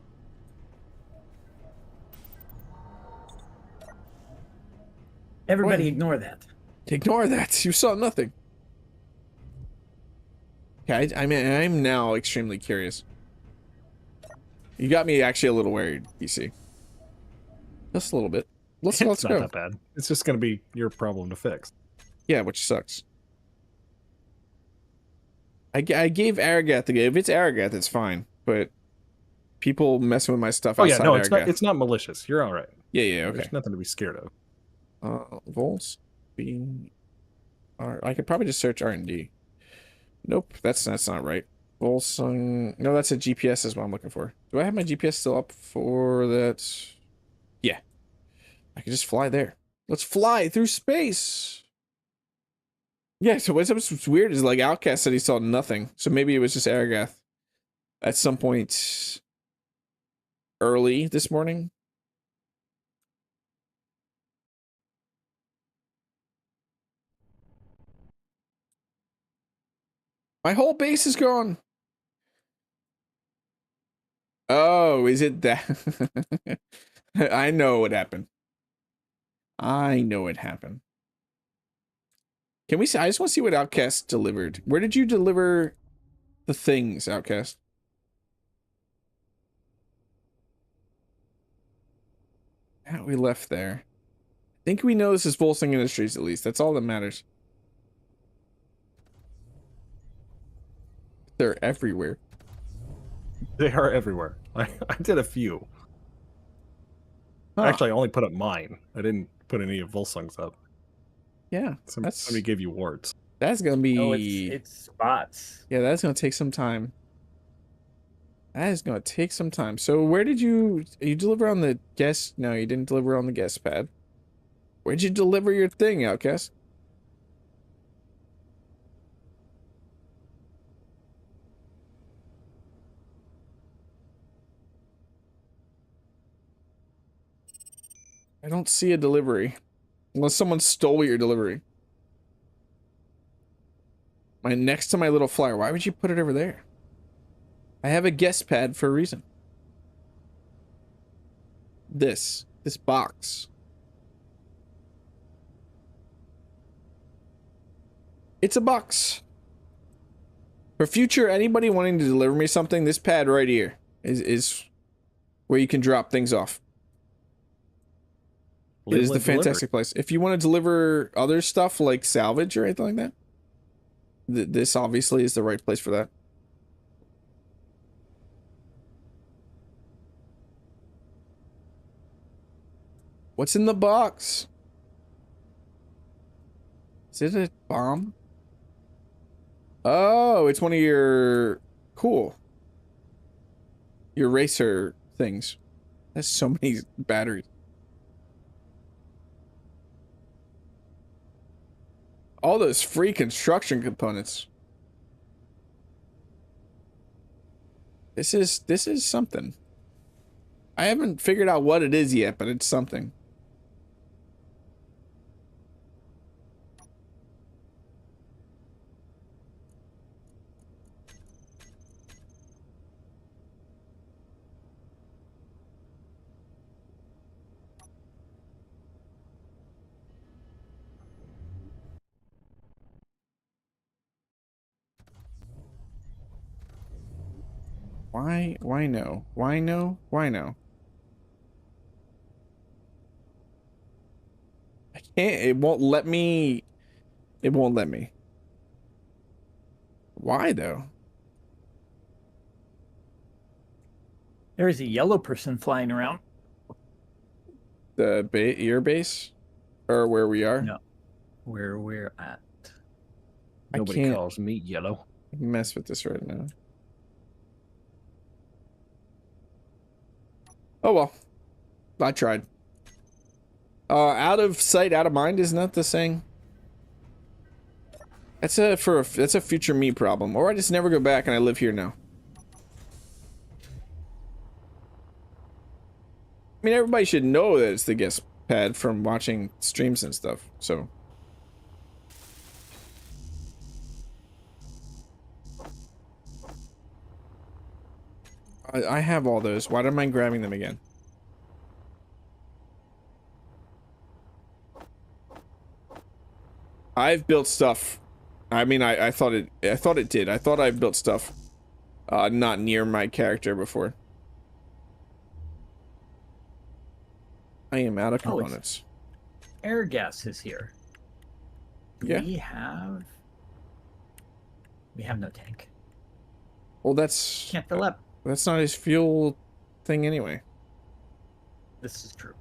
Speaker 4: Everybody ignore that.
Speaker 1: Ignore that. You saw nothing. Okay, I mean, I'm now extremely curious. You got me actually a little worried, PC. Just a little bit. Let's
Speaker 5: not
Speaker 1: go.
Speaker 5: That bad. It's just going to be your problem to fix.
Speaker 1: Yeah, which sucks. I gave Aragath the game. If it's Aragath, it's fine. But people messing with my stuff outside
Speaker 5: no,
Speaker 1: Aragath.
Speaker 5: it's not malicious. You're all right.
Speaker 1: Yeah, okay.
Speaker 5: There's nothing to be scared of.
Speaker 1: Vols being I could probably just search R&D. Nope, that's not right. Volsung. No, that's a GPS is what I'm looking for. Do I have my GPS still up for that? Yeah. I can just fly there. Let's fly through space. Yeah, so what's weird is like Outcast said he saw nothing. So maybe it was just Aragath at some point early this morning. My whole base is gone. Oh, is it that? I know what happened. I know what happened. Can we see? I just want to see what Outcast delivered. Where did you deliver the things, Outcast? Yeah, we left there. I think we know this is Volsung Industries at least. That's all that matters. They're everywhere.
Speaker 5: They are everywhere. I did a few.
Speaker 1: Huh.
Speaker 5: Actually, I only put up mine. I didn't put any of Volsung's up.
Speaker 1: Yeah,
Speaker 5: Somebody gave you warts.
Speaker 1: that's gonna be.
Speaker 4: No, it's spots.
Speaker 1: Yeah, that's gonna take some time. That is gonna take some time. So where did you deliver on the guest? No, you didn't deliver on the guest pad. Where'd you deliver your thing, Outcast? I don't see a delivery. Unless someone stole your delivery. Next to my little flyer. Why would you put it over there? I have a guest pad for a reason. This box. It's a box. For future anybody wanting to deliver me something, this pad right here is where you can drop things off. It is the fantastic place. If you want to deliver other stuff like salvage or anything like that, this obviously is the right place for that. What's in the box? Is it a bomb? Oh, it's one of your... Cool. Your racer things. That's so many batteries. All those free construction components. This is something. I haven't figured out what it is yet, but it's something. Why no? Why no? Why no? I can't, it won't let me. It won't let me. Why though?
Speaker 4: There's a yellow person flying around.
Speaker 1: Your base? Or where we are?
Speaker 4: No. Where we're at.
Speaker 5: Nobody
Speaker 1: can't-
Speaker 5: calls me yellow.
Speaker 1: Mess with this right now. Oh well. I tried. Out of sight, out of mind, isn't that the saying? That's a future me problem. Or I just never go back and I live here now. I mean, everybody should know that it's the guest pad from watching streams and stuff, so. I have all those. Why am I grabbing them again? I've built stuff. I mean, I thought it did. I thought I've built stuff not near my character before. I am out of components.
Speaker 4: Air gas is here.
Speaker 1: Yeah.
Speaker 4: We have no tank.
Speaker 1: Well, that's
Speaker 4: Can't fill up.
Speaker 1: that's not his fuel thing anyway.
Speaker 4: This is true.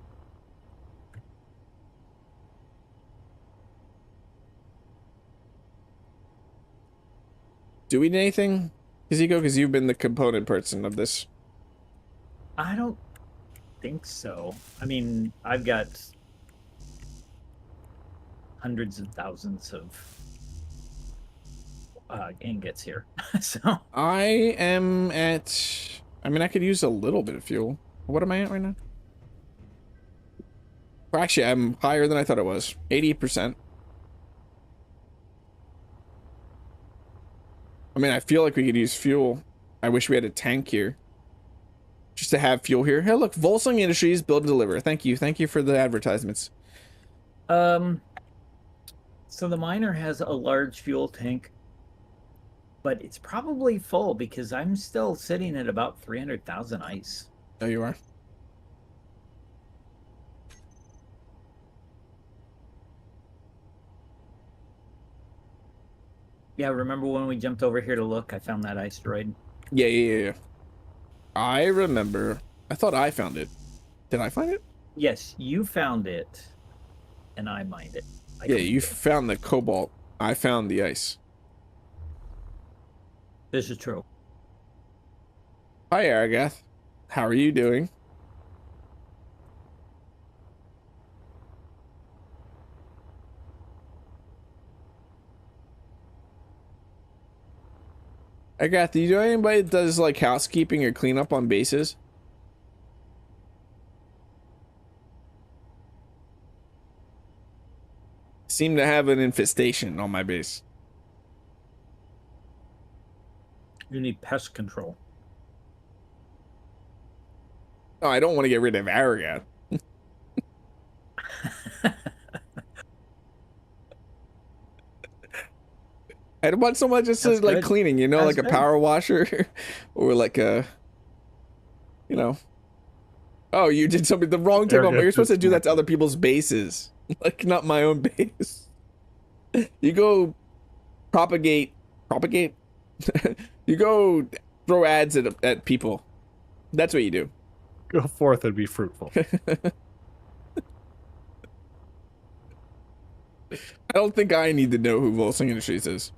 Speaker 1: Do we need anything, Caazego? Because you've been the component person of this.
Speaker 4: I don't think so. I mean, I've got hundreds of thousands of ingots here. So
Speaker 1: I am at. I mean, I could use a little bit of fuel. What am I at right now? Well, actually, I'm higher than I thought it was. 80%. I mean, I feel like we could use fuel. I wish we had a tank here. Just to have fuel here. Hey, look, Volsung Industries, build and deliver. Thank you. Thank you for the advertisements.
Speaker 4: so the miner has a large fuel tank, but it's probably full because I'm still sitting at about 300,000 ice.
Speaker 1: Oh, you are?
Speaker 4: Yeah, remember when we jumped over here to look? I found that asteroid.
Speaker 1: Yeah. I remember. I thought I found it. Did I find it?
Speaker 4: Yes, you found it, and I mined it.
Speaker 1: Yeah, you found the cobalt. I found the ice.
Speaker 4: This is true.
Speaker 1: Hi, Aragath. How are you doing? Aragath, do you know anybody that does like housekeeping or cleanup on bases? Seem to have an infestation on my base.
Speaker 4: You need pest control.
Speaker 1: Oh, I don't want to get rid of Aragath. I don't want someone just to, like cleaning, you know,
Speaker 4: That's
Speaker 1: like a
Speaker 4: good.
Speaker 1: power washer or like a, you know. Oh, you did something the wrong type of. You're supposed to do that to other people's bases, like not my own base. You go propagate. You go throw ads at people. That's what you do.
Speaker 5: Go forth and be fruitful.
Speaker 1: I don't think I need to know who Volsung Industries is.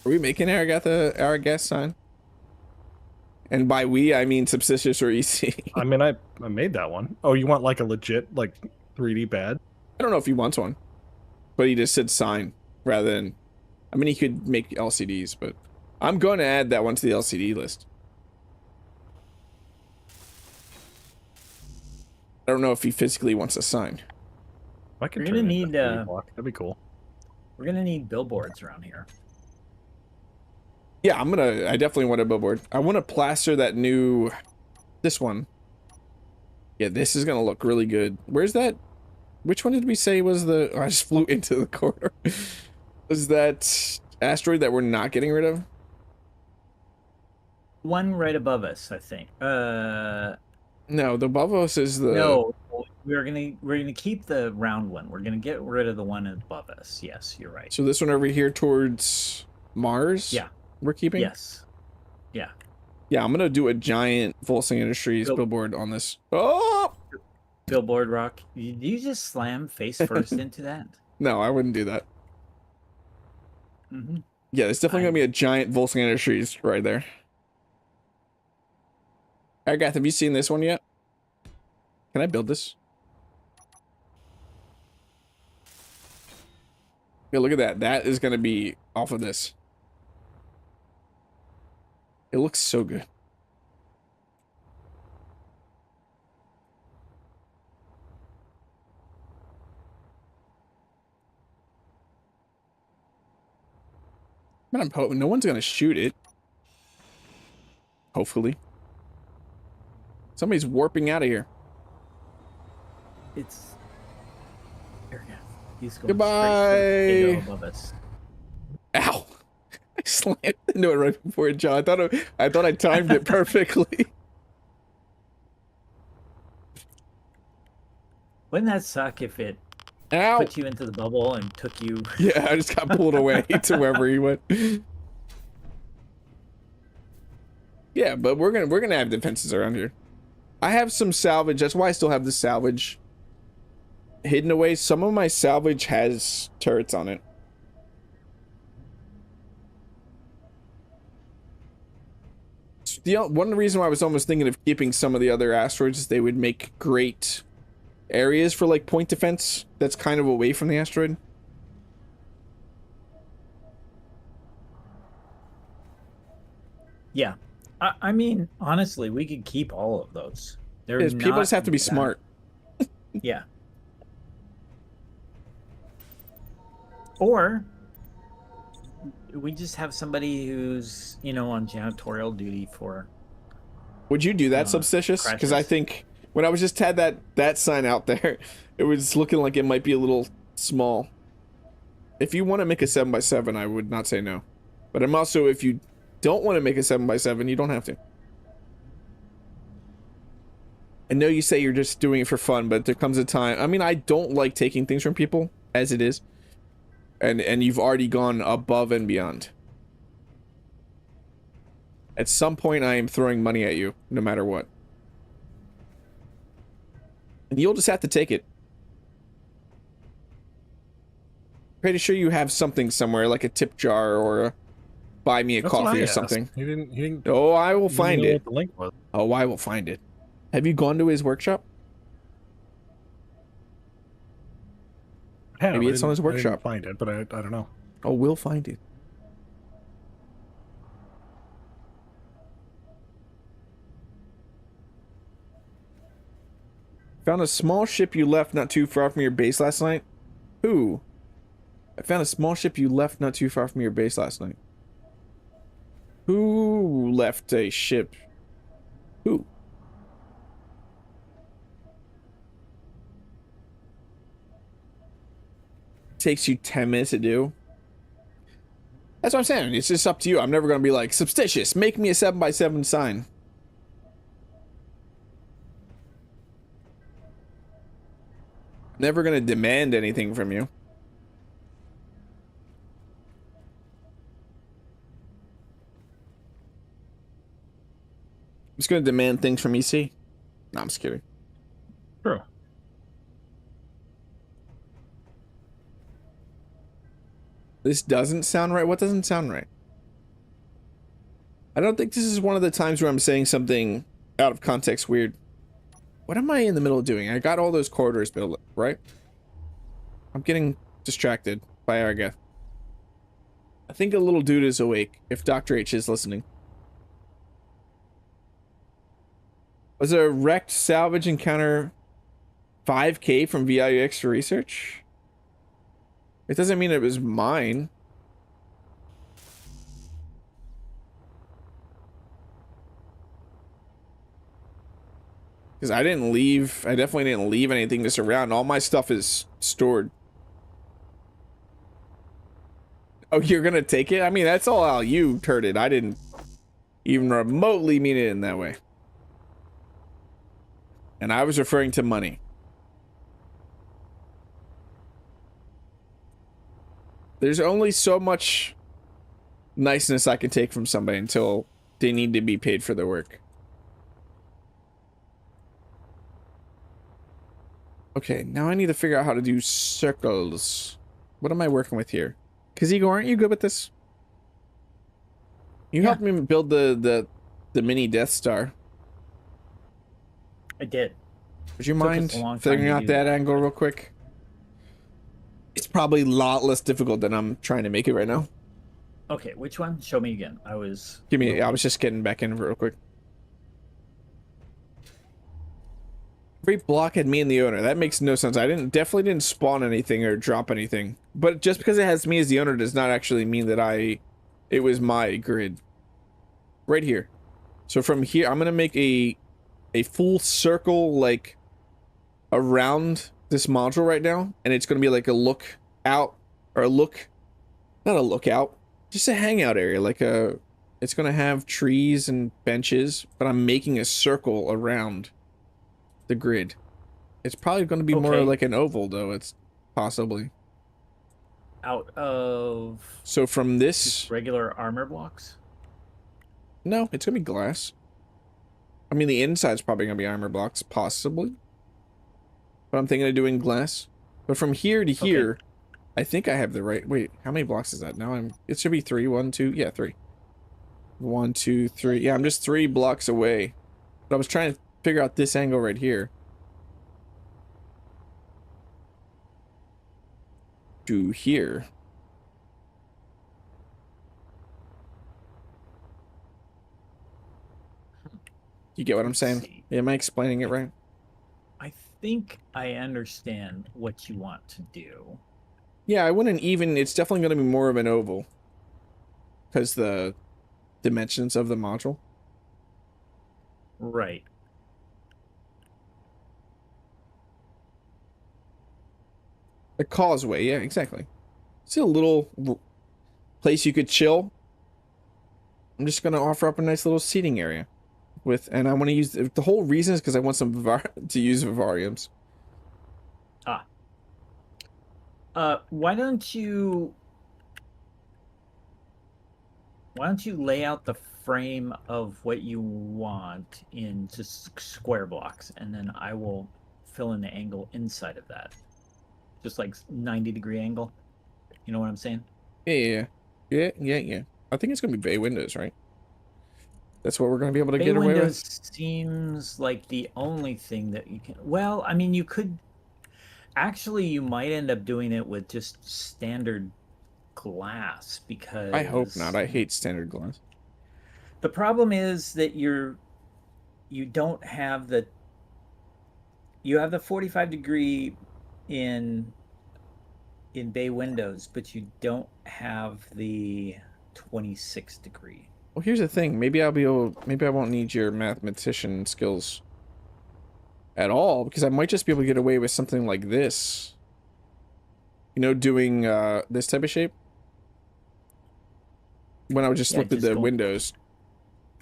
Speaker 1: Are we making Aragath sign? And by we, I mean Substicious or EC.
Speaker 5: I mean, I made that one. Oh, you want like a legit, like 3D bad?
Speaker 1: I don't know if he wants one. But he just said sign rather than... I mean, he could make LCDs, but... I'm going to add that one to the LCD list. I don't know if he physically wants a sign.
Speaker 5: I can
Speaker 4: We're
Speaker 5: turn
Speaker 4: gonna
Speaker 5: it into
Speaker 4: need,
Speaker 5: 3D block. That'd be cool.
Speaker 4: We're gonna need billboards around here.
Speaker 1: Yeah, I definitely want a billboard. I want to plaster that new... This one. Yeah, this is going to look really good. Where's that? Which one did we say was the... Oh, I just flew into the corner. Was that asteroid that we're not getting rid of?
Speaker 4: One right above us, I think.
Speaker 1: No, the above us is the...
Speaker 4: No, we're gonna keep the round one. We're gonna get rid of the one above us. Yes, you're right.
Speaker 1: So this one over here towards Mars?
Speaker 4: Yeah.
Speaker 1: We're keeping?
Speaker 4: Yes. Yeah.
Speaker 1: Yeah, I'm gonna do a giant Volsung Industries billboard on this. Oh!
Speaker 4: Billboard rock. Did you just slam face first into that?
Speaker 1: No, I wouldn't do that.
Speaker 4: Mm-hmm.
Speaker 1: Yeah, there's definitely gonna be a giant Volsung Industries right there. Aragath, have you seen this one yet? Can I build this? Yeah, look at that. That is gonna be off of this. It looks so good. Man, I'm hoping no one's gonna shoot it. Hopefully. Somebody's warping out of here.
Speaker 4: It's... He's going
Speaker 1: Goodbye.
Speaker 4: straight for the above us.
Speaker 1: Ow! I slammed into it right before it, John. I thought I timed it perfectly.
Speaker 4: Wouldn't that suck if it
Speaker 1: Ow!
Speaker 4: put you into the bubble and took you?
Speaker 1: Yeah, I just got pulled away to wherever he went. Yeah, but we're gonna have defenses around here. I have some salvage. That's why I still have the salvage hidden away. Some of my salvage has turrets on it. One reason why I was almost thinking of keeping some of the other asteroids is they would make great areas for like point defense that's kind of away from the asteroid.
Speaker 4: Yeah. I mean, honestly, we could keep all of those.
Speaker 1: People just have to be smart.
Speaker 4: Yeah. Or we just have somebody who's, you know, on janitorial duty for...
Speaker 1: Would you do that, Substicious? Because I think when I was just had that sign out there, it was looking like it might be a little small. If you want to make a 7x7, I would not say no. But I'm also, if you don't want to make a 7x7, you don't have to. I know you say you're just doing it for fun, but there comes a time. I mean, I don't like taking things from people as it is, and you've already gone above and beyond. At some point, I am throwing money at you, no matter what, and you'll just have to take it. Pretty sure you have something somewhere, like a tip jar or a buy me a coffee or something.
Speaker 5: He didn't.
Speaker 1: Oh, I will find it.
Speaker 5: What the link was.
Speaker 1: Oh, I will find it. Have you gone to his workshop?
Speaker 5: Yeah,
Speaker 1: Maybe it's on his
Speaker 5: I didn't
Speaker 1: workshop.
Speaker 5: find it, but I don't know.
Speaker 1: Oh, we'll find it. Found a small ship you left not too far from your base last night. Who? I found a small ship you left not too far from your base last night. Who left a ship? Who? Takes you 10 minutes to do. That's what I'm saying. It's just up to you. I'm never going to be like, Substicious, make me a 7x7 sign. I'm never going to demand anything from you. I'm just going to demand things from EC. No, I'm just kidding.
Speaker 5: True.
Speaker 1: This doesn't sound right. What doesn't sound right? I don't think this is one of the times where I'm saying something out of context weird. What am I in the middle of doing? I got all those corridors built, right? I'm getting distracted by Argath. I think a little dude is awake, if Dr. H is listening. Was a wrecked salvage encounter 5K from VI-UXL research? It doesn't mean it was mine. Because I didn't leave. I definitely didn't leave anything just around. All my stuff is stored. Oh, you're gonna take it? I mean, that's all how you turned it. I didn't even remotely mean it in that way. And I was referring to money. There's only so much niceness I can take from somebody until they need to be paid for their work. Okay, now I need to figure out how to do circles. What am I working with here? Caazego, aren't you good with this? You helped me build the mini Death Star.
Speaker 4: I did.
Speaker 1: Would you mind figuring out that angle real quick? It's probably a lot less difficult than I'm trying to make it right now.
Speaker 4: Okay, which one? Show me again. I was
Speaker 1: just getting back in real quick. Every block had me and the owner. That makes no sense. I definitely didn't spawn anything or drop anything. But just because it has me as the owner does not actually mean that it was my grid. Right here. So from here, I'm gonna make a full circle like around this module right now, and it's gonna be like a look out, or not a lookout, just a hangout area. It's gonna have trees and benches, but I'm making a circle around the grid. It's probably gonna be more like an oval, though. It's possibly
Speaker 4: out of.
Speaker 1: So from this
Speaker 4: regular armor blocks.
Speaker 1: No, it's gonna be glass. I mean, the inside's probably gonna be armor blocks, possibly. But I'm thinking of doing glass. But from here to here, I think I have the right. Wait, how many blocks is that? Now it should be 3. 1, 2. Yeah, 3. 1, 2, 3. Yeah, I'm just 3 blocks away. But I was trying to figure out this angle right here. To here. You get what I'm saying? Am I explaining it right?
Speaker 4: I think I understand what you want to do.
Speaker 1: Yeah, I wouldn't even. It's definitely going to be more of an oval. Because the dimensions of the module.
Speaker 4: Right.
Speaker 1: A causeway, yeah, exactly. It's a little place you could chill. I'm just going to offer up a nice little seating area. with, and I want to use the whole reason is because I want some to use vivariums.
Speaker 4: Why don't you lay out the frame of what you want in just square blocks, and then I will fill in the angle inside of that, just like 90-degree angle. You know what I'm saying?
Speaker 1: Yeah. I think it's gonna be bay windows, right? That's what we're gonna be able to
Speaker 4: Bay
Speaker 1: get away
Speaker 4: windows
Speaker 1: with.
Speaker 4: seems like the only thing that you can. Well, I mean, you could actually. You might end up doing it with just standard glass because
Speaker 1: I hope not. I hate standard glass.
Speaker 4: the problem is that you don't have the 45-degree in bay windows, but you don't have the 26-degree.
Speaker 1: Well, here's the thing. Maybe I won't need your mathematician skills at all, because I might just be able to get away with something like this. You know, doing this type of shape. When I would just look at the windows.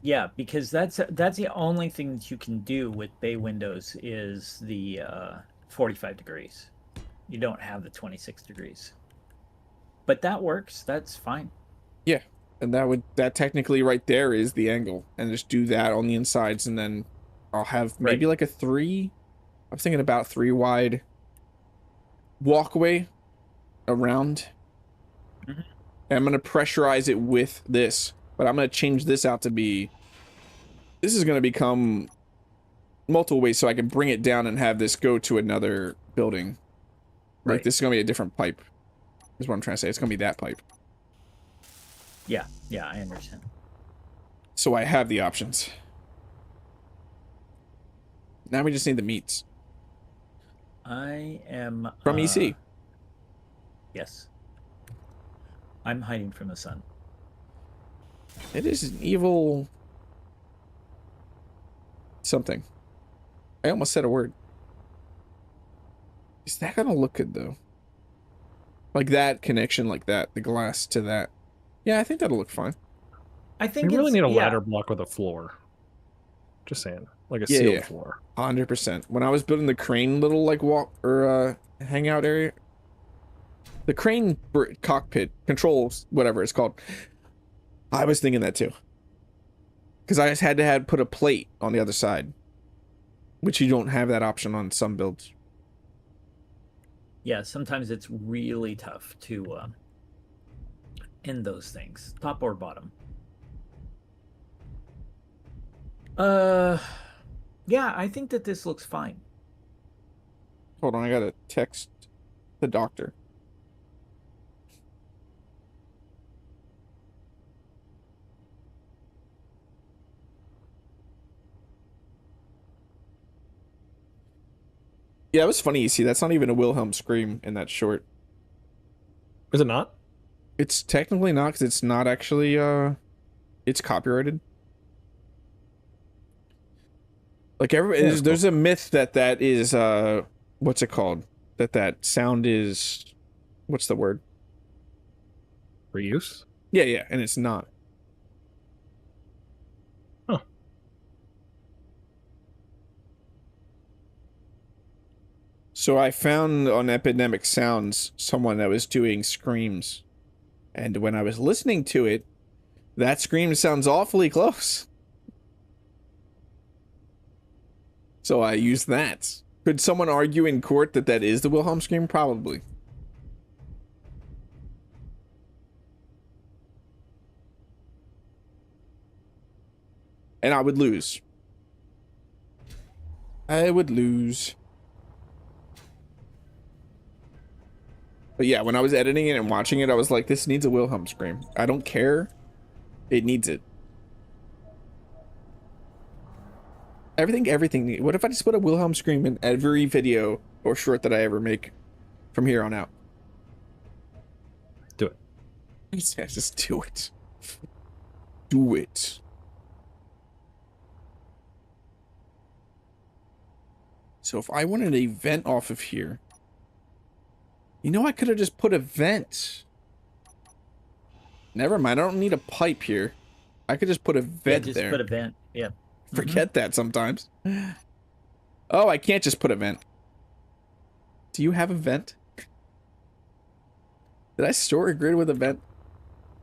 Speaker 4: Yeah, because that's the only thing that you can do with bay windows is the 45 degrees. You don't have the 26 degrees. But that works. That's fine.
Speaker 1: Yeah. And that technically right there is the angle. And just do that on the insides, and then I'll have maybe like a 3. I was thinking about 3 wide walkway around.
Speaker 4: Mm-hmm.
Speaker 1: And I'm gonna pressurize it with this. But I'm gonna change this out to be, this is gonna become multiple ways, so I can bring it down and have this go to another building. Like this is gonna be a different pipe. Is what I'm trying to say. It's gonna be that pipe.
Speaker 4: Yeah, I understand.
Speaker 1: So I have the options. Now we just need the meats.
Speaker 4: I am
Speaker 1: From EC.
Speaker 4: Yes. I'm hiding from the sun.
Speaker 1: It is an evil something. I almost said a word. Is that gonna look good though? Like that connection, like that, the glass to that. Yeah, I think that'll look fine.
Speaker 4: I think
Speaker 5: you really need a ladder block with a floor. Just saying, like a sealed floor.
Speaker 1: 100%. When I was building the crane little like walk or hangout area, the crane cockpit controls, whatever it's called, I was thinking that too. Because I just had to put a plate on the other side, which you don't have that option on some builds.
Speaker 4: Yeah, sometimes it's really tough to end those things, top or bottom. Yeah, I think that this looks fine.
Speaker 1: Hold on, I gotta text the doctor. Yeah, it was funny. You see, that's not even a Wilhelm scream in that short.
Speaker 5: Is it not?
Speaker 1: It's technically not, because it's not actually, it's copyrighted. Like, there's a myth that is, what's it called? That sound is, what's the word?
Speaker 5: Reuse?
Speaker 1: Yeah, and it's not.
Speaker 5: Huh.
Speaker 1: So I found on Epidemic Sounds someone that was doing screams. And when I was listening to it, that scream sounds awfully close. So I used that. Could someone argue in court that that is the Wilhelm scream? Probably. And I would lose. I would lose. But yeah, when I was editing it and watching it, I was like, this needs a Wilhelm scream. I don't care. It needs it. Everything. What if I just put a Wilhelm scream in every video or short that I ever make from here on out?
Speaker 5: Do it.
Speaker 1: Yeah, just do it. Do it. So if I wanted a vent off of here, you know, I could have just put a vent. Never mind. I don't need a pipe here. I could just put a vent there.
Speaker 4: Just put a vent. Yeah.
Speaker 1: Forget that sometimes. Oh, I can't just put a vent. Do you have a vent? Did I store a grid with a vent?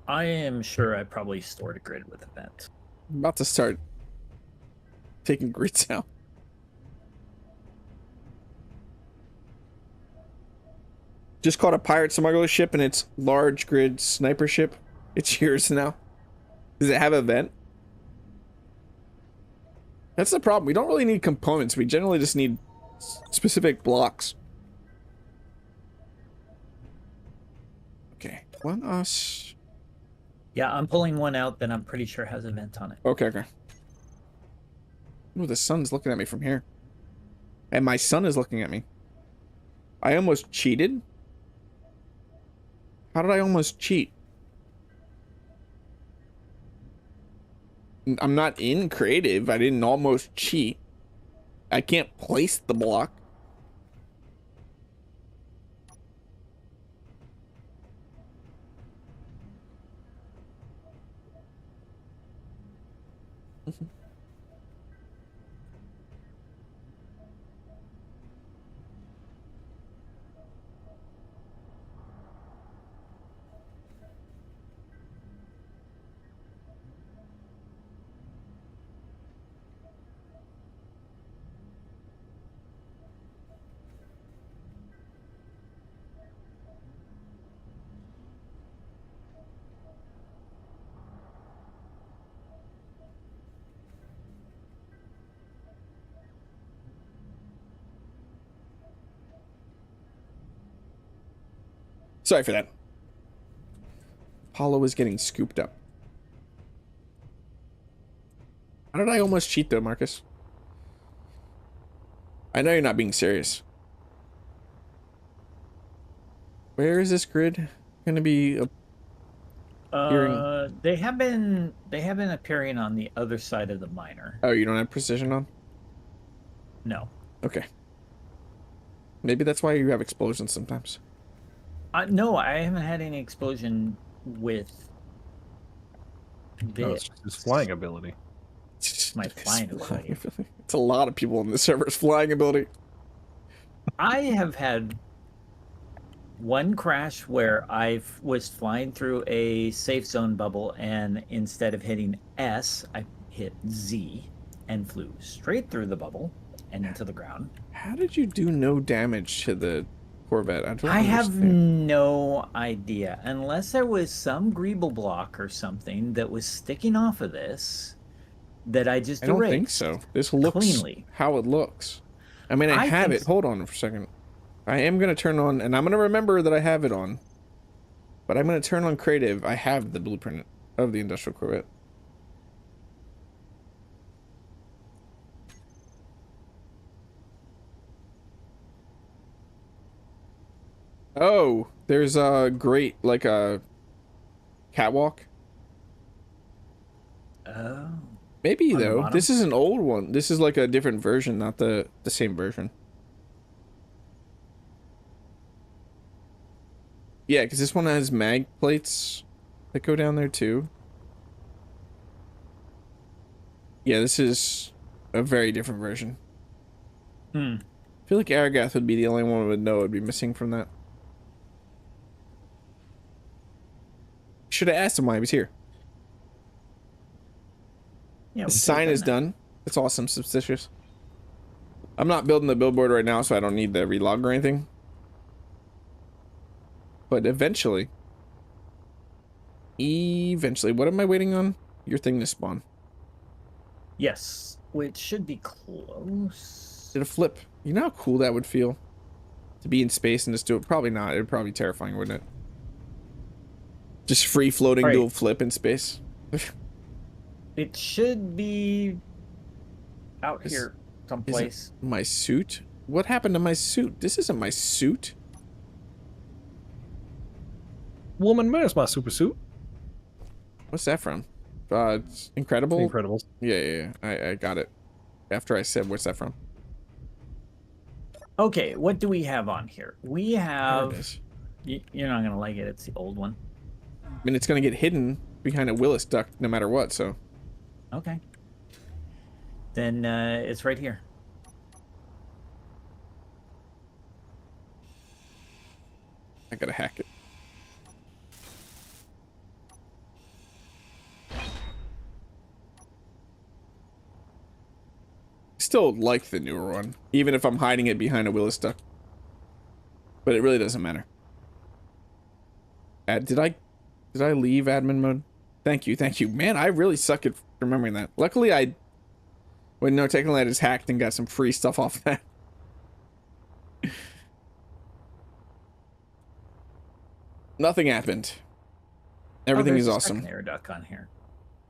Speaker 4: I am sure I probably stored a grid with a vent.
Speaker 1: I'm about to start taking grids out. Just caught a pirate smuggler ship and its large grid sniper ship. It's yours now. Does it have a vent? That's the problem. We don't really need components. We generally just need specific blocks. Okay, let us...
Speaker 4: Yeah, I'm pulling one out that I'm pretty sure has a vent on it.
Speaker 1: Okay, okay. Ooh, the sun's looking at me from here. And my son is looking at me. I almost cheated? How did I almost cheat? I'm not in creative. I didn't almost cheat. I can't place the block. Sorry for that. Apollo is getting scooped up. How did I almost cheat though, Marcus? I know you're not being serious. Where is this grid gonna be appearing?
Speaker 4: They have been appearing on the other side of the miner.
Speaker 1: Oh, you don't have precision on?
Speaker 4: No.
Speaker 1: Okay. Maybe that's why you have explosions sometimes.
Speaker 4: No, I haven't had any explosion with
Speaker 5: No,
Speaker 4: this.
Speaker 5: it's his flying ability.
Speaker 4: My flying ability.
Speaker 1: It's a lot of people in the server's flying ability.
Speaker 4: I have had one crash where I was flying through a safe zone bubble, and instead of hitting S, I hit Z and flew straight through the bubble and into the ground.
Speaker 1: How did you do no damage to the Corvette?
Speaker 4: I have no idea, unless there was some greeble block or something that was sticking off of this that I just
Speaker 1: I don't
Speaker 4: erased
Speaker 1: think so. This looks
Speaker 4: cleanly.
Speaker 1: how it looks. I mean, I have it. Hold on for a second. I am going to turn on, and I'm going to remember that I have it on. But I'm going to turn on creative. I have the blueprint of the industrial Corvette. Oh, there's a great, like a catwalk.
Speaker 4: Oh.
Speaker 1: Maybe
Speaker 4: On the
Speaker 1: though.
Speaker 4: bottom?
Speaker 1: This is an old one. This is like a different version, not the same version. Yeah, because this one has mag plates that go down there too. Yeah, this is a very different version. I feel like Aragath would be the only one who would know it would be missing from that. Should have asked him why he was here.
Speaker 4: Yeah,
Speaker 1: The sign is done. It's awesome, Substicious. I'm not building the billboard right now, so I don't need the relog or anything. But eventually, what am I waiting on? Your thing to spawn.
Speaker 4: Yes, which should be close.
Speaker 1: Did a flip. You know how cool that would feel? To be in space and just do it? Probably not. It would probably be terrifying, wouldn't it? Just free floating
Speaker 4: Right.
Speaker 1: dual flip in space.
Speaker 4: It should be out here someplace.
Speaker 1: My suit? What happened to my suit? This isn't my suit.
Speaker 5: Woman, where's my super suit?
Speaker 1: What's that from? It's Incredible?
Speaker 5: Incredibles.
Speaker 1: Yeah. I got it. After I said, what's that from?
Speaker 4: Okay, what do we have on here? We
Speaker 1: There
Speaker 4: have...
Speaker 1: it is.
Speaker 4: You're not going to like it. It's the old one.
Speaker 1: I mean, it's going to get hidden behind a Willis duct no matter what, so.
Speaker 4: Okay. then it's right here.
Speaker 1: I gotta hack it. Still like the newer one, even if I'm hiding it behind a wheel of stuck. But it really doesn't matter. Did I leave admin mode? Thank you, thank you. Man, I really suck at remembering that. Luckily, well, no, technically I just hacked and got some free stuff off that. Nothing happened. Everything is awesome.
Speaker 4: There's a second air duct on here.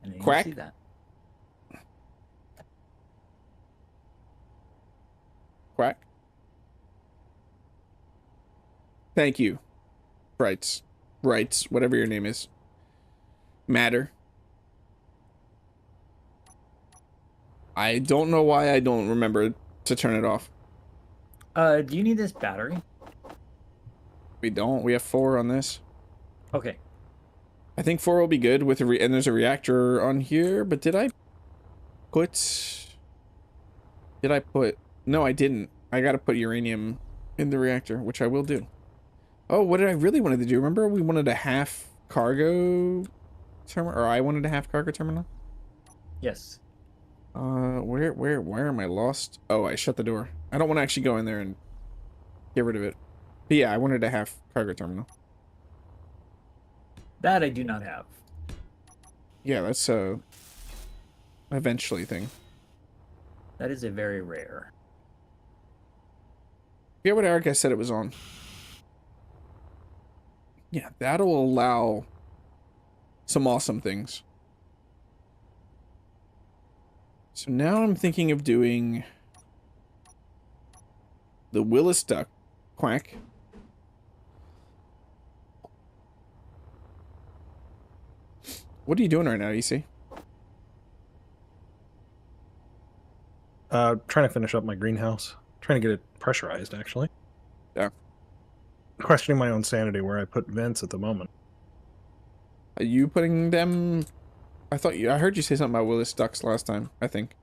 Speaker 4: I didn't
Speaker 1: Quack?
Speaker 4: see that.
Speaker 1: Quack. Thank you. Rights, whatever your name is. Matter. I don't know why I don't remember to turn it off.
Speaker 4: Do you need this battery?
Speaker 1: We don't. We have 4 on this.
Speaker 4: Okay.
Speaker 1: I think 4 will be good with and there's a reactor on here, but did I put... No, I didn't. I gotta put uranium in the reactor, which I will do. Oh, what did I really wanted to do? Remember we wanted a half cargo terminal, or I wanted a half cargo terminal?
Speaker 4: Yes.
Speaker 1: Where am I lost? Oh, I shut the door. I don't want to actually go in there and get rid of it. But yeah, I wanted a half cargo terminal.
Speaker 4: That I do not have.
Speaker 1: Yeah, that's a eventually thing.
Speaker 4: That is a very rare.
Speaker 1: Forget what Eric said it was on. Yeah, that'll allow some awesome things. So now I'm thinking of doing the Willis duck. Quack. What are you doing right now, EC?
Speaker 5: Trying to finish up my greenhouse. Trying to get it pressurized, actually.
Speaker 1: Yeah.
Speaker 5: Questioning my own sanity where I put vents at the moment.
Speaker 1: Are you putting them... I heard you say something about Willis ducks last time, I think.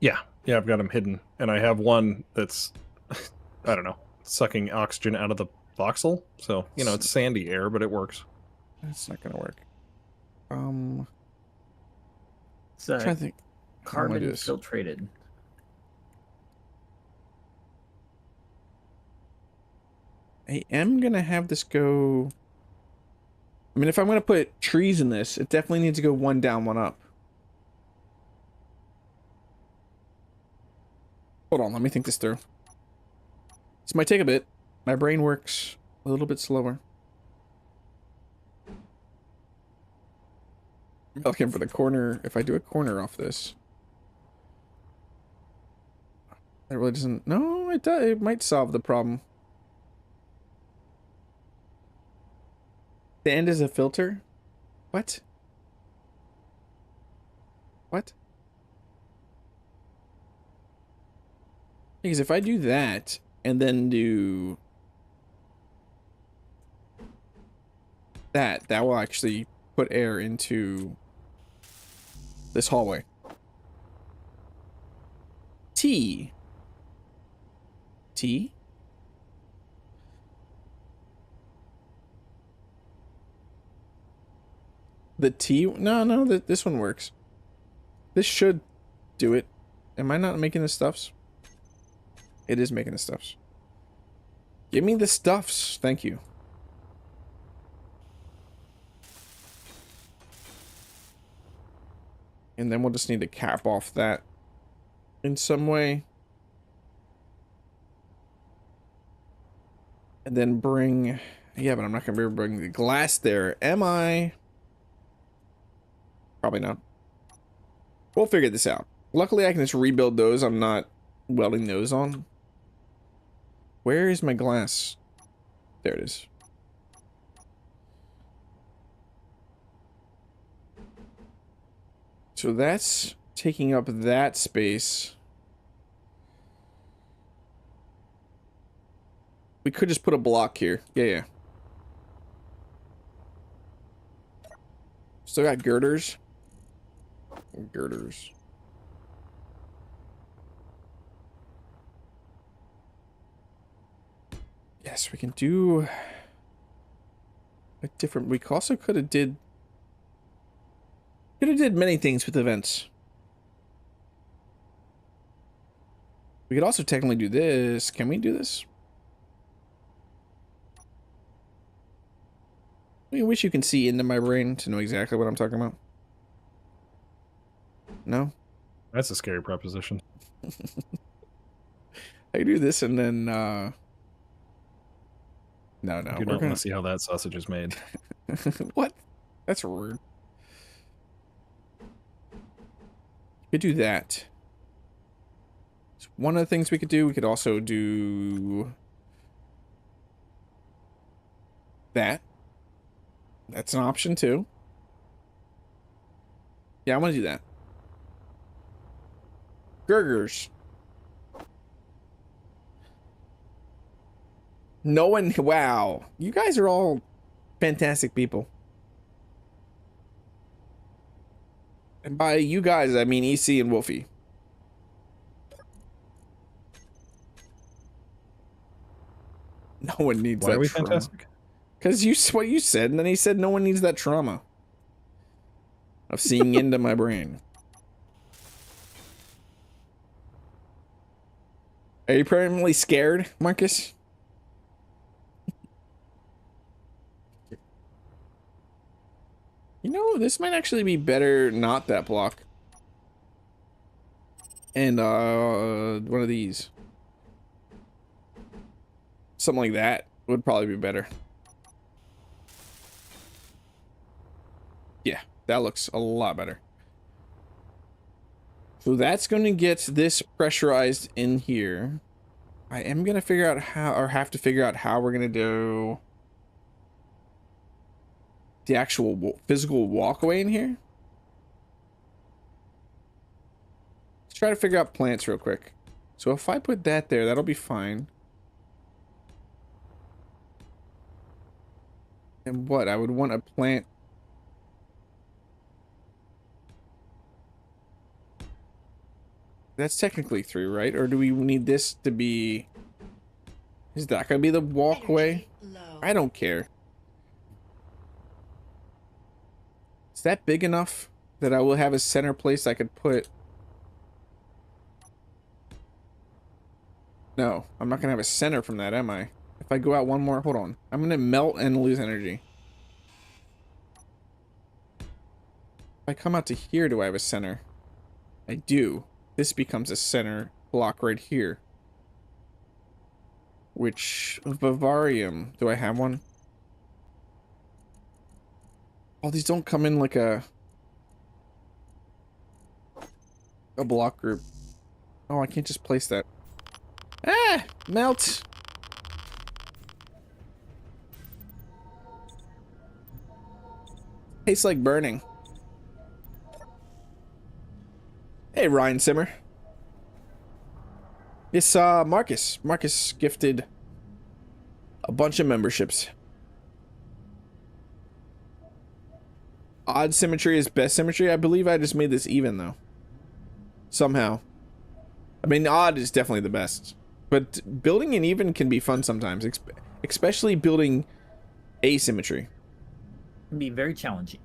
Speaker 5: Yeah, I've got them hidden. And I have one that's, I don't know, sucking oxygen out of the voxel. So, you know, it's sandy air, but it works.
Speaker 1: That's not gonna work.
Speaker 4: So
Speaker 1: I'm trying to think.
Speaker 4: carbon filtrated.
Speaker 1: I am gonna have this go... I mean, if I'm gonna put trees in this, it definitely needs to go one down, one up. Hold on, let me think this through. This might take a bit. My brain works a little bit slower. I'm looking for the corner. If I do a corner off this... That really doesn't... No, it does. It might solve the problem. The end is a filter? What? What? Because if I do that, and then do... that will actually put air into this hallway. T. The T? No, this one works. This should do it. Am I not making the stuffs? It is making the stuffs. Give me the stuffs. Thank you. And then we'll just need to cap off that in some way. And then bring... Yeah, but I'm not going to be able to bring the glass there. Am I? Probably not. We'll figure this out. Luckily, I can just rebuild those. I'm not welding those on. Where is my glass? There it is. So that's taking up that space. We could just put a block here. Yeah. Still got girders. Yes, we can do a different. We also could have did many things with events. We could also technically do this. Can we do this? I wish you can see into my brain to know exactly what I'm talking about. No?
Speaker 5: That's a scary proposition.
Speaker 1: I do this and then no,
Speaker 5: I do not want to see how that sausage is made.
Speaker 1: What? That's rude. You could do that. It's one of the things we could do. We could also do that. That's an option too. Yeah, I want to do that. Burgers. No one. Wow. You guys are all fantastic people. And by you guys, I mean EC and Wolfie. No one needs that.
Speaker 5: Why are we
Speaker 1: trauma.
Speaker 5: fantastic?
Speaker 1: Because what you said, and then he said no one needs that trauma of seeing into my brain. Are you permanently scared, Marcus? You know, this might actually be better not that block. And one of these. Something like that would probably be better. Yeah, that looks a lot better. So that's going to get this pressurized in here. I am going to figure out how, or have to figure out how we're going to do the actual physical walkway in here. Let's try to figure out plants real quick. So if I put that there, that'll be fine. And what? I would want a plant. That's technically 3, right? Or do we need this to be... Is that gonna be the walkway? I don't care. Is that big enough that I will have a center place I could put... No, I'm not gonna have a center from that, am I? If I go out one more, hold on. I'm gonna melt and lose energy. If I come out to here, do I have a center? I do. This becomes a center block right here. Which vivarium? Do I have one? Oh, these don't come in like a block group. Oh, I can't just place that. Ah! Melt! Tastes like burning. Hey, Ryan Simmer. It's Marcus. Marcus gifted a bunch of memberships. Odd symmetry is best symmetry. I believe I just made this even, though. Somehow. I mean, odd is definitely the best. But building an even can be fun sometimes. Especially building asymmetry.
Speaker 4: It can be very challenging.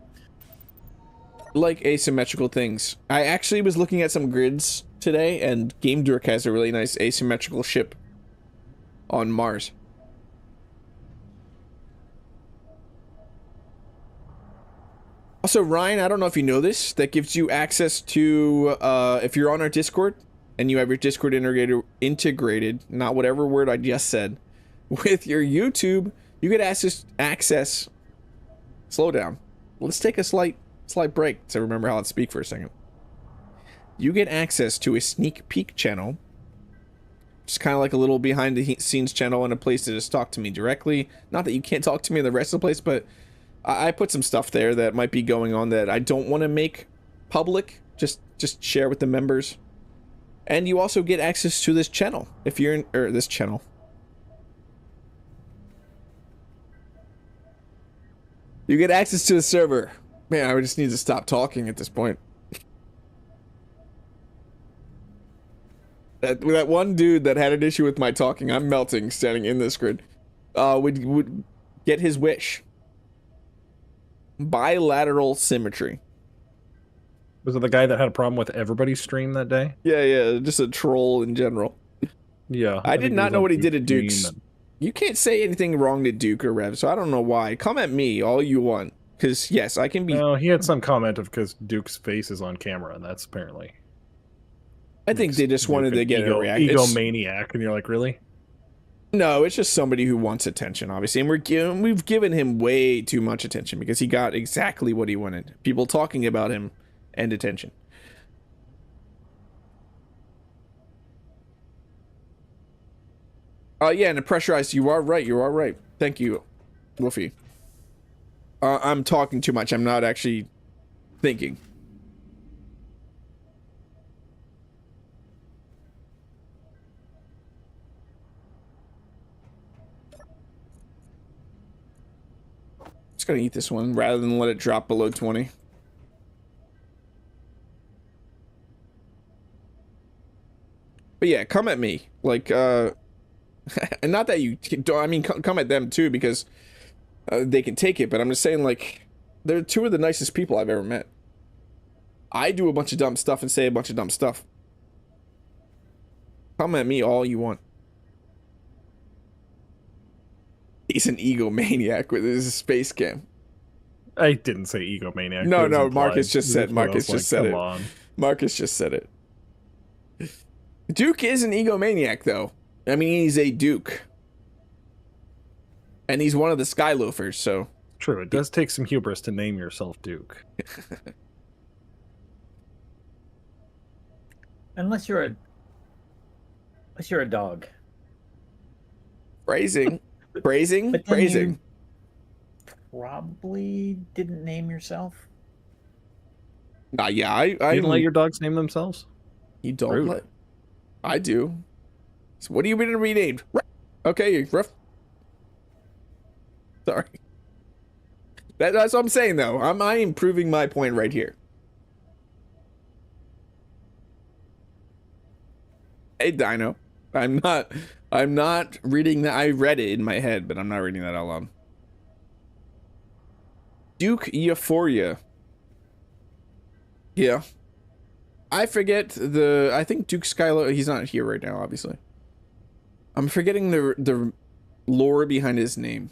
Speaker 1: Like asymmetrical things. I actually was looking at some grids today, and Game Dork has a really nice asymmetrical ship on Mars. Also, Ryan, I don't know if you know this, that gives you access to, if you're on our Discord, and you have your Discord integrated, not whatever word I just said, with your YouTube, you get access, slow down. Let's take a slight break to remember how to speak for a second. You get access to a sneak peek channel. Just kind of like a little behind the scenes channel and a place to just talk to me directly. Not that you can't talk to me in the rest of the place, but I put some stuff there that might be going on that I don't want to make public. Just share with the members. And you also get access to this channel if you're in, or this channel. You get access to the server. Man, I just need to stop talking at this point. That one dude that had an issue with my talking, I'm melting standing in this grid. would get his wish. Bilateral symmetry.
Speaker 5: Was it the guy that had a problem with everybody's stream that day?
Speaker 1: Yeah, just a troll in general.
Speaker 5: Yeah.
Speaker 1: I did not know what he did at Duke's.
Speaker 5: And...
Speaker 1: You can't say anything wrong to Duke or Rev, so I don't know why. Come at me all you want, because yes, I can be.
Speaker 5: No, he had some comment of because Duke's face is on camera, and that's apparently.
Speaker 1: I think they just wanted to get a reaction.
Speaker 5: Egomaniac, and you're like, really?
Speaker 1: No, it's just somebody who wants attention, obviously, and we've given him way too much attention because he got exactly what he wanted. People talking about him and attention. Yeah, and the pressurized. You are right. Thank you, Wolfie. I'm talking too much. I'm not actually thinking. Just gonna eat this one rather than let it drop below 20. But yeah, come at me. Like, and not that you don't, I mean, come at them too, because they can take it, but I'm just saying, like, they're two of the nicest people I've ever met. I do a bunch of dumb stuff and say a bunch of dumb stuff. Come at me all you want. He's an egomaniac with his space cam.
Speaker 5: I didn't say egomaniac.
Speaker 1: No, Marcus just said it. Marcus just said it. Duke is an egomaniac, though. I mean, he's a Duke. And he's one of the Sky Loafers, so...
Speaker 5: True, it does take some hubris to name yourself Duke.
Speaker 4: Unless you're a dog.
Speaker 1: Phrasing.
Speaker 4: You probably didn't name yourself.
Speaker 1: Yeah, I
Speaker 5: you didn't let your dogs name themselves?
Speaker 1: You don't let... I do. So what are you going to be renamed? Okay, rough. Sorry. That's what I'm saying, though. I am proving my point right here. Hey, Dino. I'm not reading that. I read it in my head, but I'm not reading that out loud. Duke Euphoria. Yeah. I forget I think Duke Skylo, he's not here right now, obviously. I'm forgetting the lore behind his name.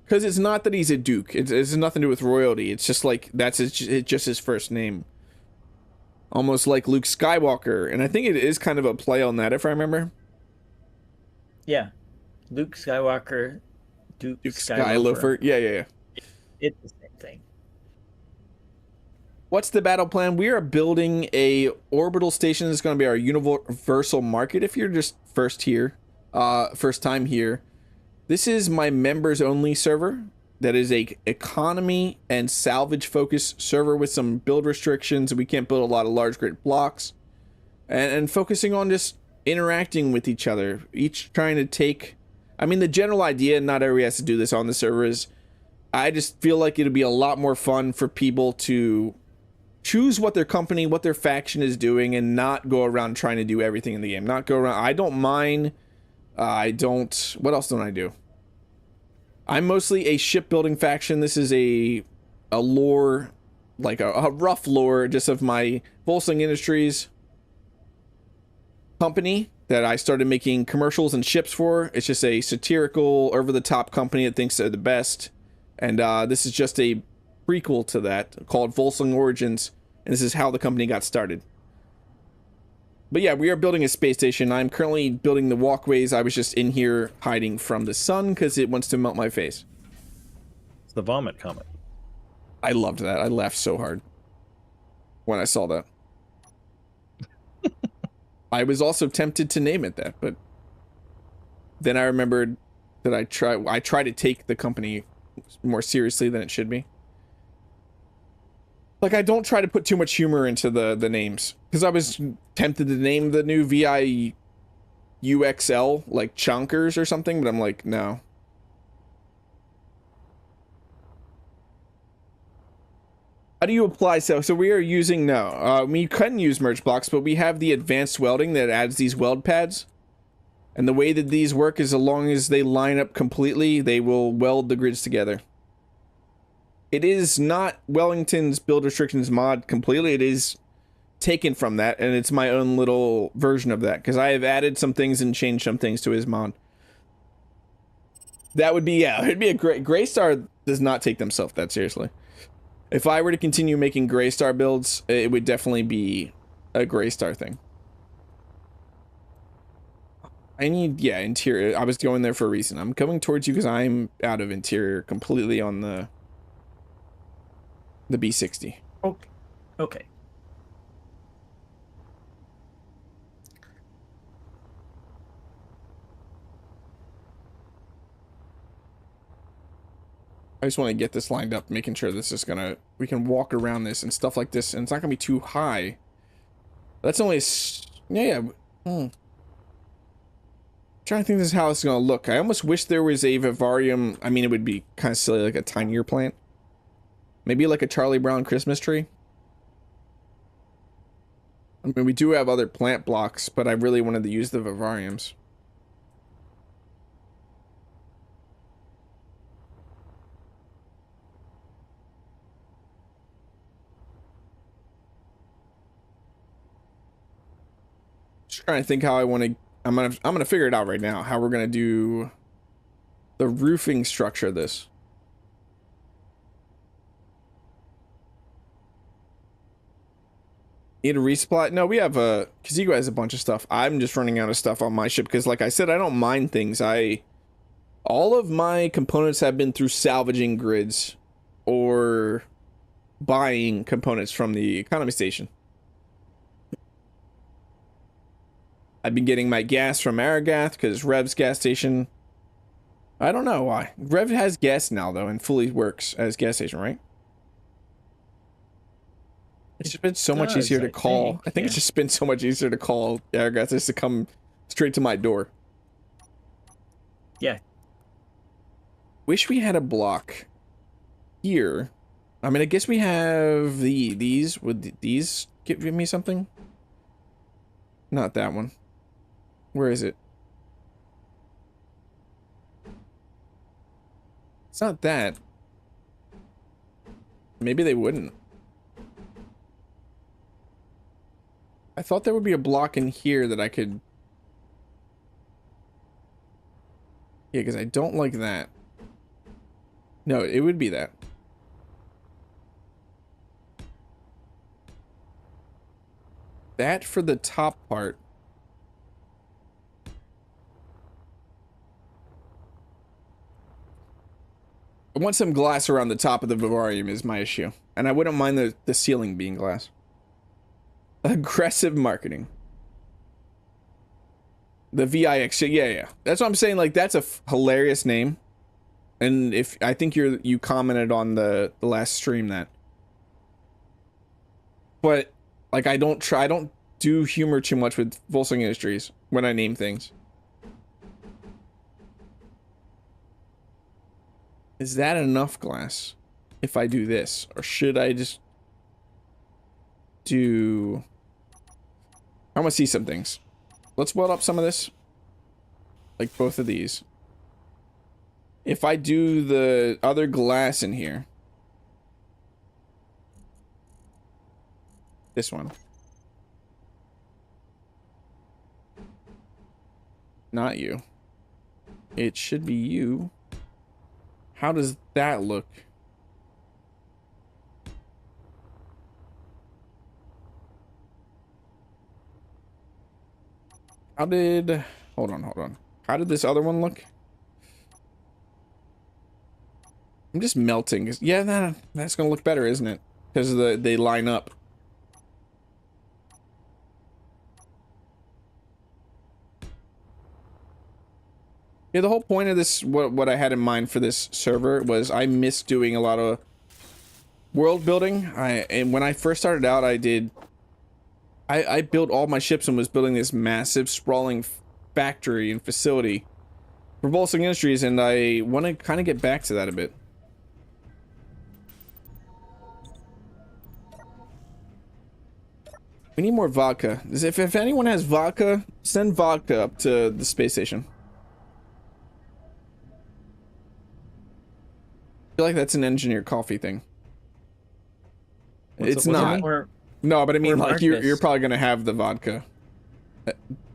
Speaker 1: Because it's not that he's a Duke. It has nothing to do with royalty. It's just like, that's just his first name. Almost like Luke Skywalker. And I think it is kind of a play on that, if I remember.
Speaker 4: Yeah. Luke Skywalker, Duke
Speaker 1: Skyloafer. Yeah.
Speaker 4: It's the same thing.
Speaker 1: What's the battle plan? We are building a orbital station that's going to be our universal market. If you're just first time here, this is my members only server. That is a economy and salvage focused server with some build restrictions. We can't build a lot of large grid blocks, and focusing on just interacting with each other, each trying to take. I mean, the general idea, not everybody has to do this on the server, is I just feel like it'd be a lot more fun for people to choose what their company, what their faction is doing, and not go around trying to do everything in the game. Not go around. I don't mind. What else don't I do? I'm mostly a shipbuilding faction. This is a lore, like a rough lore, just of my Volsung Industries company that I started making commercials and ships for. It's just a satirical, over-the-top company that thinks they're the best. And this is just a prequel to that called Volsung Origins, and this is how the company got started. But yeah, we are building a space station. I'm currently building the walkways. I was just in here hiding from the sun because it wants to melt my face.
Speaker 5: It's the vomit comet.
Speaker 1: I loved that. I laughed so hard when I saw that. I was also tempted to name it that, but then I remembered that I try to take the company more seriously than it should be. Like, I don't try to put too much humor into the names. Because I was tempted to name the new VI-UXL, like, Chonkers or something, but I'm like, no. How do you apply so we are using, no. We can use merge blocks, but we have the advanced welding that adds these weld pads. And the way that these work is, as long as they line up completely, they will weld the grids together. It is not Wellington's build restrictions mod completely. It is taken from that, and it's my own little version of that, because I have added some things and changed some things to his mod. That would be, yeah, it'd be a great... Greystar does not take themselves that seriously. If I were to continue making Greystar builds, it would definitely be a Greystar thing. I need, yeah, interior. I was going there for a reason. I'm coming towards you because I'm out of interior completely on the B60.
Speaker 4: Okay. Okay.
Speaker 1: I just want to get this lined up, making sure this is gonna, we can walk around this and stuff like this, and it's not gonna be too high. That's only, yeah. Trying to think this is how it's gonna look. I almost wish there was a vivarium. I mean, it would be kind of silly, like a tinier plant. Maybe like a Charlie Brown Christmas tree. I mean, we do have other plant blocks, but I really wanted to use the vivariums. Just trying to think how I want to. I'm gonna figure it out right now. How we're gonna do the roofing structure of this. Need a resupply? No, we have a Caazego has a bunch of stuff. I'm just running out of stuff on my ship because, like I said, I don't mind things. All of my components have been through salvaging grids or buying components from the economy station. I've been getting my gas from Aragath because Rev's gas station. I don't know why. Rev has gas now though and fully works as gas station, right? It's just been so much easier to call. I think it's just been so much easier to call Aragath just to come straight to my door.
Speaker 4: Yeah.
Speaker 1: Wish we had a block here. I mean, I guess we have these. Would these give me something? Not that one. Where is it? It's not that. Maybe they wouldn't. I thought there would be a block in here that I could... Yeah, because I don't like that. No, it would be that. That for the top part. I want some glass around the top of the vivarium is my issue. And I wouldn't mind the ceiling being glass. Aggressive marketing. The VI-UXL, yeah. That's what I'm saying, like, that's a hilarious name. And if, I think you commented on the last stream that. But, like, I don't do humor too much with Volsung Industries when I name things. Is that enough glass if I do this? Or should I just do... I want to see some things. Let's weld up some of this. Like both of these. If I do the other glass in here. This one. Not you. It should be you. How does that look? How did... Hold on. How did this other one look? I'm just melting. Yeah, that's gonna look better, isn't it? Because they line up. Yeah, the whole point of this, what I had in mind for this server was I miss doing a lot of world building. And when I first started out, I built all my ships and was building this massive sprawling factory and facility for Volsung Industries, and I want to kind of get back to that a bit. We need more vodka. If anyone has vodka, send vodka up to the space station. I feel like that's an engineer coffee thing. It's not. No, but I mean, like, you're probably gonna have the vodka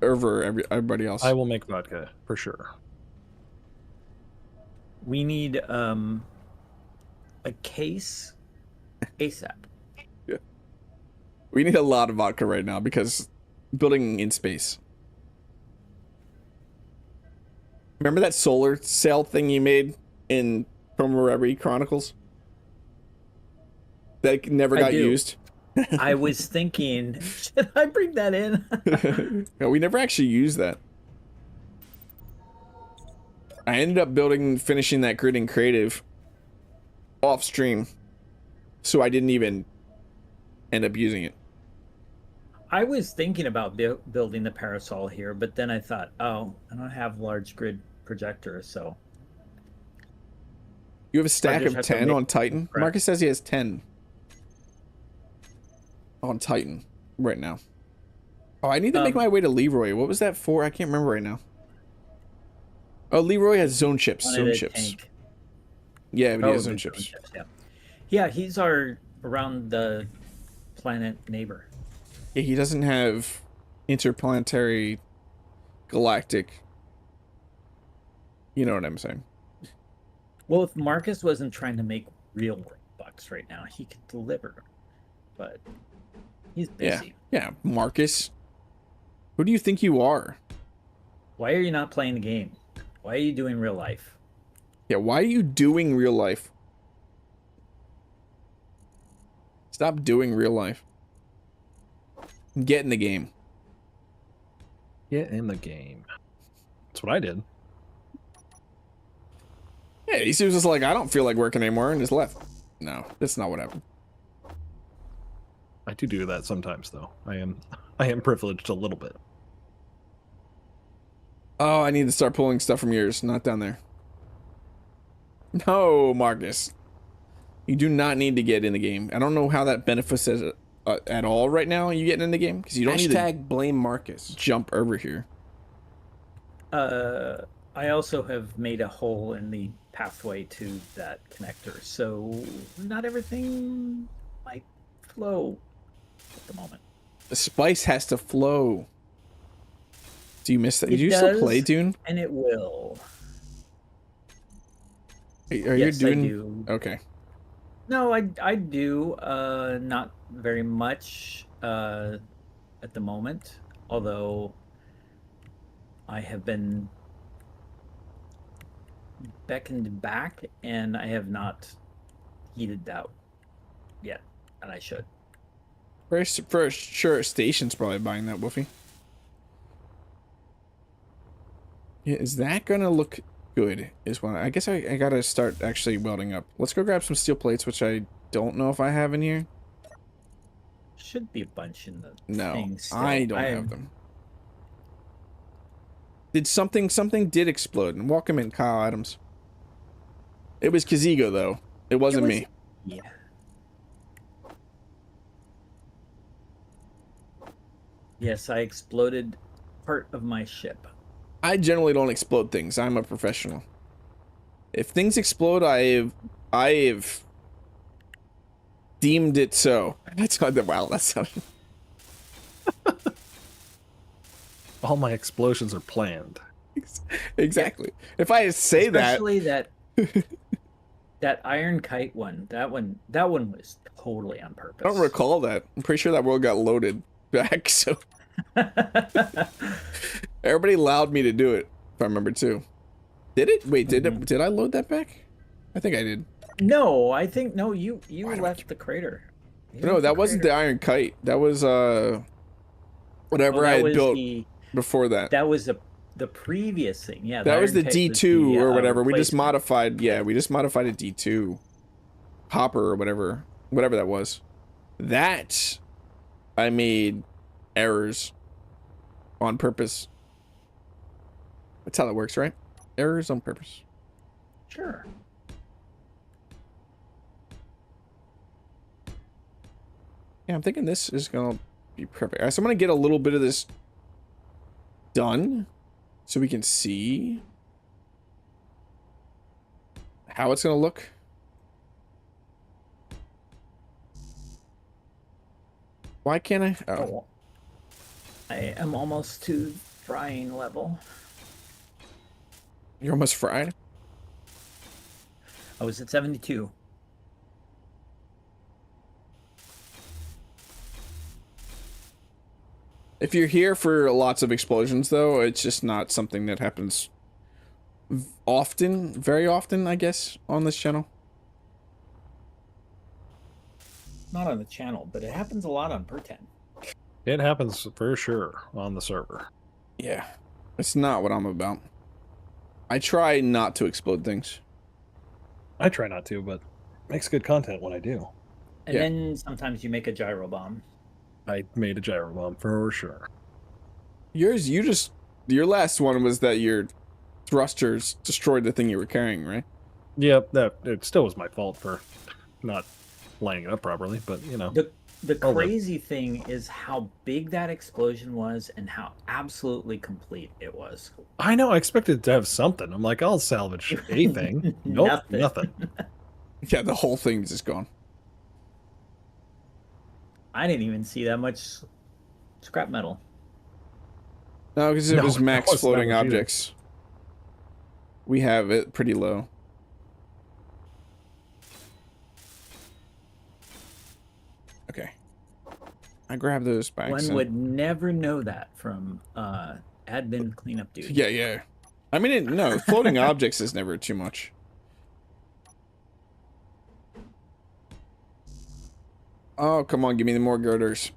Speaker 1: over everybody else.
Speaker 5: I will make vodka for sure.
Speaker 4: We need a case ASAP.
Speaker 1: Yeah. We need a lot of vodka right now because building in space. Remember that solar sail thing you made in Promo Chronicles? That never got used.
Speaker 4: I was thinking, should I bring that in?
Speaker 1: No, we never actually used that. I ended up finishing that grid in creative off stream, so I didn't even end up using it.
Speaker 4: I was thinking about building the parasol here, but then I thought, oh, I don't have large grid projectors, so.
Speaker 1: You have a stack of 10 on Titan? Correct. Marcus says he has 10 on Titan right now. Oh, I need to make my way to Leroy. What was that for? I can't remember right now. Oh, Leroy has zone chips. Zone chips.
Speaker 4: Tank.
Speaker 1: Yeah, but he has zone chips.
Speaker 4: Yeah, he's our around the planet neighbor.
Speaker 1: Yeah, he doesn't have interplanetary galactic. You know what I'm saying?
Speaker 4: Well, if Marcus wasn't trying to make real bucks right now, he could deliver. But he's busy.
Speaker 1: Yeah, Marcus. Who do you think you are?
Speaker 4: Why are you not playing the game? Why are you doing real life?
Speaker 1: Yeah, why are you doing real life? Stop doing real life. Get in the game.
Speaker 5: Get in the game. That's what I did.
Speaker 1: Yeah, he was just like, I don't feel like working anymore, and just left. No, that's not what happened.
Speaker 5: I do that sometimes, though. I am privileged a little bit.
Speaker 1: Oh, I need to start pulling stuff from yours, not down there. No, Marcus. You do not need to get in the game. I don't know how that benefits us at all right now. You getting in the game because you don't need to
Speaker 6: blame Marcus.
Speaker 1: Jump over here.
Speaker 4: I also have made a hole in the pathway to that connector, so not everything might flow at the moment.
Speaker 1: The spice has to flow. Do you miss that? Did you
Speaker 4: does,
Speaker 1: still play Dune?
Speaker 4: And it will.
Speaker 1: Are
Speaker 4: yes,
Speaker 1: you doing?
Speaker 4: I do.
Speaker 1: Okay.
Speaker 4: No, I do. Not very much at the moment, although I have been beckoned back and I have not heated out yet, and I should.
Speaker 1: For sure, Station's probably buying that, Woofy. Yeah, is that gonna look good? Is one. I guess I gotta start actually welding up. Let's go grab some steel plates, which I don't know if I have in here.
Speaker 4: Should be a bunch in the
Speaker 1: no,
Speaker 4: thing still.
Speaker 1: I don't have them. Did something did explode? And welcome in, Kyle Adams. It was Caazego though. It wasn't me.
Speaker 4: Yeah. Yes, I exploded part of my ship.
Speaker 1: I generally don't explode things. I'm a professional. If things explode, I have deemed it so. That's not that. Wow, that's not.
Speaker 5: All my explosions are planned.
Speaker 1: Exactly. If I say
Speaker 4: especially that iron kite one, that one was totally on purpose.
Speaker 1: I don't recall that. I'm pretty sure that world got loaded back. So everybody allowed me to do it. If I remember too. Did it? Wait, did I load that back? I think I did.
Speaker 4: No, I think no. You left the crater.
Speaker 1: No, that wasn't the iron kite. That was whatever I had built before that.
Speaker 4: That was the previous thing. Yeah,
Speaker 1: that was the D2 or whatever. We just modified. Yeah, we just modified a D2 hopper or whatever that was. That I made errors on purpose. That's how that works, right? Errors on purpose.
Speaker 4: Sure.
Speaker 1: Yeah, I'm thinking this is gonna be perfect. All right, so I'm gonna get a little bit of this done so we can see how it's gonna look. Why can't I? Oh.
Speaker 4: I am almost to frying level.
Speaker 1: You're almost fried?
Speaker 4: I was at 72.
Speaker 1: If you're here for lots of explosions, though, it's just not something that happens often, very often, I guess, on this channel.
Speaker 4: Not on the channel, but it happens a lot on Pertam.
Speaker 5: It happens for sure on the server.
Speaker 1: Yeah, it's not what I'm about. I try not to explode things.
Speaker 5: I try not to, but it makes good content when I do.
Speaker 4: And then sometimes you make a gyro bomb.
Speaker 5: I made a gyro bomb for sure.
Speaker 1: Your last one was that your thrusters destroyed the thing you were carrying, right?
Speaker 5: Yep, it still was my fault for not lining it up properly, but you know.
Speaker 4: The crazy thing is how big that explosion was and how absolutely complete it was.
Speaker 5: I know, I expected to have something. I'm like, I'll salvage anything. Nope, nothing.
Speaker 1: Yeah, the whole thing's just gone.
Speaker 4: I didn't even see that much scrap metal.
Speaker 1: No, because it was max floating objects. We have it pretty low. Okay. I grabbed those by accident.
Speaker 4: One would never know that from admin cleanup duty.
Speaker 1: Yeah, yeah. I mean, no, floating objects is never too much. Oh, come on, give me the more girders.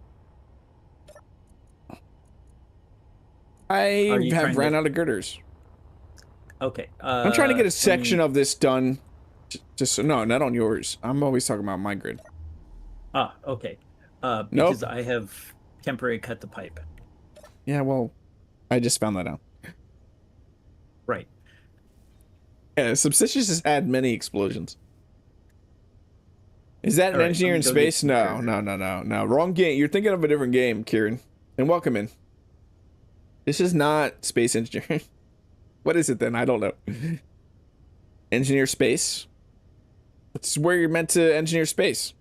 Speaker 1: I have ran out of girders.
Speaker 4: Okay.
Speaker 1: I'm trying to get a section of this done. Just no, not on yours. I'm always talking about my grid.
Speaker 4: Ah, okay. Because I have temporary cut the pipe.
Speaker 1: Yeah, well, I just found that out.
Speaker 4: Right.
Speaker 1: Yeah, Substicious has had many explosions. Is that an engineer in space? No. Wrong game. You're thinking of a different game, Kieran. And welcome in. This is not space engineering. What is it then? I don't know. Engineer space? It's where you're meant to engineer space.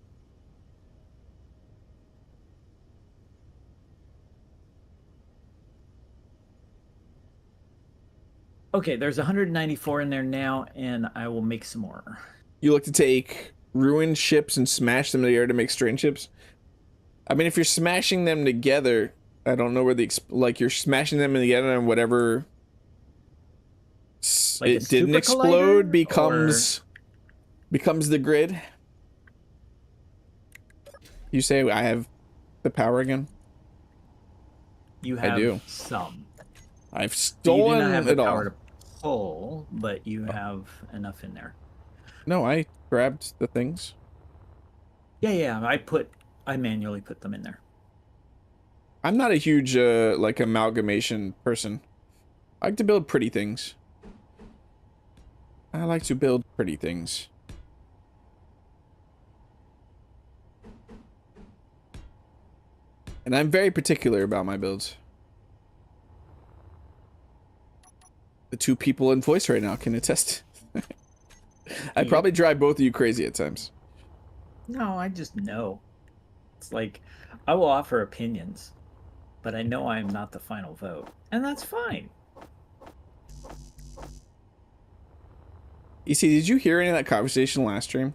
Speaker 4: Okay, there's 194 in there now, and I will make some more.
Speaker 1: You look to take ruined ships and smash them together to make strange ships? I mean, if you're smashing them together, I don't know where the... like, you're smashing them together and whatever... like it didn't explode becomes the grid. You say I have the power again?
Speaker 4: You have
Speaker 1: I do.
Speaker 4: some.
Speaker 1: I've stolen
Speaker 4: you do not have
Speaker 1: it
Speaker 4: the
Speaker 1: all.
Speaker 4: power to pull, but you have enough in there.
Speaker 1: No, I grabbed the things.
Speaker 4: Yeah, I manually put them in there.
Speaker 1: I'm not a huge like amalgamation person. I like to build pretty things. And I'm very particular about my builds. The two people in voice right now can attest. I probably drive both of you crazy at times.
Speaker 4: No, I just know. It's like, I will offer opinions, but I know I am not the final vote. And that's fine.
Speaker 1: EC, did you hear any of that conversation last stream?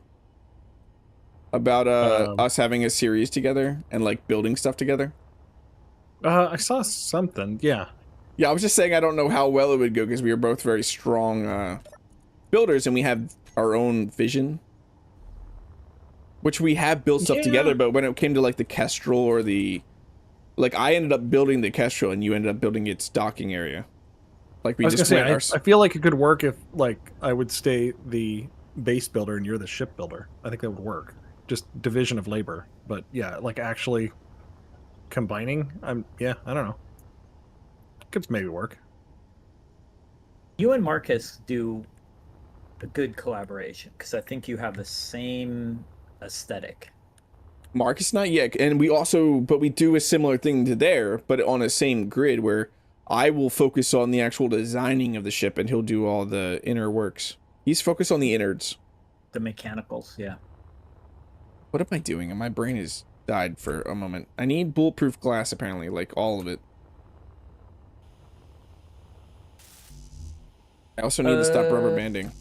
Speaker 1: About us having a series together and like building stuff together?
Speaker 5: I saw something, yeah.
Speaker 1: Yeah, I was just saying I don't know how well it would go because we are both very strong builders and we have our own vision. Which we have built stuff together, but when it came to like the Kestrel or the... like I ended up building the Kestrel and you ended up building its docking area. Like we just
Speaker 5: I feel like it could work if like I would stay the base builder and you're the ship builder. I think that would work. Just division of labor. But yeah, like actually combining, I don't know. Could maybe work.
Speaker 4: You and Marcus do a good collaboration because I think you have the same aesthetic.
Speaker 1: Marcus not yet, and but we do a similar thing to there, but on the same grid where I will focus on the actual designing of the ship and he'll do all the inner works. He's focused on the innards.
Speaker 4: The mechanicals, yeah.
Speaker 1: What am I doing? My brain has died for a moment. I need bulletproof glass apparently, like all of it. I also need to stop rubber banding.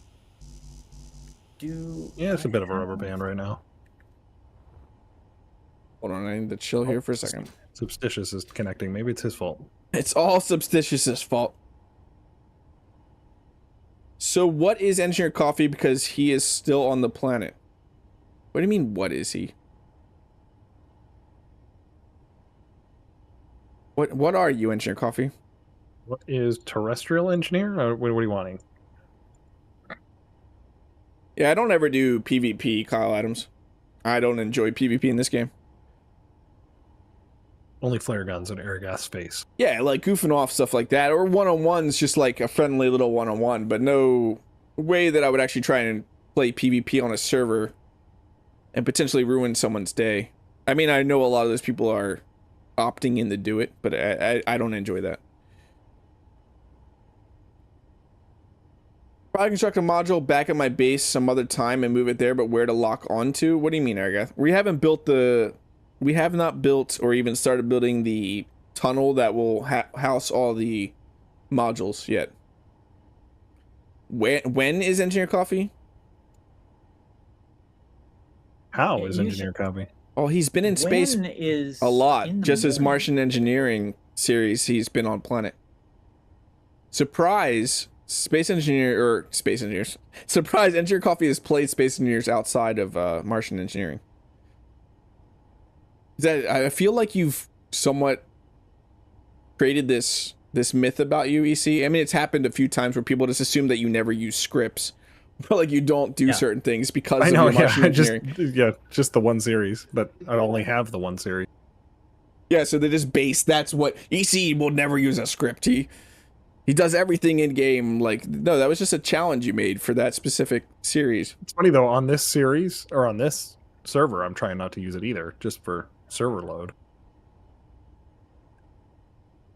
Speaker 5: Yeah, it's a bit of a rubber band right now.
Speaker 1: Hold on, I need to chill here for a second.
Speaker 5: Substicious is connecting. Maybe it's his fault.
Speaker 1: It's all Substicious' fault. So what is Engineer Coffee because he is still on the planet? What do you mean, what is he? What are you, Engineer Coffee?
Speaker 5: What is terrestrial engineer? What are you wanting?
Speaker 1: Yeah, I don't ever do PvP, Kyle Adams. I don't enjoy PvP in this game.
Speaker 5: Only flare guns and air gas space.
Speaker 1: Yeah, like goofing off, stuff like that. Or one-on-ones, just like a friendly little one-on-one. But no way that I would actually try and play PvP on a server and potentially ruin someone's day. I mean, I know a lot of those people are opting in to do it, but I don't enjoy that. Probably construct a module back at my base some other time and move it there, but where to lock onto? What do you mean, Argath? We have not built or even started building the tunnel that will house all the modules yet. When is Engineer Coffee?
Speaker 5: How is Engineer Coffee?
Speaker 1: Oh, he's been in space a lot. Just as Martian engineering series, he's been on planet. Surprise! Space engineers. Surprise! Engineer Coffee has played space engineers outside of Martian engineering. I feel like you've somewhat created this myth about you, EC. I mean, it's happened a few times where people just assume that you never use scripts, but like you don't do certain things because of your Martian engineering.
Speaker 5: Just the one series, but I only have the one series.
Speaker 1: Yeah, so they just base. That's what EC will never use a script. He does everything in game. Like, no, that was just a challenge you made for that specific series.
Speaker 5: It's funny though, on this series or on this server, I'm trying not to use it either, just for server load.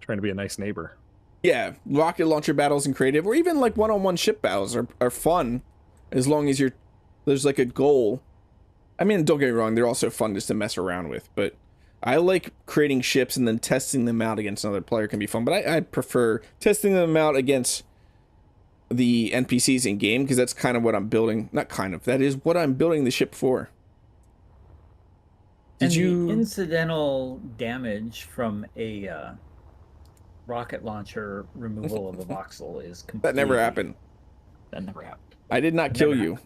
Speaker 5: Trying to be a nice neighbor.
Speaker 1: Yeah, rocket launcher battles and creative, or even like one-on-one ship battles are fun, as long as there's like a goal. I mean, don't get me wrong, they're also fun just to mess around with, but I like creating ships and then testing them out against another player can be fun, but I prefer testing them out against the NPCs in game, because that's kind of what I'm building. Not kind of, that is what I'm building the ship for.
Speaker 4: The incidental damage from a rocket launcher removal of a voxel is completely...
Speaker 1: That never happened.
Speaker 4: That never happened.
Speaker 1: I did not kill you.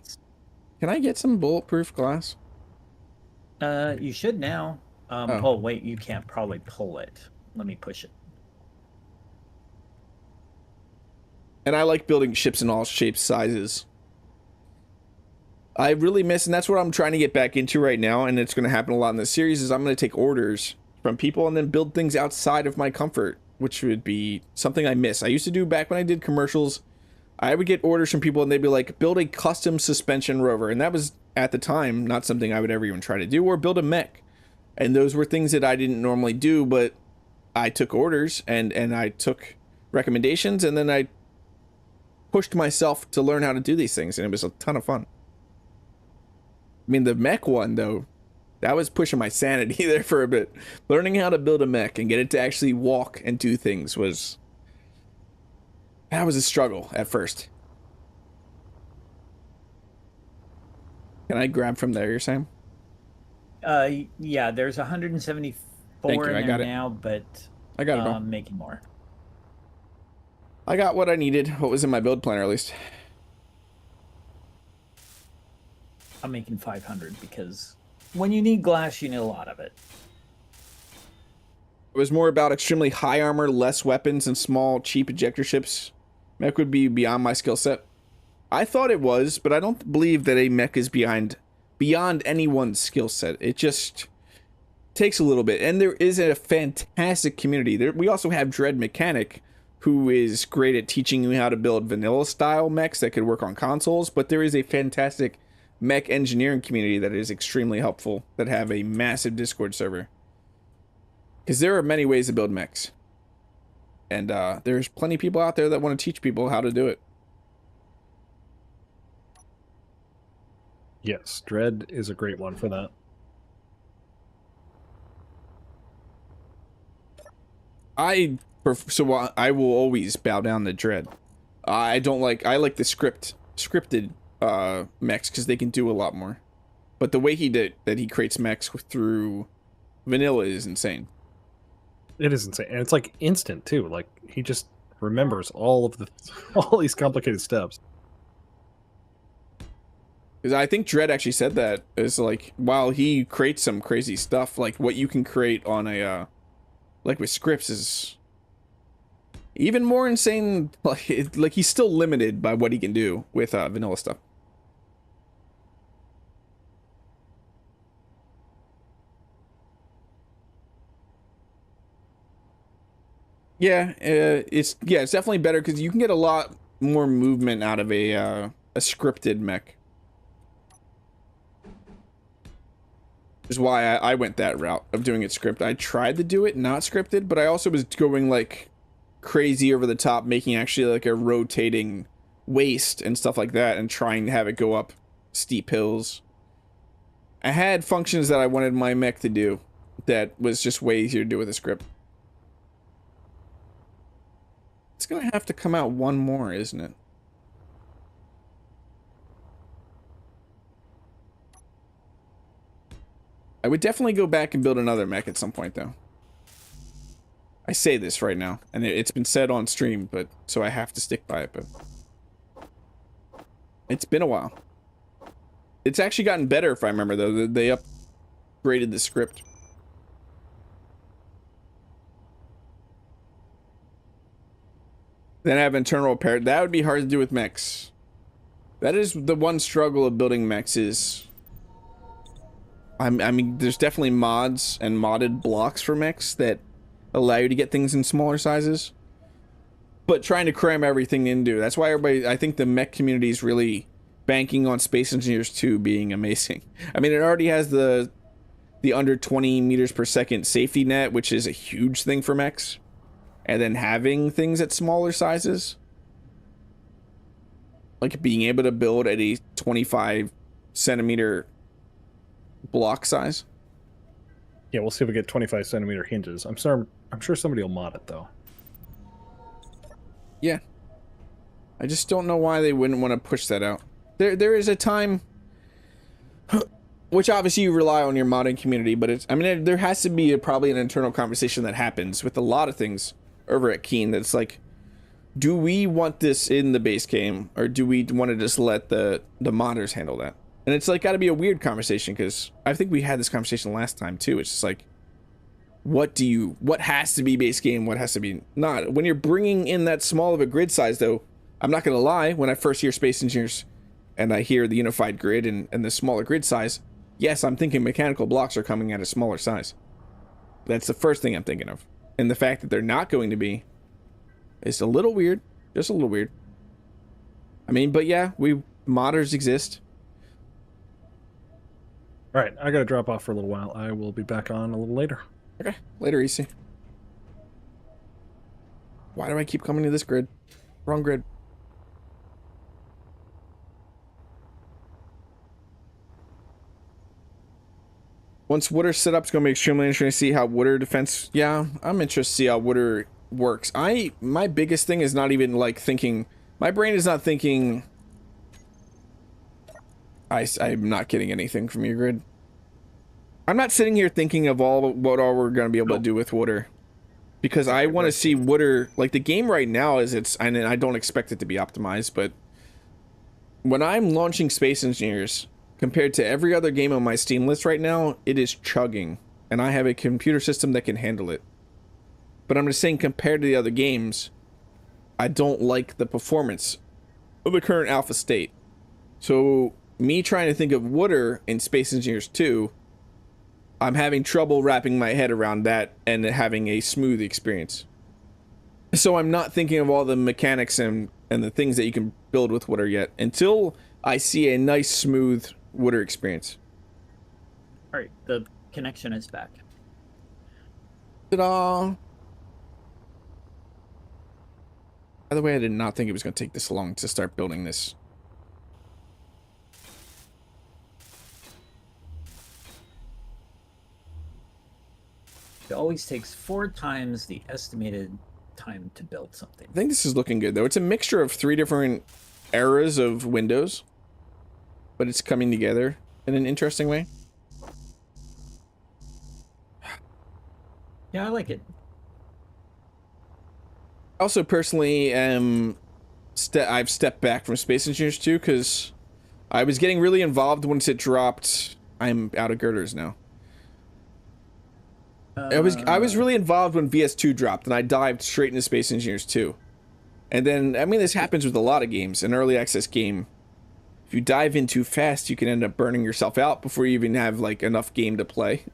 Speaker 1: Can I get some bulletproof glass?
Speaker 4: You should now. Oh, wait, you can't probably pull it. Let me push it.
Speaker 1: And I like building ships in all shapes, sizes. I really miss, and that's what I'm trying to get back into right now, and it's going to happen a lot in this series, is I'm going to take orders from people and then build things outside of my comfort, which would be something I miss. I used to do back when I did commercials. I would get orders from people and they'd be like, build a custom suspension rover. And that was, at the time, not something I would ever even try to do, or build a mech. And those were things that I didn't normally do, but I took orders and I took recommendations, and then I pushed myself to learn how to do these things, and it was a ton of fun. I mean, the mech one, though, that was pushing my sanity there for a bit. Learning how to build a mech and get it to actually walk and do things that was a struggle at first. Can I grab from there, you're saying?
Speaker 4: Yeah, there's 174
Speaker 1: Thank you,
Speaker 4: in
Speaker 1: I got
Speaker 4: there
Speaker 1: it.
Speaker 4: now, but
Speaker 1: I got it all.
Speaker 4: I'm making more.
Speaker 1: I got what I needed, what was in my build planner at least.
Speaker 4: I'm making 500 because when you need glass, you need a lot of it.
Speaker 1: It was more about extremely high armor, less weapons, and small, cheap ejector ships. Mech would be beyond my skill set. I thought it was, but I don't believe that a mech is beyond anyone's skill set. It just takes a little bit. And there is a fantastic community. We also have Dread Mechanic, who is great at teaching you how to build vanilla-style mechs that could work on consoles, but there is a fantastic mech engineering community that is extremely helpful, that have a massive Discord server. Because there are many ways to build mechs. And there's plenty of people out there that want to teach people how to do it.
Speaker 5: Yes, Dread is a great one for that.
Speaker 1: I will always bow down to Dread. I like the scripted mechs because they can do a lot more. But the way he creates mechs through vanilla is insane.
Speaker 5: It is insane, and it's like instant too. Like he just remembers all these complicated steps.
Speaker 1: Because I think Dread actually said that is like while he creates some crazy stuff, like what you can create on a like with scripts is even more insane. Like he's still limited by what he can do with vanilla stuff. Yeah, it's definitely better because you can get a lot more movement out of a scripted mech. Which is why I went that route of doing it scripted. I tried to do it not scripted, but I also was going like crazy over the top, making actually like a rotating waist and stuff like that, and trying to have it go up steep hills. I had functions that I wanted my mech to do that was just way easier to do with a script. It's gonna have to come out one more, isn't it? I would definitely go back and build another mech at some point, though. I say this right now, and it's been said on stream, but so I have to stick by it, but it's been a while. It's actually gotten better, if I remember, though. They upgraded the script. Then have internal repair. That would be hard to do with mechs. That is the one struggle of building mechs is... I mean, there's definitely mods and modded blocks for mechs that allow you to get things in smaller sizes. But trying to cram everything into... That's why everybody... I think the mech community is really banking on Space Engineers 2 being amazing. I mean, it already has the under 20 meters per second safety net, which is a huge thing for mechs. And then having things at smaller sizes. Like being able to build at a 25 centimeter block size.
Speaker 5: Yeah, we'll see if we get 25 centimeter hinges. I'm sure somebody will mod it though.
Speaker 1: Yeah. I just don't know why they wouldn't want to push that out. There is a time, which obviously you rely on your modding community, but it's, I mean, there has to be probably an internal conversation that happens with a lot of things over at Keen that's like, do we want this in the base game, or do we want to just let the modders handle that? And it's like got to be a weird conversation, because I think we had this conversation last time too. It's just like, what has to be base game, what has to be not. When you're bringing in that small of a grid size, though, I'm not gonna lie, when I first hear Space Engineers and I hear the unified grid and the smaller grid size, yes, I'm thinking mechanical blocks are coming at a smaller size. That's the first thing I'm thinking of. And the fact that they're not going to be is a little weird. Just a little weird. I mean, but yeah, modders exist.
Speaker 5: All right, I gotta drop off for a little while. I will be back on a little later.
Speaker 1: Okay, later, EC. Why do I keep coming to this grid? Wrong grid. Once water setup's gonna be extremely interesting to see how water defense. Yeah, I'm interested to see how water works. My biggest thing is not even like thinking. My brain is not thinking. I'm not getting anything from your grid. I'm not sitting here thinking of what all we're gonna be able to do with water, because I want to see water. Like the game right now is and I don't expect it to be optimized, but when I'm launching Space Engineers, compared to every other game on my Steam list right now, it is chugging, and I have a computer system that can handle it. But I'm just saying, compared to the other games, I don't like the performance of the current alpha state. So me trying to think of water in Space Engineers 2, I'm having trouble wrapping my head around that and having a smooth experience. So I'm not thinking of all the mechanics and the things that you can build with water yet, until I see a nice smooth water experience.
Speaker 4: All right, the connection is back.
Speaker 1: Ta-da! By the way, I did not think it was going to take this long to start building this.
Speaker 4: It always takes 4 times the estimated time to build something.
Speaker 1: I think this is looking good, though. It's a mixture of 3 different eras of Windows, but it's coming together in an interesting way.
Speaker 4: Yeah, I like it.
Speaker 1: Also, personally, I've stepped back from Space Engineers 2 because I was getting really involved once it dropped. I'm out of girders now. I was really involved when VS2 dropped, and I dived straight into Space Engineers 2. And then, I mean, this happens with a lot of games. An early access game, if you dive in too fast, you can end up burning yourself out before you even have, like, enough game to play.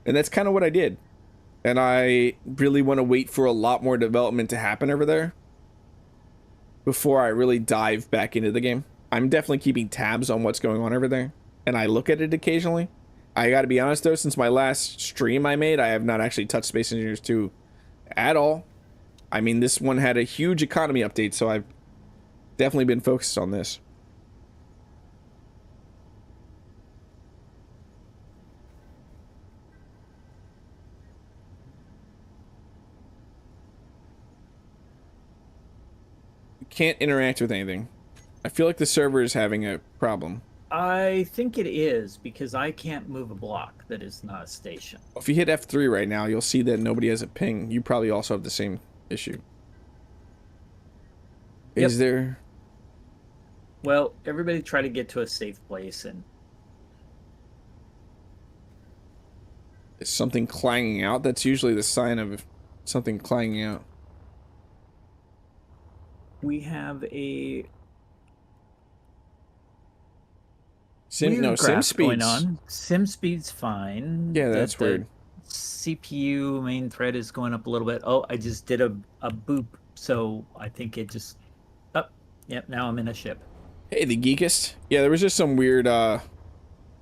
Speaker 1: And that's kind of what I did. And I really want to wait for a lot more development to happen over there before I really dive back into the game. I'm definitely keeping tabs on what's going on over there, and I look at it occasionally. I gotta be honest though, since my last stream I made, I have not actually touched Space Engineers 2 at all. I mean, this one had a huge economy update, so I've definitely been focused on this. You can't interact with anything. I feel like the server is having a problem.
Speaker 4: I think it is, because I can't move a block that is not a station.
Speaker 1: If you hit F3 right now, you'll see that nobody has a ping. You probably also have the same issue.
Speaker 4: Yep.
Speaker 1: Is there...
Speaker 4: Well, everybody try to get to a safe place, and
Speaker 1: Is something clanging out? That's usually the sign of something clanging out.
Speaker 4: we have a
Speaker 1: Sim
Speaker 4: graph
Speaker 1: speeds.
Speaker 4: going on. Sim speed's fine.
Speaker 1: Yeah, that's weird.
Speaker 4: CPU main thread is going up a little bit. Oh, I just did a boop, so I think it just... Oh, yep, now I'm in a ship.
Speaker 1: Hey, the geekest. Yeah, there was just some weird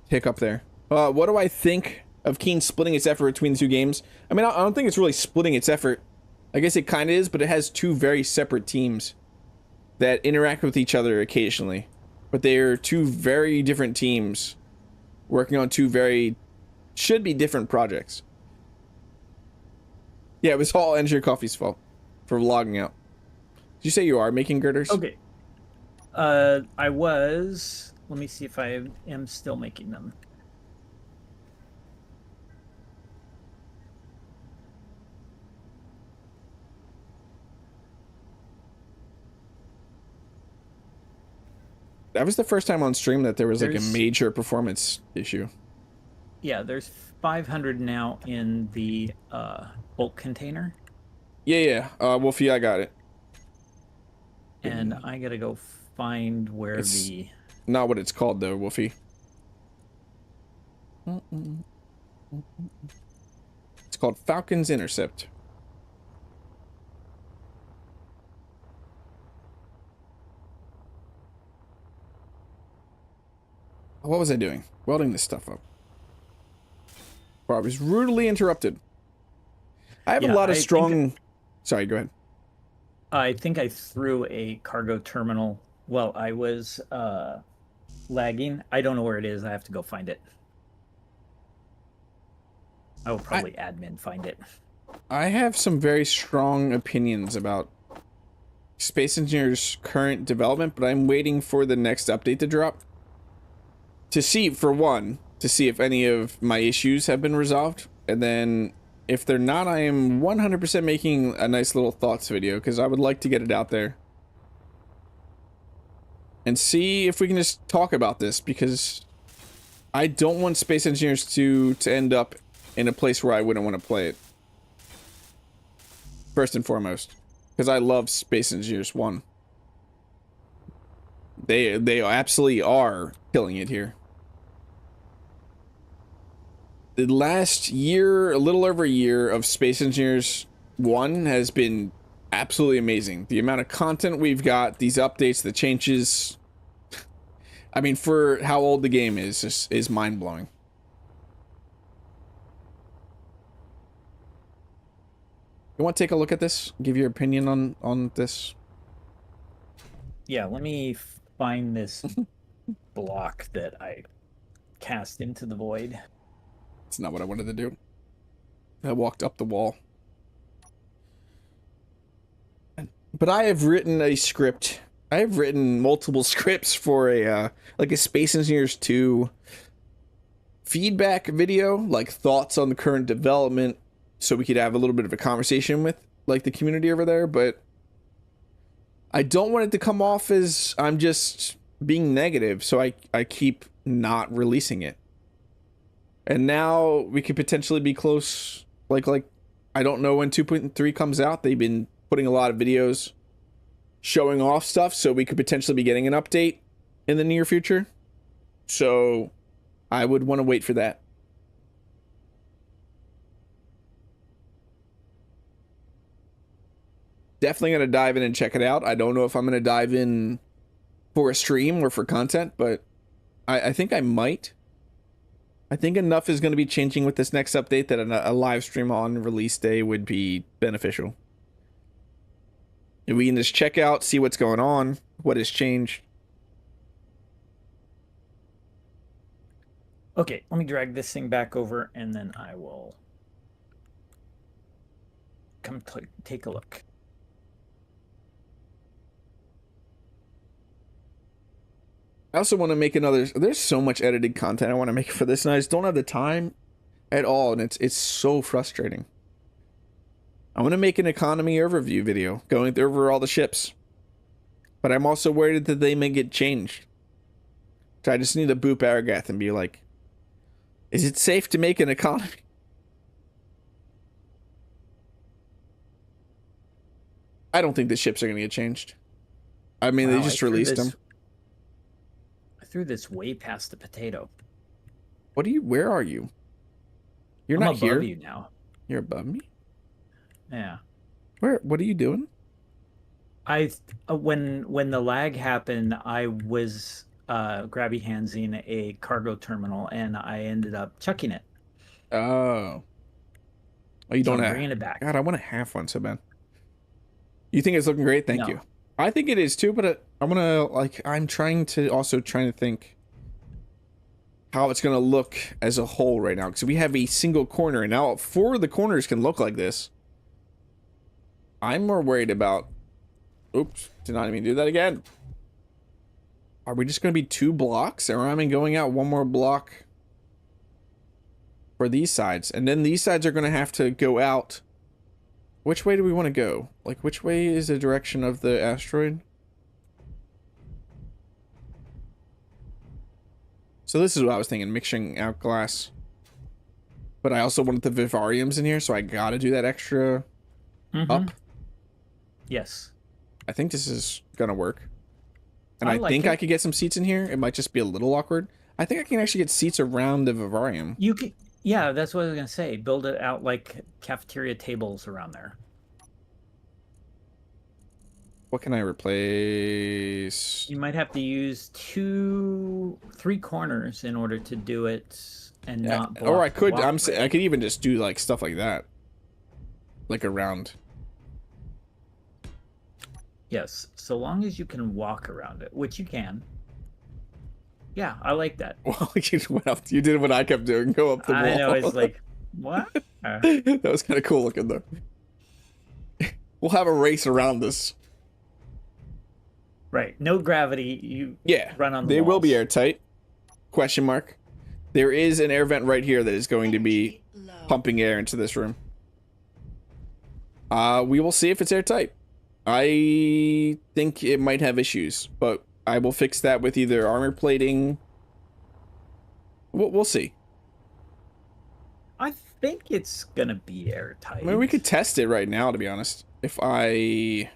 Speaker 1: hiccup there. What do I think of Keen splitting its effort between the two games? I mean, I don't think it's really splitting its effort. I guess it kind of is, but it has 2 very separate teams that interact with each other occasionally. But they are 2 very different teams working on 2 very... should be different projects. Yeah, it was all Engineer Coffee's fault for logging out. Did you say you are making girders?
Speaker 4: Okay. I was... Let me see if I am still making them.
Speaker 1: That was the first time on stream that there was like a
Speaker 4: There's-
Speaker 1: major performance issue.
Speaker 4: Yeah, there's 500 now in the bulk container,
Speaker 1: Yeah. Wolfie, I got it.
Speaker 4: and I gotta go find where
Speaker 1: It's-
Speaker 4: the...
Speaker 1: Not what it's called though, Wolfie. It's called Falcon's Intercept. What was I doing? Welding this stuff up. Well, I was rudely interrupted. I have a
Speaker 4: Yeah,
Speaker 1: lot of
Speaker 4: I think-
Speaker 1: strong... Sorry, go ahead.
Speaker 4: I think I threw a cargo terminal while I was lagging. I don't know where it is. I have to go find it. I will probably admin find it.
Speaker 1: I have some very strong opinions about Space Engineer's current development, but I'm waiting for the next update to drop. To see, for one, to see if any of my issues have been resolved. And then, if they're not, I am 100% making a nice little thoughts video, because I would like to get it out there. And see if we can just talk about this, because I don't want Space Engineers to end up in a place where I wouldn't want to play it. First and foremost, because I love Space Engineers 1. They absolutely are killing it here. The last year, a little over a year of Space Engineers 1 has been absolutely amazing. The amount of content we've got, these updates, the changes. I mean, for how old the game is mind blowing. You want to take a look at this? Give your opinion on this?
Speaker 4: Yeah, let me find this block that I cast into the void.
Speaker 1: It's not what I wanted to do. I walked up the wall. But I have written a script. I have written multiple scripts for a like a Space Engineers 2 feedback video, like thoughts on the current development, so we could have a little bit of a conversation with like the community over there, but I don't want it to come off as I'm just being negative, so I keep not releasing it. And now we could potentially be close, like I don't know when 2.3 comes out. They've been putting a lot of videos showing off stuff, so we could potentially be getting an update in the near future. So I would want to wait for that. Definitely going to dive in and check it out. I don't know if I'm going to dive in for a stream or for content, but I think I might. I think enough is going to be changing with this next update that a live stream on release day would be beneficial. If we can just check out, see what's going on, what has changed.
Speaker 4: Okay, let me drag this thing back over, and then I will come take a look.
Speaker 1: I also want to make another. There's so much edited content I want to make for this, and I just don't have the time at all, and it's so frustrating. I want to make an economy overview video going over all the ships, but I'm also worried that they may get changed. So I just need to boop Aragath and be like, is it safe to make an economy? I don't think the ships are going to get changed. I mean,
Speaker 4: Wow,
Speaker 1: they just released them.
Speaker 4: I threw this way past the potato.
Speaker 1: What are you? Where are you? You're
Speaker 4: I'm
Speaker 1: not
Speaker 4: above
Speaker 1: here.
Speaker 4: you now.
Speaker 1: You're above me.
Speaker 4: Yeah.
Speaker 1: Where? What are you doing?
Speaker 4: When the lag happened, I was grabby handsing a cargo terminal, and I ended up chucking it.
Speaker 1: Oh. Oh, you
Speaker 4: So
Speaker 1: don't
Speaker 4: I'm
Speaker 1: have.
Speaker 4: bringing it back.
Speaker 1: God, I want to have one so bad. You think it's looking great? Thank
Speaker 4: No.
Speaker 1: you. I think it is too, but I'm gonna I'm trying to think how it's gonna look as a whole right now, because we have a single corner, and now 4 of the corners can look like this. I'm more worried about. Oops, did not even do that again. Are we just gonna be 2 blocks, or am I going out 1 more block for these sides, and then these sides are gonna have to go out? Which way do we want to go? Like, which way is the direction of the asteroid? So this is what I was thinking, mixing out glass. But I also wanted the vivariums in here, so I gotta do that extra up.
Speaker 4: Yes.
Speaker 1: I think this is gonna work. And
Speaker 4: I
Speaker 1: I
Speaker 4: like
Speaker 1: think
Speaker 4: it.
Speaker 1: I could get some seats in here. It might just be a little awkward. I think I can actually get seats around the vivarium.
Speaker 4: You can. Yeah, that's what I was gonna say. Build it out like cafeteria tables around there.
Speaker 1: What can I replace?
Speaker 4: You might have to use 3 corners in order to do it, and not. Block
Speaker 1: Or I could.
Speaker 4: the
Speaker 1: I could even just do like stuff like that, like around.
Speaker 4: Yes, so long as you can walk around it, which you can. Yeah, I like that.
Speaker 1: Well, you went up. You did what I kept doing. Go up the wall.
Speaker 4: I know, it's like, what?
Speaker 1: That was kind of cool looking though. We'll have a race around this.
Speaker 4: Right, no gravity. You run on the
Speaker 1: They will be
Speaker 4: walls.
Speaker 1: airtight. Question mark. There is an air vent right here that is going to be pumping air into this room. We will see if it's airtight. I think it might have issues, but I will fix that with either armor plating. We'll see.
Speaker 4: I think it's gonna be airtight.
Speaker 1: I mean, we could test it right now, to be honest. If I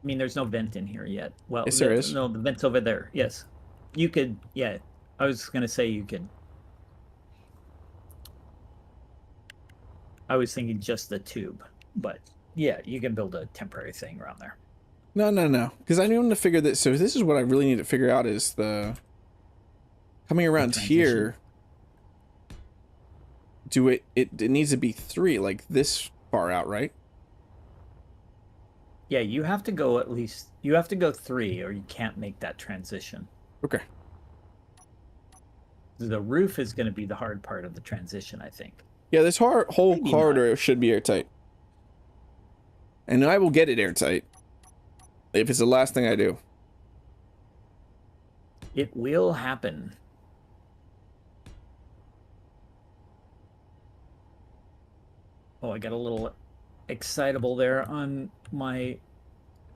Speaker 4: mean, there's no vent in here yet. Well,
Speaker 1: Yes, there is.
Speaker 4: No, the vent's over there. Yes, you could. Yeah, I was gonna say you could. I was thinking just the tube, but yeah, you can build a temporary thing around there.
Speaker 1: No, no, no. Because I need to figure this. So this is what I really need to figure out is the coming around here. Do it needs to be 3, like this far out, right?
Speaker 4: Yeah, you have to go at least, you have to go 3 or you can't make that transition.
Speaker 1: Okay.
Speaker 4: The roof is going to be the hard part of the transition, I think.
Speaker 1: Yeah, this whole
Speaker 4: Maybe
Speaker 1: corridor should be airtight. And I will get it airtight. If it's the last thing I do.
Speaker 4: It will happen. Oh, I got a little excitable there on my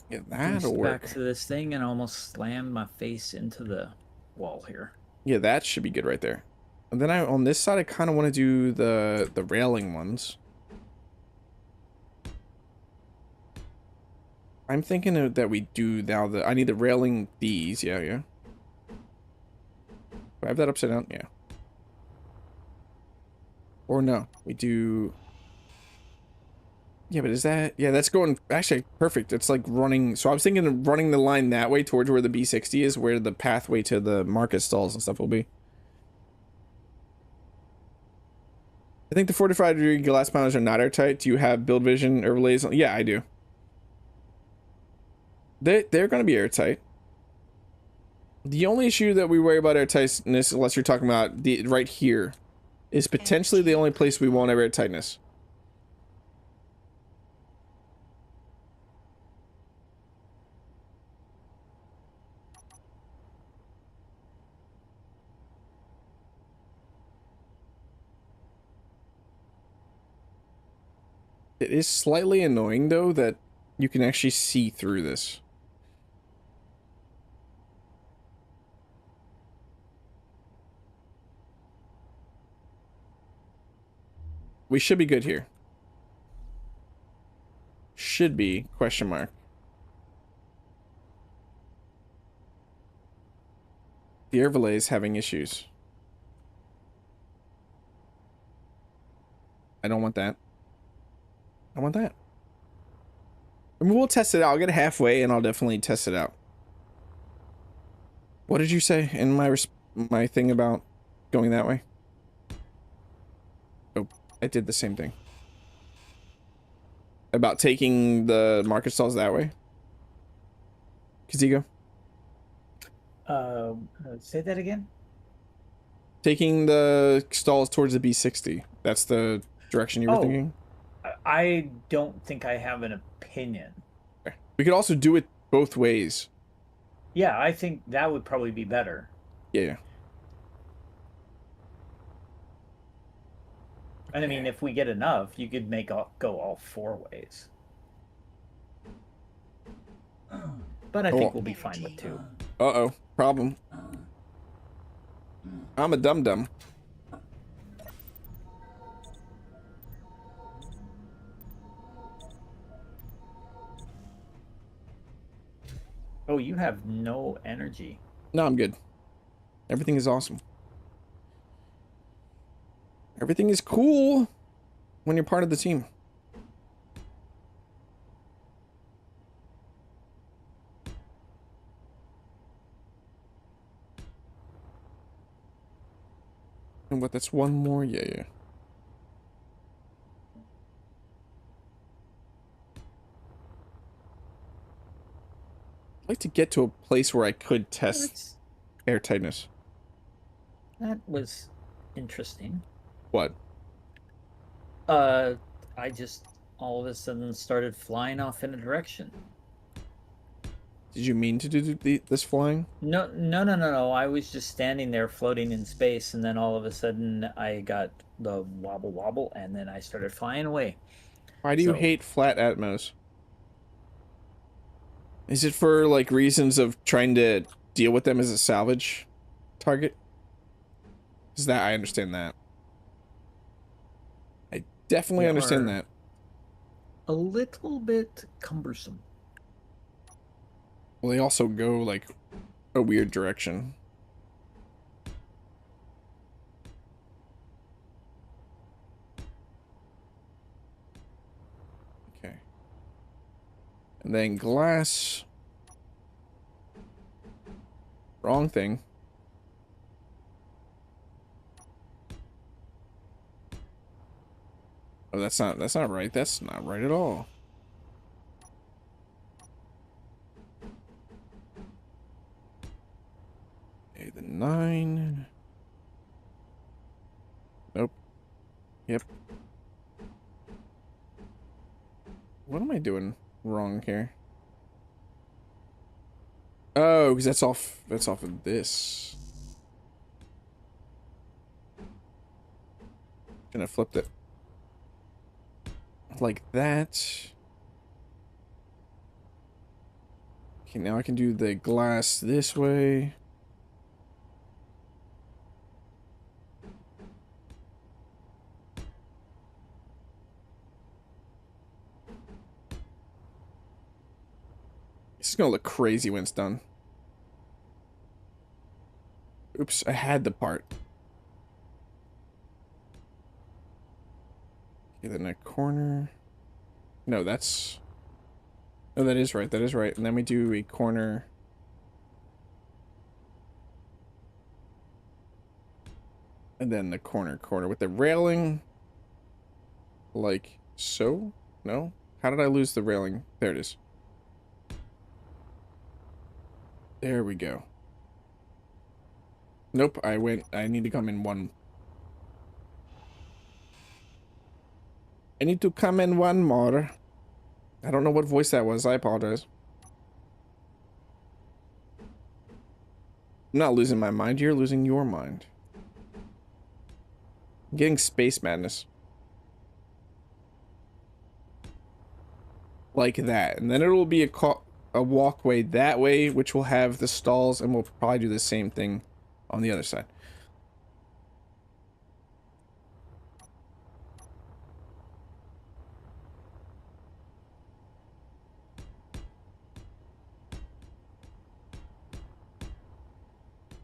Speaker 1: Yeah, that'll work.
Speaker 4: back to this thing and almost slammed my face into the wall here.
Speaker 1: Yeah, that should be good right there. And then on this side, I kind of want to do the railing ones. I'm thinking that we do now I need the railing these. Yeah, yeah. Do I have that upside down? Yeah. Or no, we do... Yeah, but is that... Yeah, that's going... Actually, perfect. It's like running... So I was thinking of running the line that way towards where the B60 is, where the pathway to the market stalls and stuff will be. I think the 45-degree glass panels are not airtight. Do you have build vision overlays? Yeah, I do. They're going to be airtight. The only issue that we worry about airtightness, unless you're talking about right here, is potentially the only place we won't have airtightness. It is slightly annoying, though, that you can actually see through this. We should be good here. Should be, question mark. The overlay is having issues. I don't want that. I want that. I mean, we'll test it out. I'll get halfway and I'll definitely test it out. What did you say in my thing about going that way? Oh, I did the same thing. About taking the market stalls that way? Caazego?
Speaker 4: Say that again?
Speaker 1: Taking the stalls towards the B60. That's the direction you were thinking?
Speaker 4: I don't think I have an opinion.
Speaker 1: Okay. We could also do it both ways.
Speaker 4: Yeah, I think that would probably be better.
Speaker 1: Yeah.
Speaker 4: And I mean, if we get enough, you could go all 4 ways. But I think we'll be fine with 2.
Speaker 1: Uh-oh. Problem. I'm a dum-dum.
Speaker 4: Oh, you have no energy.
Speaker 1: No, I'm good. Everything is awesome. Everything is cool when you're part of the team. And what, that's one more? Yeah, yeah. I'd like to get to a place where I could test airtightness.
Speaker 4: That was interesting.
Speaker 1: What?
Speaker 4: I just all of a sudden started flying off in a direction.
Speaker 1: Did you mean to do this flying?
Speaker 4: No. I was just standing there floating in space, and then all of a sudden I got the wobble, and then I started flying away.
Speaker 1: Why do you hate flat atmos? Is it for, like, reasons of trying to deal with them as a salvage target? Is that, I understand that. I definitely understand that.
Speaker 4: A little bit cumbersome.
Speaker 1: Well, they also go, like, a weird direction. Okay. And then glass Wrong thing. Oh, that's not right. That's not right at all. Okay, the 9. Nope. Yep. What am I doing wrong here? Oh, because that's off of this. Gonna flip it like that. Okay, now I can do the glass this way. This is gonna look crazy when it's done. Oops, I had the part. Okay, then a corner. No, that's... No, that is right. That is right. And then we do a corner. And then the corner with the railing. Like so? No? How did I lose the railing? There it is. There we go. Nope, I need to come in one. I need to come in one more. I don't know what voice that was. I apologize. I'm not losing my mind. You're losing your mind. I'm getting space madness. Like that. And then it will be a walkway that way, which will have the stalls, and we'll probably do the same thing on the other side.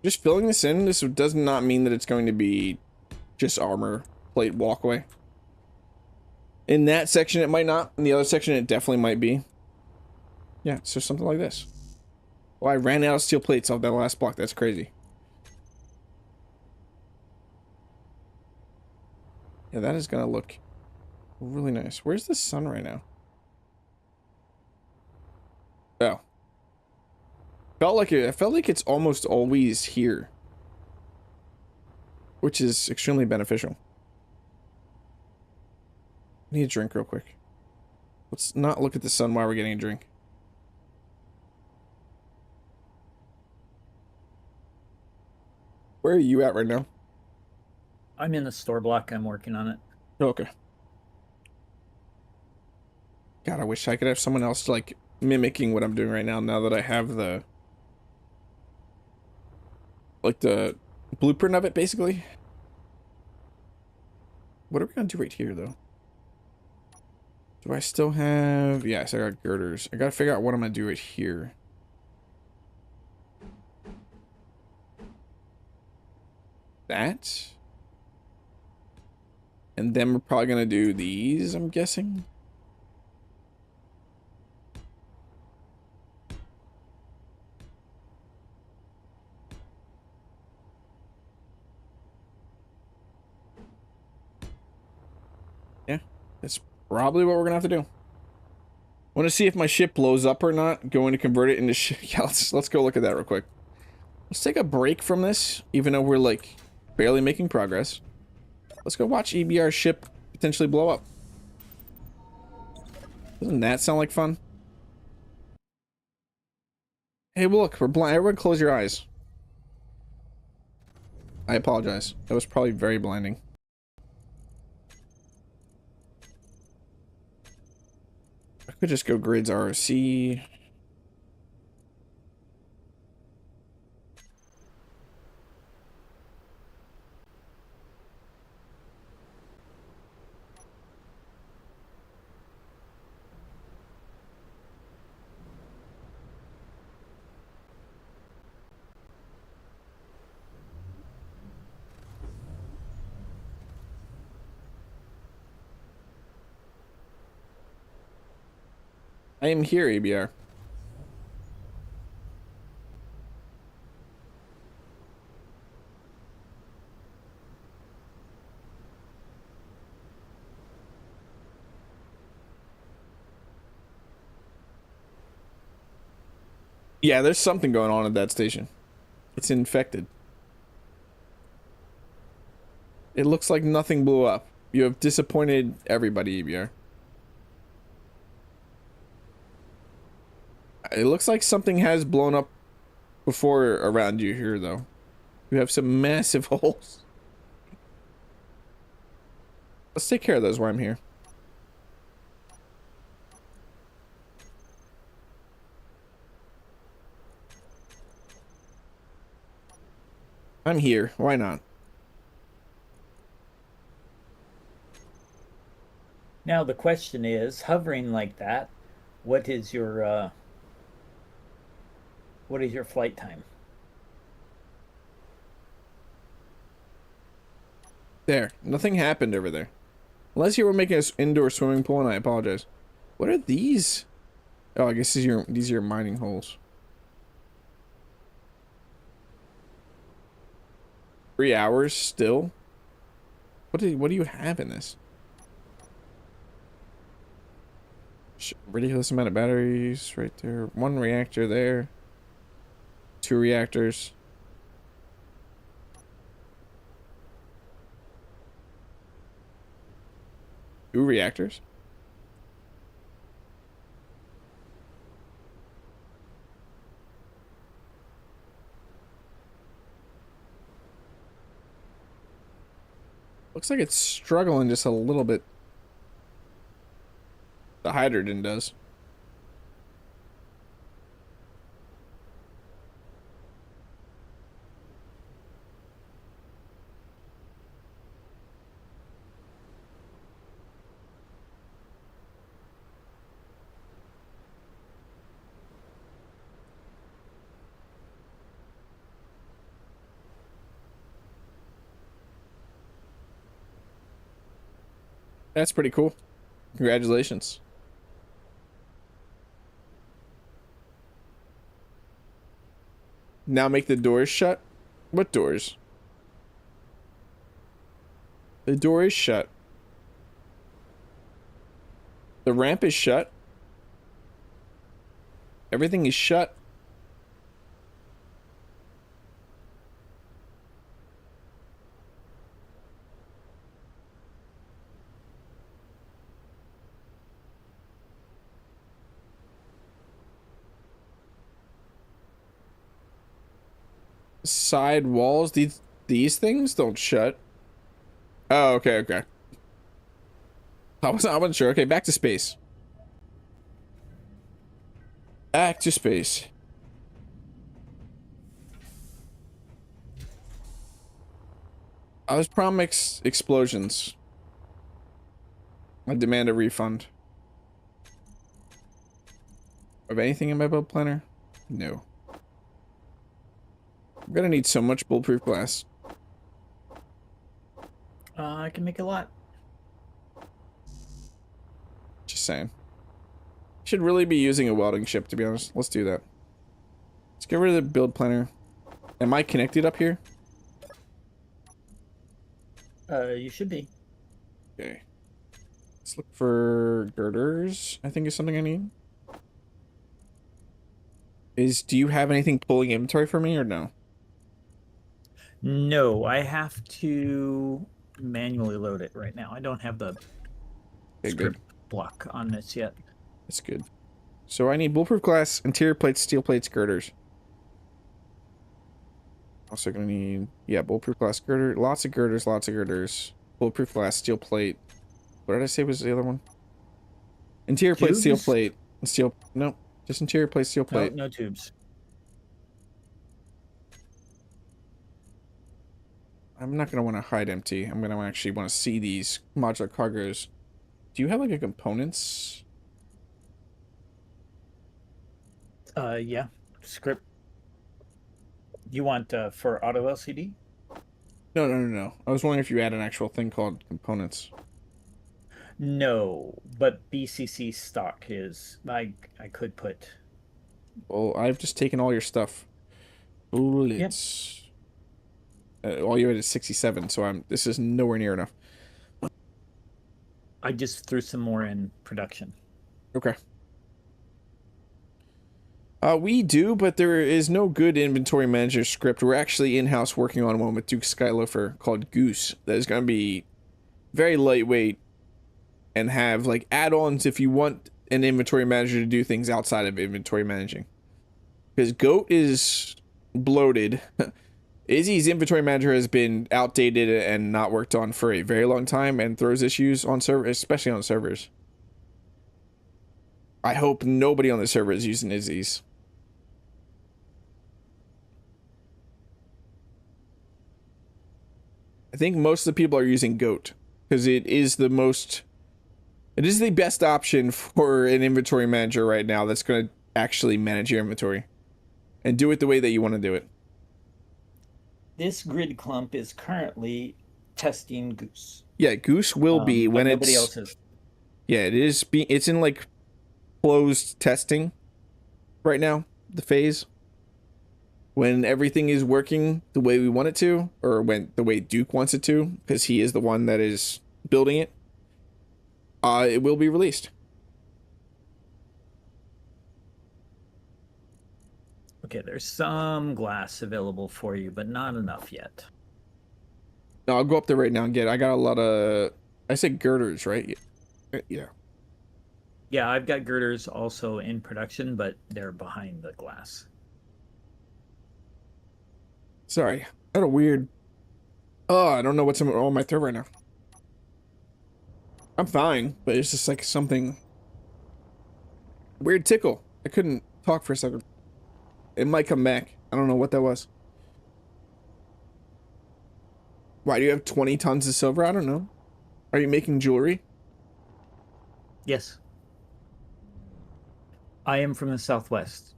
Speaker 1: Just filling this in, this does not mean that it's going to be just armor plate walkway. In that section it might not, in the other section it definitely might be. Yeah, so something like this. Well, I ran out of steel plates off that last block, that's crazy. Yeah, that is gonna look really nice. Where's the sun right now? Oh. I felt like it's almost always here. Which is extremely beneficial. I need a drink real quick. Let's not look at the sun while we're getting a drink. Where are you at right now?
Speaker 4: I'm in the store block. I'm working on it.
Speaker 1: Okay. God, I wish I could have someone else like mimicking what I'm doing right now that I have the blueprint of it, basically. What are we gonna do right here, though? Do I still have... Yes, I got girders. I gotta figure out what I'm gonna do right here. That. And then we're probably gonna do these, I'm guessing. Yeah, that's probably what we're gonna have to do. I want to see if my ship blows up or not. Going to convert it into ship. Yeah, let's go look at that real quick. Let's take a break from this, even though we're like barely making progress. Let's go watch EBR's ship potentially blow up. Doesn't that sound like fun? Hey, look, we're blind. Everyone close your eyes. I apologize. That was probably very blinding. I could just go grids ROC. I am here, ABR. Yeah, there's something going on at that station. It's infected. It looks like nothing blew up. You have disappointed everybody, Aegir. It looks like something has blown up before around you here, though. You have some massive holes. Let's take care of those while I'm here. I'm here. Why not?
Speaker 4: Now the question is, hovering like that, what is your flight time?
Speaker 1: There. Nothing happened over there. Unless you were making an indoor swimming pool, and I apologize. What are these? Oh, I guess these are your mining holes. 3 hours still? What do you have in this? Ridiculous amount of batteries right there. 1 reactor there. 2 reactors. Two reactors? Looks like it's struggling just a little bit. The hydrogen does. That's pretty cool. Congratulations. Now make the doors shut? What doors? The door is shut. The ramp is shut. Everything is shut. Side walls, these things don't shut. Oh, okay. I wasn't sure. Okay, back to space. Back to space. I was promised explosions. I demand a refund. Of anything in my build planner? No. I'm gonna need so much bulletproof glass.
Speaker 4: I can make a lot.
Speaker 1: Just saying. Should really be using a welding ship, to be honest. Let's do that. Let's get rid of the build planner. Am I connected up here?
Speaker 4: You should be.
Speaker 1: Okay. Let's look for girders, I think is something I need. Do you have anything pulling inventory for me or no?
Speaker 4: No, I have to manually load it right now. I don't have the script block on this yet.
Speaker 1: That's good. So I need bulletproof glass, interior plates, steel plates, girders. Also gonna need, yeah, bulletproof glass girder, lots of girders, bulletproof glass, steel plate. What did I say was the other one? Interior plate, steel plate, and steel. No, just interior plate, steel plate.
Speaker 4: No tubes.
Speaker 1: I'm not gonna want to hide empty. I'm gonna actually want to see these modular cargoes. Do you have like a components?
Speaker 4: Yeah, script. You want for auto LCD?
Speaker 1: No. I was wondering if you had an actual thing called components.
Speaker 4: No, but BCC stock is. I could put.
Speaker 1: Well, I've just taken all your stuff. Bullets. All you had is 67, so this is nowhere near enough.
Speaker 4: I just threw some more in production.
Speaker 1: Okay. We do, but there is no good inventory manager script. We're actually in-house working on one with Duke Skyloafer called Goose that is going to be very lightweight and have like add-ons if you want an inventory manager to do things outside of inventory managing. Because Goat is bloated. Izzy's inventory manager has been outdated and not worked on for a very long time and throws issues on servers, especially on servers. I hope nobody on the server is using Izzy's. I think most of the people are using Goat because it is the best option for an inventory manager right now that's going to actually manage your inventory and do it the way that you want to do it.
Speaker 4: This grid clump is currently testing Goose.
Speaker 1: Yeah, Goose will be when it's...
Speaker 4: Nobody else is.
Speaker 1: Yeah, it's in like closed testing right now, the phase. When everything is working the way we want it to, or when the way Duke wants it to, because he is the one that is building it, it will be released.
Speaker 4: Okay, there's some glass available for you, but not enough yet.
Speaker 1: No, I'll go up there right now and get it. I got a lot of... I said girders, right? Yeah.
Speaker 4: Yeah, I've got girders also in production, but they're behind the glass.
Speaker 1: Sorry. I had a weird... Oh, I don't know what's on my throat right now. I'm fine, but it's just like something... Weird tickle. I couldn't talk for a second. It might come back. I don't know what that was. Why, do you have 20 tons of silver? I don't know. Are you making jewelry?
Speaker 4: Yes. I am from the Southwest.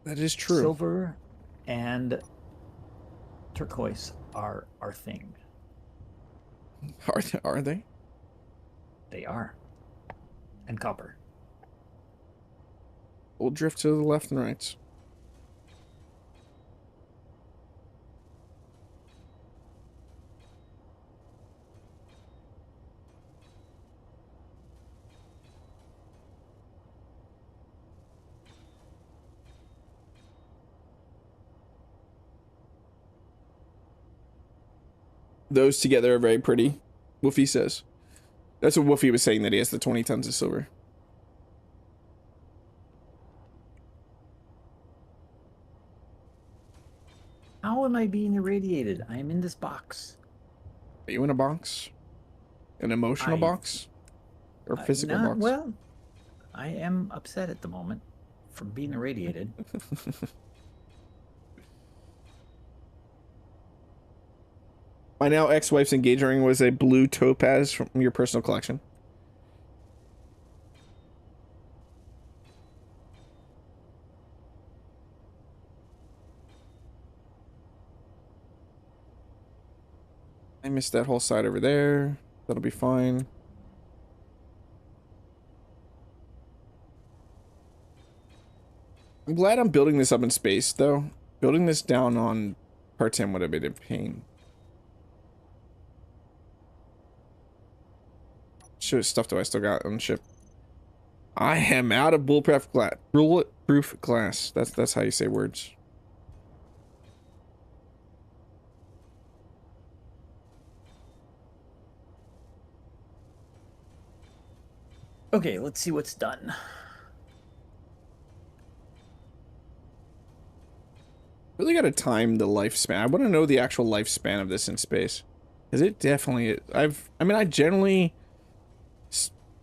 Speaker 1: That is true.
Speaker 4: Silver and turquoise are our thing.
Speaker 1: Are they?
Speaker 4: They are. And copper.
Speaker 1: We'll drift to the left and right. Those together are very pretty, Woofy says. That's what Woofy was saying, that he has the 20 tons of silver.
Speaker 4: How am I being irradiated? I am in this box.
Speaker 1: Are you in a box? An emotional box? Or physical box?
Speaker 4: Well, I am upset at the moment from being irradiated.
Speaker 1: My now ex-wife's engagement ring was a blue topaz from your personal collection. I missed that whole side over there. That'll be fine. I'm glad I'm building this up in space, though. Building this down on Pertam would have been a pain. What stuff do I still got on the ship? I am out of bulletproof glass. Bulletproof glass. That's how you say words.
Speaker 4: Okay, let's see what's done.
Speaker 1: Really got to time the lifespan. I want to know the actual lifespan of this in space, because it definitely is. I mean, I generally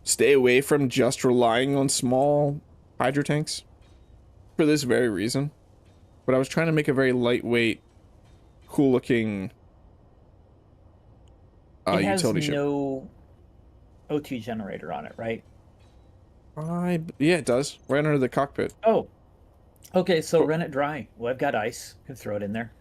Speaker 1: stay away from just relying on small hydro tanks for this very reason. But I was trying to make a very lightweight, cool-looking utility ship.
Speaker 4: It has no O2 generator on it, right?
Speaker 1: Yeah, it does. Right under the cockpit.
Speaker 4: Oh. Okay, so run it dry. Well, I've got ice. Can throw it in there.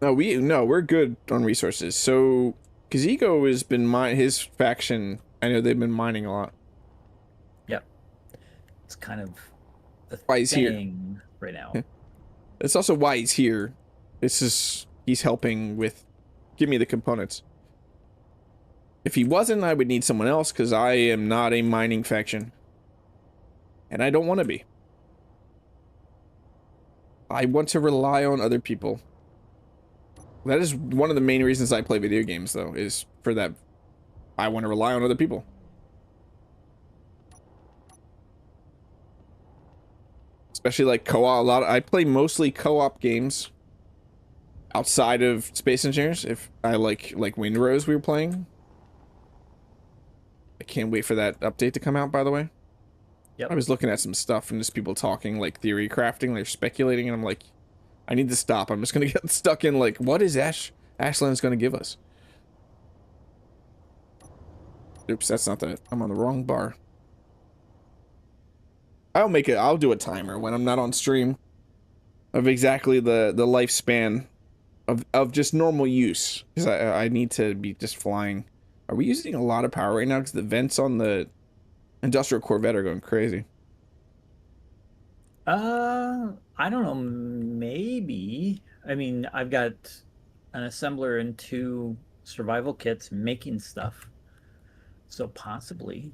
Speaker 1: No, we're good on resources. So Caazego has been his faction. I know they've been mining a lot.
Speaker 4: Yep. It's kind of the
Speaker 1: Why he's here.
Speaker 4: thing right now.
Speaker 1: Yeah. It's also why he's here. He's helping with give me the components. If he wasn't, I would need someone else because I am not a mining faction. And I don't want to be. I want to rely on other people. That is one of the main reasons I play video games, though, is for that. I want to rely on other people. Especially like co-op. I play mostly co-op games outside of Space Engineers. If I like Windrose we were playing. I can't wait for that update to come out, by the way.
Speaker 4: Yep.
Speaker 1: I was looking at some stuff and just people talking like theory crafting, they're speculating, and I'm like, I need to stop. I'm just gonna get stuck in like, what is Ashland's gonna give us? Oops, that's not that. I'm on the wrong bar. I'll do a timer when I'm not on stream of exactly the lifespan of just normal use, because I need to be just flying. Are we using a lot of power right now? Because the vents on the industrial Corvette are going crazy.
Speaker 4: I don't know. Maybe. I mean, I've got an assembler and 2 survival kits making stuff. So possibly.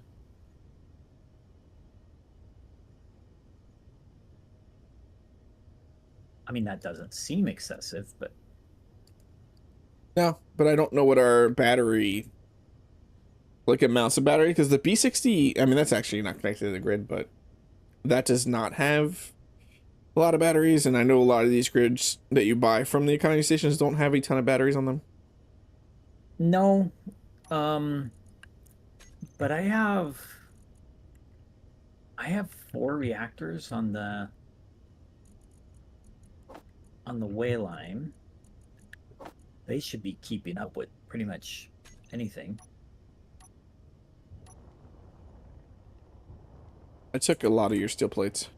Speaker 4: I mean, that doesn't seem excessive, but...
Speaker 1: No, but I don't know what our battery... like amounts of battery, because the B60, I mean, that's actually not connected to the grid, but that does not have a lot of batteries, and I know a lot of these grids that you buy from the economy stations don't have a ton of batteries on them.
Speaker 4: No. But I have 4 reactors on the way line. They should be keeping up with pretty much anything.
Speaker 1: I took a lot of your steel plates.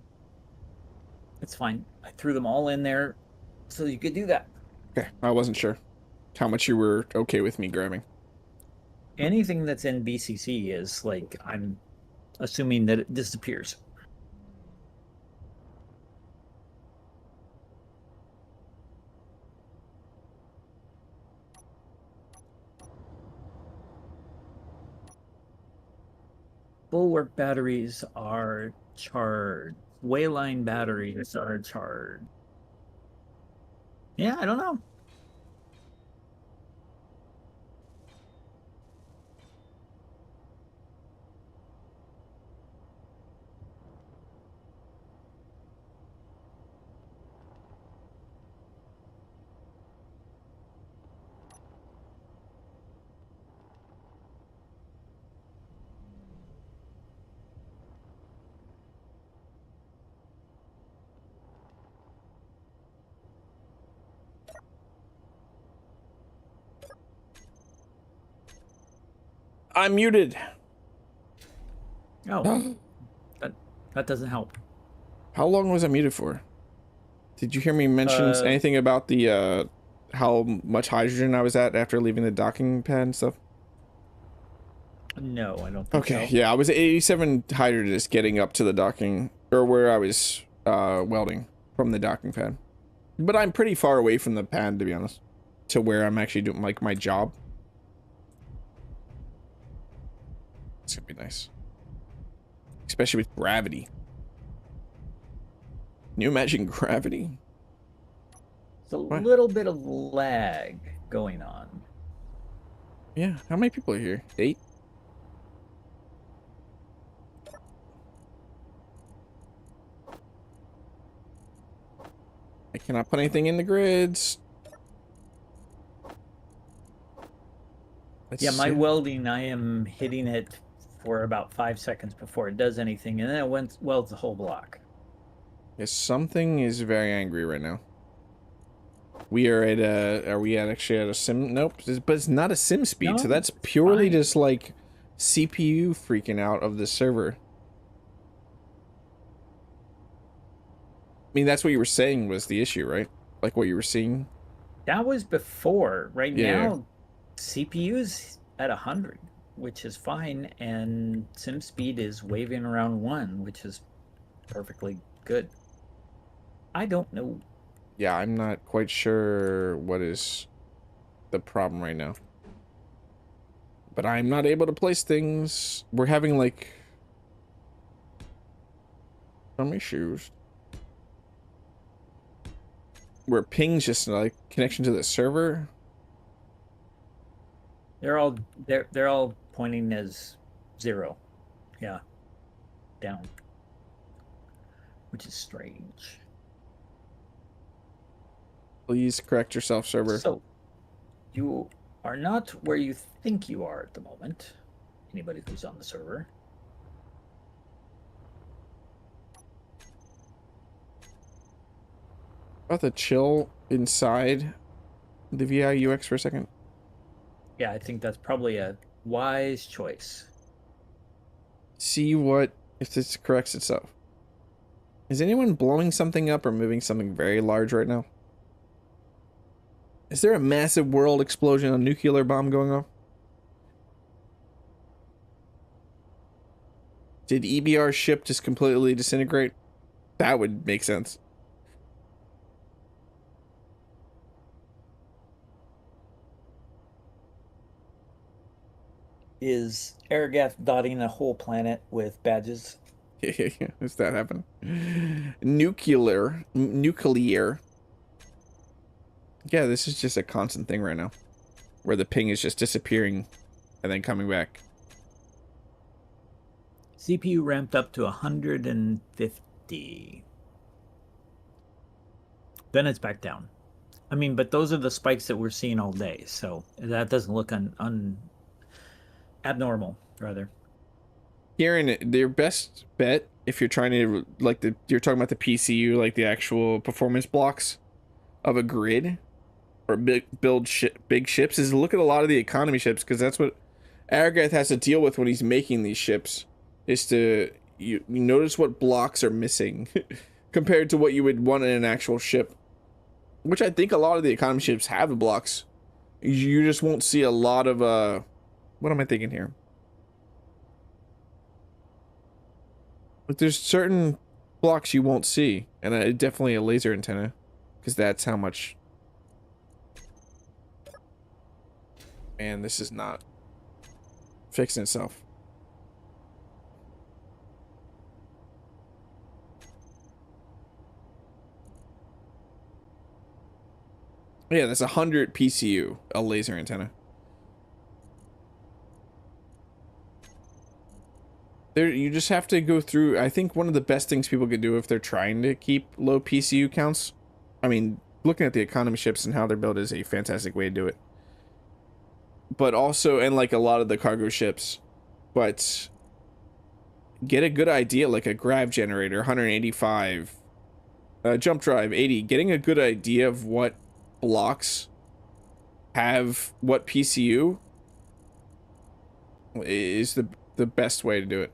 Speaker 4: It's fine. I threw them all in there so you could do that.
Speaker 1: Okay, I wasn't sure how much you were okay with me grabbing.
Speaker 4: Anything that's in BCC is like, I'm assuming that it disappears. Bulwark batteries are charged. Wayline batteries are charged. Yeah, I don't know.
Speaker 1: I'm muted.
Speaker 4: Oh, that doesn't help.
Speaker 1: How long was I muted for? Did you hear me mention anything about the how much hydrogen I was at after leaving the docking pad and stuff?
Speaker 4: No, I don't think so.
Speaker 1: Okay, yeah, I was at 87 hydrogen just getting up to the docking, or where I was welding from the docking pad. But I'm pretty far away from the pad, to be honest, to where I'm actually doing like my job. It's gonna be nice, especially with gravity. Can you imagine gravity?
Speaker 4: It's a little bit of lag going on.
Speaker 1: Yeah, how many people are here? 8? I cannot put anything in the grids.
Speaker 4: Yeah, my welding, I am hitting it for about 5 seconds before it does anything, and then it welds the whole block.
Speaker 1: Yes, something is very angry right now. We are at a... Are we actually at a sim? Nope, but it's not a sim speed,
Speaker 4: No,
Speaker 1: so that's purely
Speaker 4: fine.
Speaker 1: just like CPU freaking out of the server. I mean, that's what you were saying was the issue, right? Like what you were seeing?
Speaker 4: That was before. Right
Speaker 1: Yeah.
Speaker 4: now, CPU's at 100, which is fine, and sim speed is waving around 1, which is perfectly good. I don't know.
Speaker 1: Yeah, I'm not quite sure what is the problem right now. But I'm not able to place things. We're having like some issues. Where ping's just like connection to the server.
Speaker 4: They're all pointing as 0. Yeah. Down. Which is strange.
Speaker 1: Please correct yourself, server.
Speaker 4: So, you are not where you think you are at the moment. Anybody who's on the server.
Speaker 1: About to chill inside the VI-UX for a second.
Speaker 4: Yeah, I think that's probably a wise choice.
Speaker 1: See what if this corrects itself. Is anyone blowing something up or moving something very large right now? Is there a massive world explosion, a nuclear bomb going off? Did EBR's ship just completely disintegrate? That would make sense.
Speaker 4: Is Aragath dotting a whole planet with badges?
Speaker 1: Yeah. Does that happen? Nuclear. Yeah, this is just a constant thing right now. Where the ping is just disappearing and then coming back.
Speaker 4: CPU ramped up to 150. Then it's back down. I mean, but those are the spikes that we're seeing all day, so that doesn't look abnormal, rather.
Speaker 1: Kieran, their best bet, if you're trying to, like, you're talking about the PCU, like the actual performance blocks of a grid, or build big ships, is look at a lot of the economy ships, because that's what Aragath has to deal with when he's making these ships, is to, you notice what blocks are missing, compared to what you would want in an actual ship, which I think a lot of the economy ships have the blocks. You just won't see a lot of, what am I thinking here? But there's certain blocks you won't see, and definitely a laser antenna, because that's how much. And this is not fixing itself. Yeah, that's 100 PCU, a laser antenna. You just have to go through. I think one of the best things people could do if they're trying to keep low PCU counts, I mean, looking at the economy ships and how they're built is a fantastic way to do it. But also, and like a lot of the cargo ships, but get a good idea, like a grav generator, 185, jump drive, 80, getting a good idea of what blocks have what PCU is the best way to do it.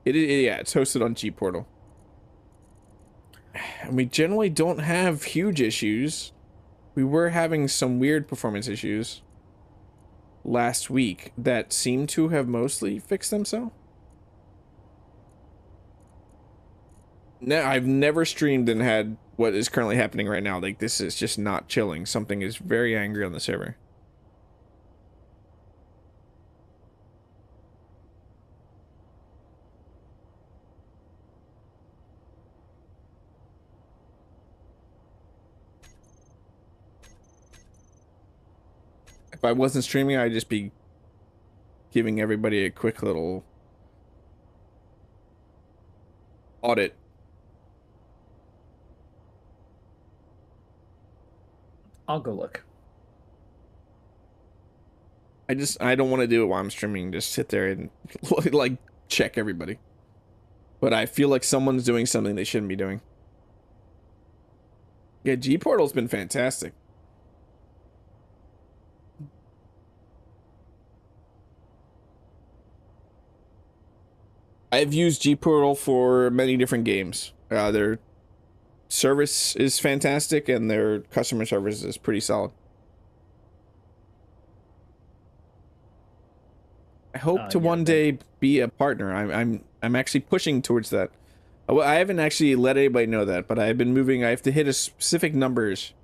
Speaker 1: Yeah, it's hosted on G Portal. And we generally don't have huge issues. We were having some weird performance issues last week that seem to have mostly fixed themselves. Now, I've never streamed and had what is currently happening right now. Like, this is just not chilling. Something is very angry on the server. If I wasn't streaming, I'd just be giving everybody a quick little audit.
Speaker 4: I'll go look.
Speaker 1: I don't want to do it while I'm streaming. Just sit there and like check everybody. But I feel like someone's doing something they shouldn't be doing. Yeah, G Portal's been fantastic. I've used G Portal for many different games. Their service is fantastic, and their customer service is pretty solid. I hope to one day be a partner. I'm actually pushing towards that. Well, I haven't actually let anybody know that, but I've been moving. I have to hit a specific numbers,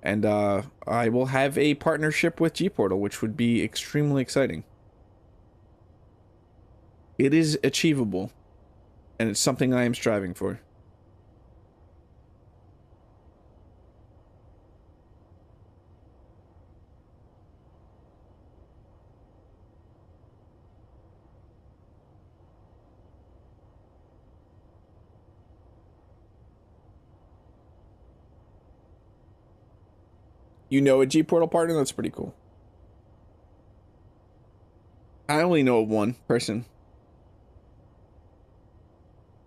Speaker 1: and I will have a partnership with G-Portal, which would be extremely exciting. It is achievable, and it's something I am striving for. You know a G-Portal partner? That's pretty cool. I only know one person.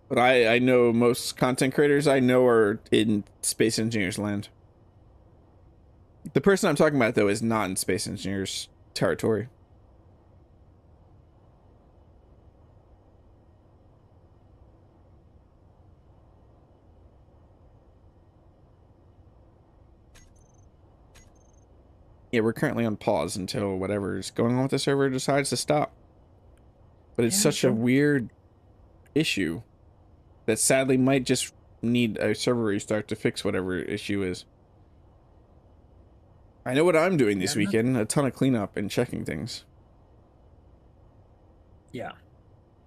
Speaker 1: But I know most content creators I know are in Space Engineers land. The person I'm talking about, though, is not in Space Engineers territory. Yeah, we're currently on pause until whatever's going on with the server decides to stop. But it's such a weird issue that sadly might just need a server restart to fix whatever issue is. I know what I'm doing this weekend, a ton of cleanup and checking things.
Speaker 4: Yeah.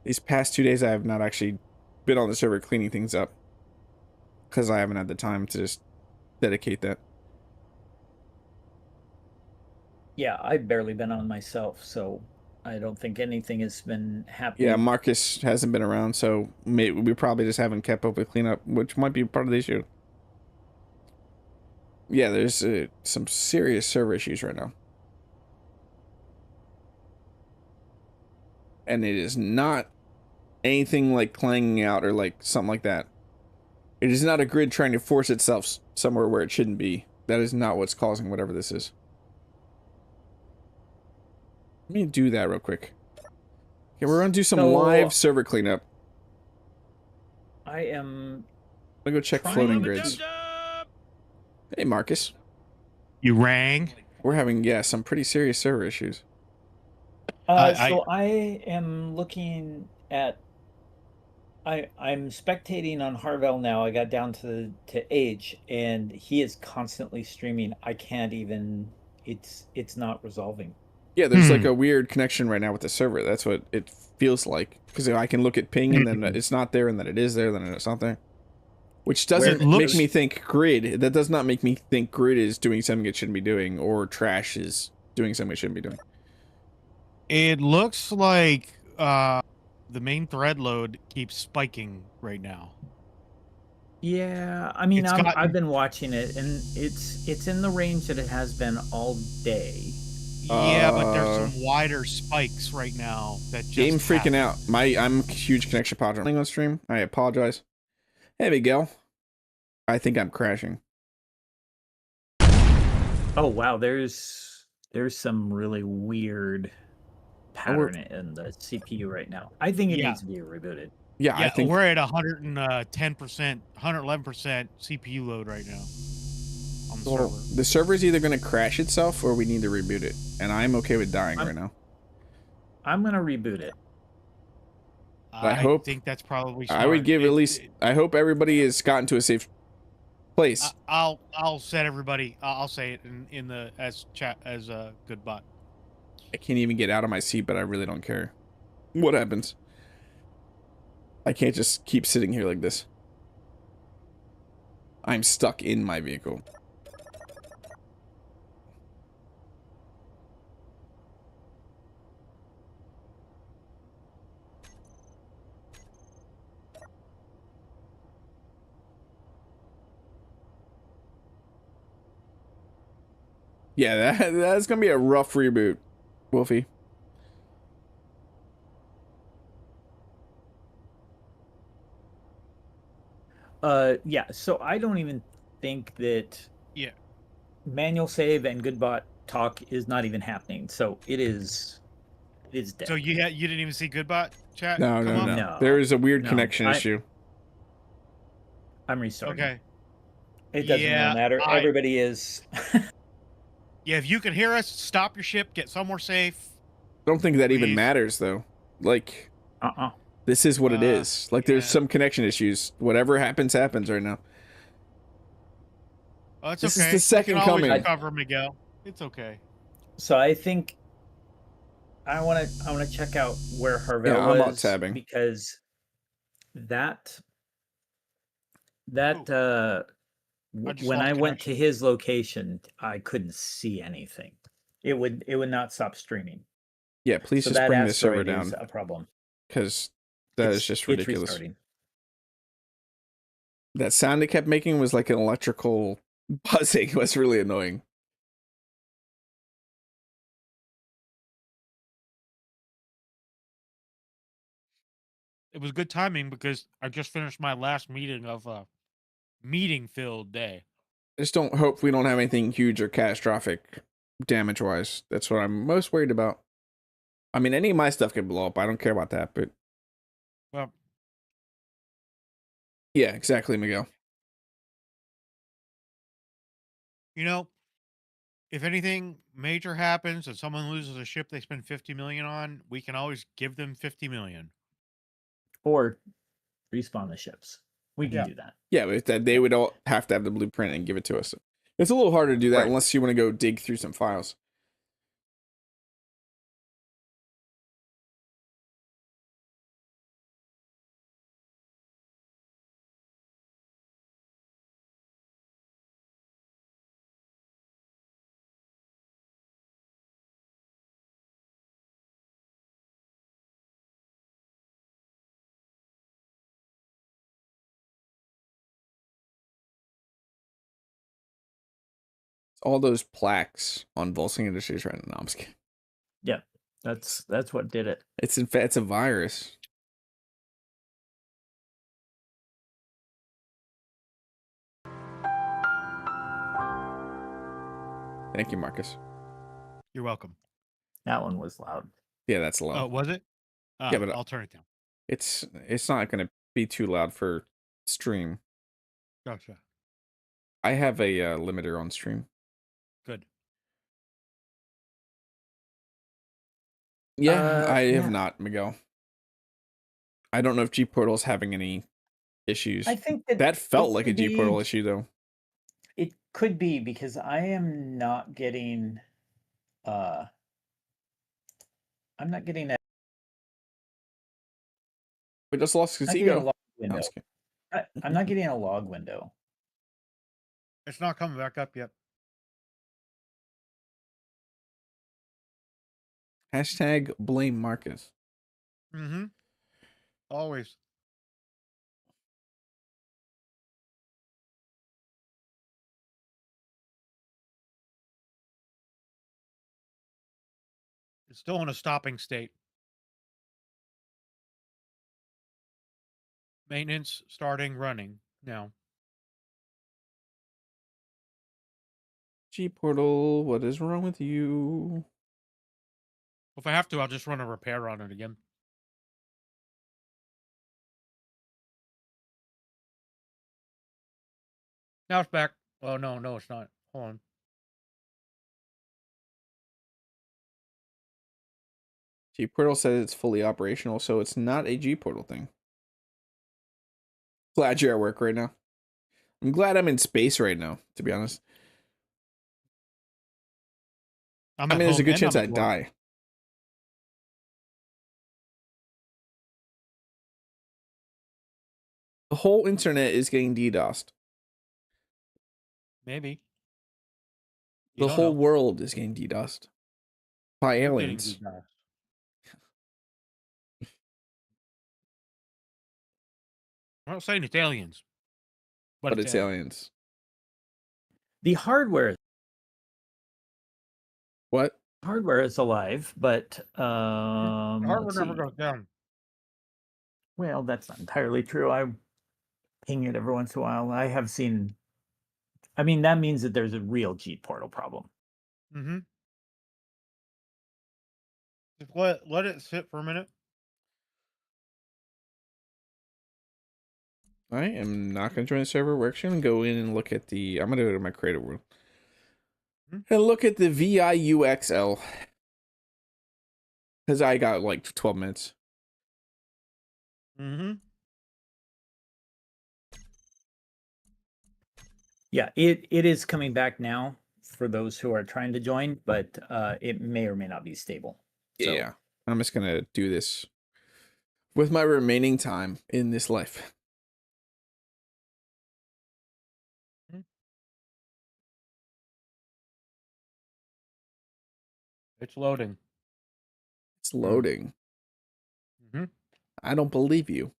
Speaker 1: These past 2 days I have not actually been on the server cleaning things up because I haven't had the time to just dedicate that.
Speaker 4: Yeah, I've barely been on myself, so I don't think anything has been happening.
Speaker 1: Yeah, Marcus hasn't been around, so we probably just haven't kept up with cleanup, which might be part of the issue. Yeah, there's some serious server issues right now. And it is not anything like clanging out or like something like that. It is not a grid trying to force itself somewhere where it shouldn't be. That is not what's causing whatever this is. Let me do that real quick. Okay, we're gonna do some live server cleanup.
Speaker 4: I am.
Speaker 1: I'm gonna go check floating grids. Hey, Marcus.
Speaker 6: You rang?
Speaker 1: We're having, yeah, some pretty serious server issues.
Speaker 4: So I am looking at. I'm spectating on Harvell now. I got down to Age, and he is constantly streaming. I can't even. It's not resolving.
Speaker 1: Yeah, there's like a weird connection right now with the server. That's what it feels like. Because I can look at ping and then it's not there, and then it is there, then it's not there. Which doesn't make me think grid. That does not make me think grid is doing something it shouldn't be doing, or trash is doing something it shouldn't be doing.
Speaker 6: It looks like the main thread load keeps spiking right now.
Speaker 4: Yeah, I mean, I've been watching it, and it's in the range that it has been all day.
Speaker 6: Yeah, but there's some wider spikes right now that just
Speaker 1: game freaking out. I'm a huge connection problem on stream. I apologize. Hey, Miguel. I think I'm crashing.
Speaker 4: Oh wow, there's some really weird pattern in the CPU right now. I think it needs to be rebooted.
Speaker 1: Yeah, I think
Speaker 6: we're at 110%, 111% CPU load right now on the server.
Speaker 1: The server is either going to crash itself or we need to reboot it, and I'm okay with dying right now.
Speaker 4: I'm going to reboot it.
Speaker 1: I
Speaker 6: think that's probably smart.
Speaker 1: I would give at least. I hope everybody has gotten to a safe place.
Speaker 6: I'll set everybody. I'll say it in the as a good bot.
Speaker 1: I can't even get out of my seat, but I really don't care what happens. I can't just keep sitting here like this. I'm stuck in my vehicle. Yeah, that's gonna be a rough reboot, Wolfie.
Speaker 4: Yeah, so I don't even think that manual save and good bot talk is not even happening. So it's dead.
Speaker 6: So you didn't even see good bot chat?
Speaker 1: No. There is a weird connection issue.
Speaker 4: I'm restarting.
Speaker 6: Okay.
Speaker 4: It doesn't really matter. Everybody is.
Speaker 6: Yeah, if you can hear us, stop your ship, get somewhere safe.
Speaker 1: I don't think that even matters though. Like, This is what it is. Like, there's
Speaker 6: yeah.
Speaker 1: some connection issues. Whatever happens, happens right now.
Speaker 6: Oh, it's
Speaker 1: This
Speaker 6: okay.
Speaker 1: is the second
Speaker 6: we can always
Speaker 1: coming.
Speaker 6: recover, Miguel. It's okay.
Speaker 4: So I think I want to check out where Harvell
Speaker 1: Yeah, I'm out
Speaker 4: was
Speaker 1: tabbing.
Speaker 4: because that
Speaker 6: just
Speaker 4: when
Speaker 6: lost
Speaker 4: I went
Speaker 6: connection.
Speaker 4: to his location, I couldn't see anything. It would not stop streaming.
Speaker 1: Yeah, please
Speaker 4: So
Speaker 1: just
Speaker 4: that
Speaker 1: bring the server
Speaker 4: asteroid is
Speaker 1: down,
Speaker 4: a problem.
Speaker 1: because that is just ridiculous.
Speaker 4: It's restarting.
Speaker 1: That sound it kept making was like an electrical buzzing. It was really annoying.
Speaker 6: It was good timing because I just finished my last meeting of a meeting-filled day.
Speaker 1: I just don't hope we don't have anything huge or catastrophic damage-wise. That's what I'm most worried about. I mean, any of my stuff can blow up. I don't care about that, but
Speaker 6: Well,
Speaker 1: yeah, exactly, Miguel.
Speaker 6: you know, if anything major happens and someone loses a ship they spend 50 million on, we can always give them 50 million.
Speaker 4: Or respawn the ships. We can
Speaker 6: Yeah.
Speaker 4: do that.
Speaker 1: Yeah, but that they would all have to have the blueprint and give it to us. It's a little harder to do that
Speaker 4: Right.
Speaker 1: unless you want to go dig through some files. All those plaques on Volsung Industries right now. I'm just kidding.
Speaker 4: Yeah. That's what did it.
Speaker 1: It's in fact, it's a virus. Thank you, Marcus.
Speaker 6: You're welcome.
Speaker 4: That one was loud.
Speaker 1: Yeah, that's loud.
Speaker 6: Oh, was it?
Speaker 1: Yeah, but
Speaker 6: I'll turn it down.
Speaker 1: it's not going to be too loud for stream.
Speaker 6: Gotcha.
Speaker 1: I have a limiter on stream.
Speaker 6: Good.
Speaker 1: Yeah, I
Speaker 4: yeah.
Speaker 1: have not, Miguel. I don't know if G Portal's having any issues.
Speaker 4: I think
Speaker 1: that felt
Speaker 4: it
Speaker 1: like a
Speaker 4: could
Speaker 1: G Portal
Speaker 4: be-
Speaker 1: issue, though.
Speaker 4: It could be because I am not getting I'm not getting that.
Speaker 1: We just lost
Speaker 4: I'm not getting a
Speaker 1: Caazego.
Speaker 4: log
Speaker 1: No,
Speaker 4: window.
Speaker 1: I'm just kidding.
Speaker 4: I'm not getting a log window.
Speaker 6: It's not coming back up yet.
Speaker 1: Hashtag blame Marcus.
Speaker 6: Mm-hmm. Always. It's still in a stopping state. Maintenance starting running now.
Speaker 1: G Portal, what is wrong with you?
Speaker 6: If I have to, I'll just run a repair on it again. Now it's back. Oh, no, it's not. Hold on.
Speaker 1: G Portal says it's fully operational, so it's not a G Portal thing. Glad you're at work right now. I'm glad I'm in space right now, to be honest. I mean, there's a good chance I'd die. The whole internet is getting DDoSed.
Speaker 6: Maybe.
Speaker 1: The whole world is getting DDoSed by aliens.
Speaker 6: I'm not saying it's aliens,
Speaker 1: But it's aliens.
Speaker 4: The hardware
Speaker 1: What?
Speaker 4: hardware is alive, but
Speaker 6: hardware
Speaker 4: let's
Speaker 6: never
Speaker 4: see.
Speaker 6: goes down.
Speaker 4: Well, that's not entirely true. I ping it every once in a while. I have seen. I mean, that means that there's a real G Portal problem.
Speaker 6: Mm-hmm. Just let it sit for a minute.
Speaker 1: I am not going to join the server. We're actually going to go in and look at the... I'm going to go to my creative world. And look at the VI-UXL. Because I got like 12 minutes.
Speaker 6: Mm-hmm.
Speaker 4: Yeah, it is coming back now for those who are trying to join, but it may or may not be stable. So,
Speaker 1: Yeah. I'm just gonna do this with my remaining time in this life.
Speaker 6: It's loading.
Speaker 1: It's loading.
Speaker 6: Mm-hmm.
Speaker 1: I don't believe you.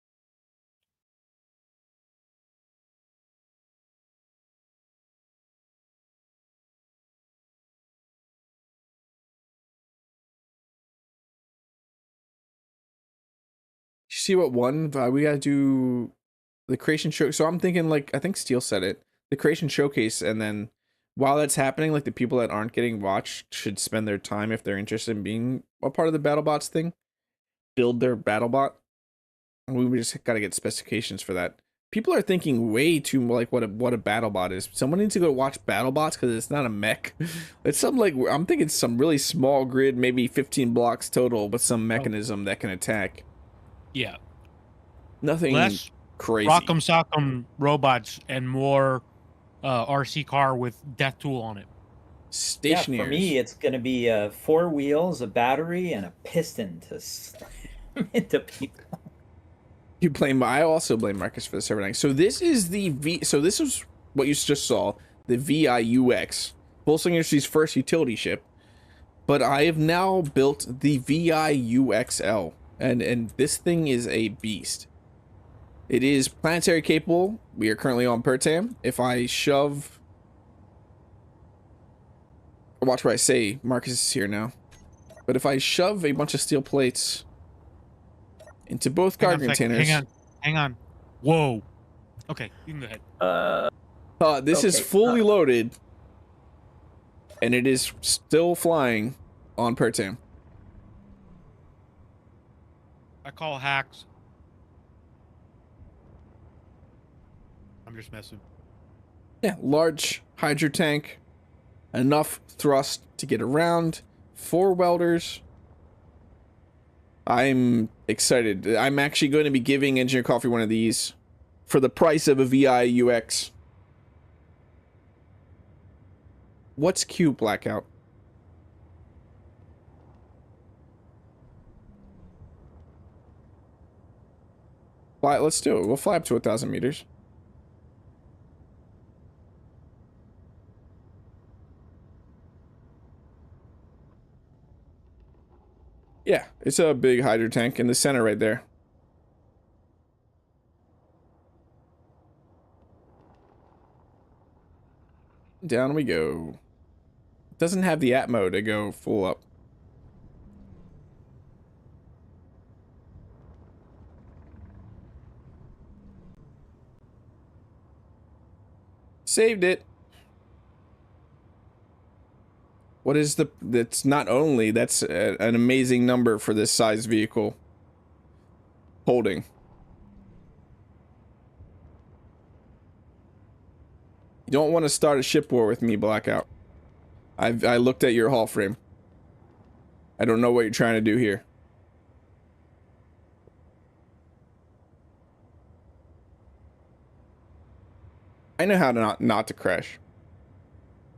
Speaker 1: You see what one? We gotta do the creation show. So I'm thinking, like, I think Steele said it. The creation showcase, and then while that's happening, like the people that aren't getting watched should spend their time, if they're interested in being a part of the BattleBots thing, build their BattleBot. And we just gotta get specifications for that. People are thinking way too like what a BattleBot is. Someone needs to go watch BattleBots because it's not a mech. It's something like, I'm thinking some really small grid, maybe 15 blocks total, but some mechanism that can attack.
Speaker 6: Yeah.
Speaker 1: Nothing
Speaker 6: Less
Speaker 1: crazy.
Speaker 6: Rock'em Sock'em robots and more RC car with death tool on it.
Speaker 1: Stationary.
Speaker 4: Yeah, for me, it's going to be 4 wheels, a battery, and a piston to slam into people.
Speaker 1: You blame. I also blame Marcus for the server hang. So this is the So this is what you just saw. The VI-UX, Volsung Industries' first utility ship. But I have now built the VI-UXL, and this thing is a beast. It is planetary capable. We are currently on Pertam. If I shove, watch what I say. Marcus is here now. But if I shove a bunch of steel plates into both cargo containers.
Speaker 6: Hang on. Whoa. Okay, you can go ahead.
Speaker 1: This is fully loaded, and it is still flying on Pertam.
Speaker 6: I call hacks. I'm just messing.
Speaker 1: Yeah, large hydro tank, enough thrust to get around, 4 welders. I'm excited. I'm actually going to be giving Engineer Coffee one of these for the price of a VI-UX. What's Q, Blackout? Fly, let's do it. We'll fly up to 1,000 meters. Yeah, it's a big hydro tank in the center right there. Down we go. It doesn't have the Atmo to go full up. Saved it. What is the... That's not only... That's an amazing number for this size vehicle. Holding. You don't want to start a ship war with me, Blackout. I looked at your hull frame. I don't know what you're trying to do here. I know how to not to crash.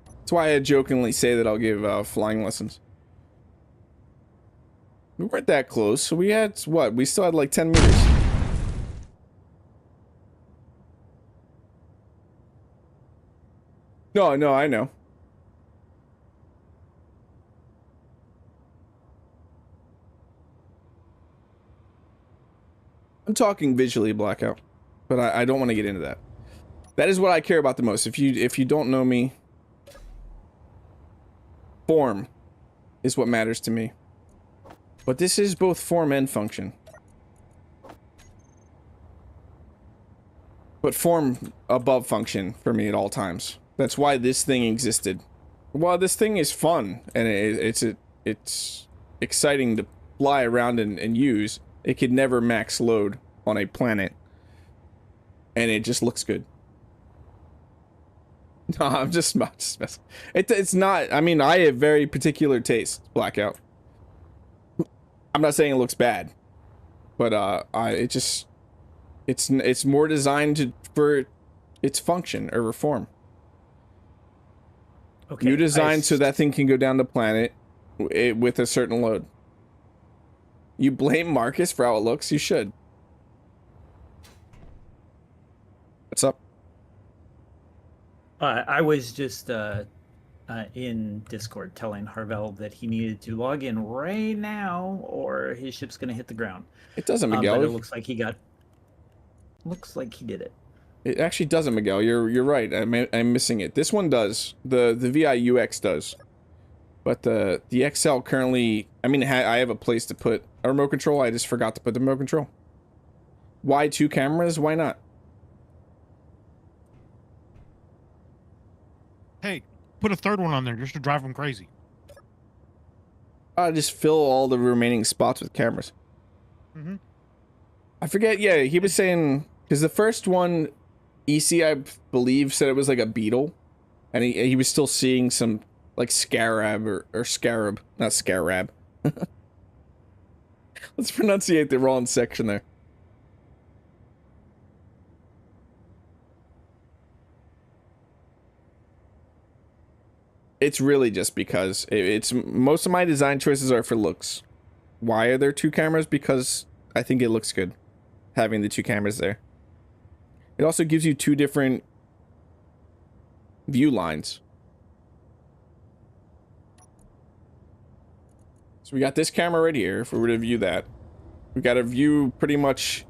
Speaker 1: That's why I jokingly say that I'll give flying lessons. We weren't that close, so we had, what? We still had like 10 meters. No, I know. I'm talking visually, Blackout, but I don't want to get into that. That is what I care about the most. If you don't know me, form is what matters to me. But this is both form and function. But form above function for me at all times. That's why this thing existed. Well, this thing is fun, and it's exciting to fly around and use. It could never max load on a planet, and it just looks good. No, I'm just messing. It's not. I mean, I have very particular taste, Blackout. I'm not saying it looks bad, but it just It's more designed for its function over form.
Speaker 4: Okay.
Speaker 1: You designed so that thing can go down the planet with a certain load. You blame Marcus for how it looks? You should. What's up?
Speaker 4: I was just in Discord telling Harvell that he needed to log in right now, or his ship's going to hit the ground.
Speaker 1: It doesn't, Miguel.
Speaker 4: But it looks like he got. Looks like he did it.
Speaker 1: It actually doesn't, Miguel. You're right. I'm missing it. This one does. The VI-UX does. But the XL currently, I mean, I have a place to put a remote control. I just forgot to put the remote control. Why 2 cameras? Why not?
Speaker 6: Hey, put a third one on there just to drive them crazy.
Speaker 1: I just fill all the remaining spots with cameras.
Speaker 6: Mm-hmm.
Speaker 1: I forget. Yeah, he was saying because the first one, EC, I believe, said it was like a beetle, and he was still seeing some like scarab or scarab, not scarab. Let's pronunciate the wrong section there. It's really just because it's most of my design choices are for looks. Why are there 2 cameras? Because I think it looks good having the 2 cameras there. It also gives you 2 different view lines. So we got this camera right here. If we were to view that, we got a view pretty much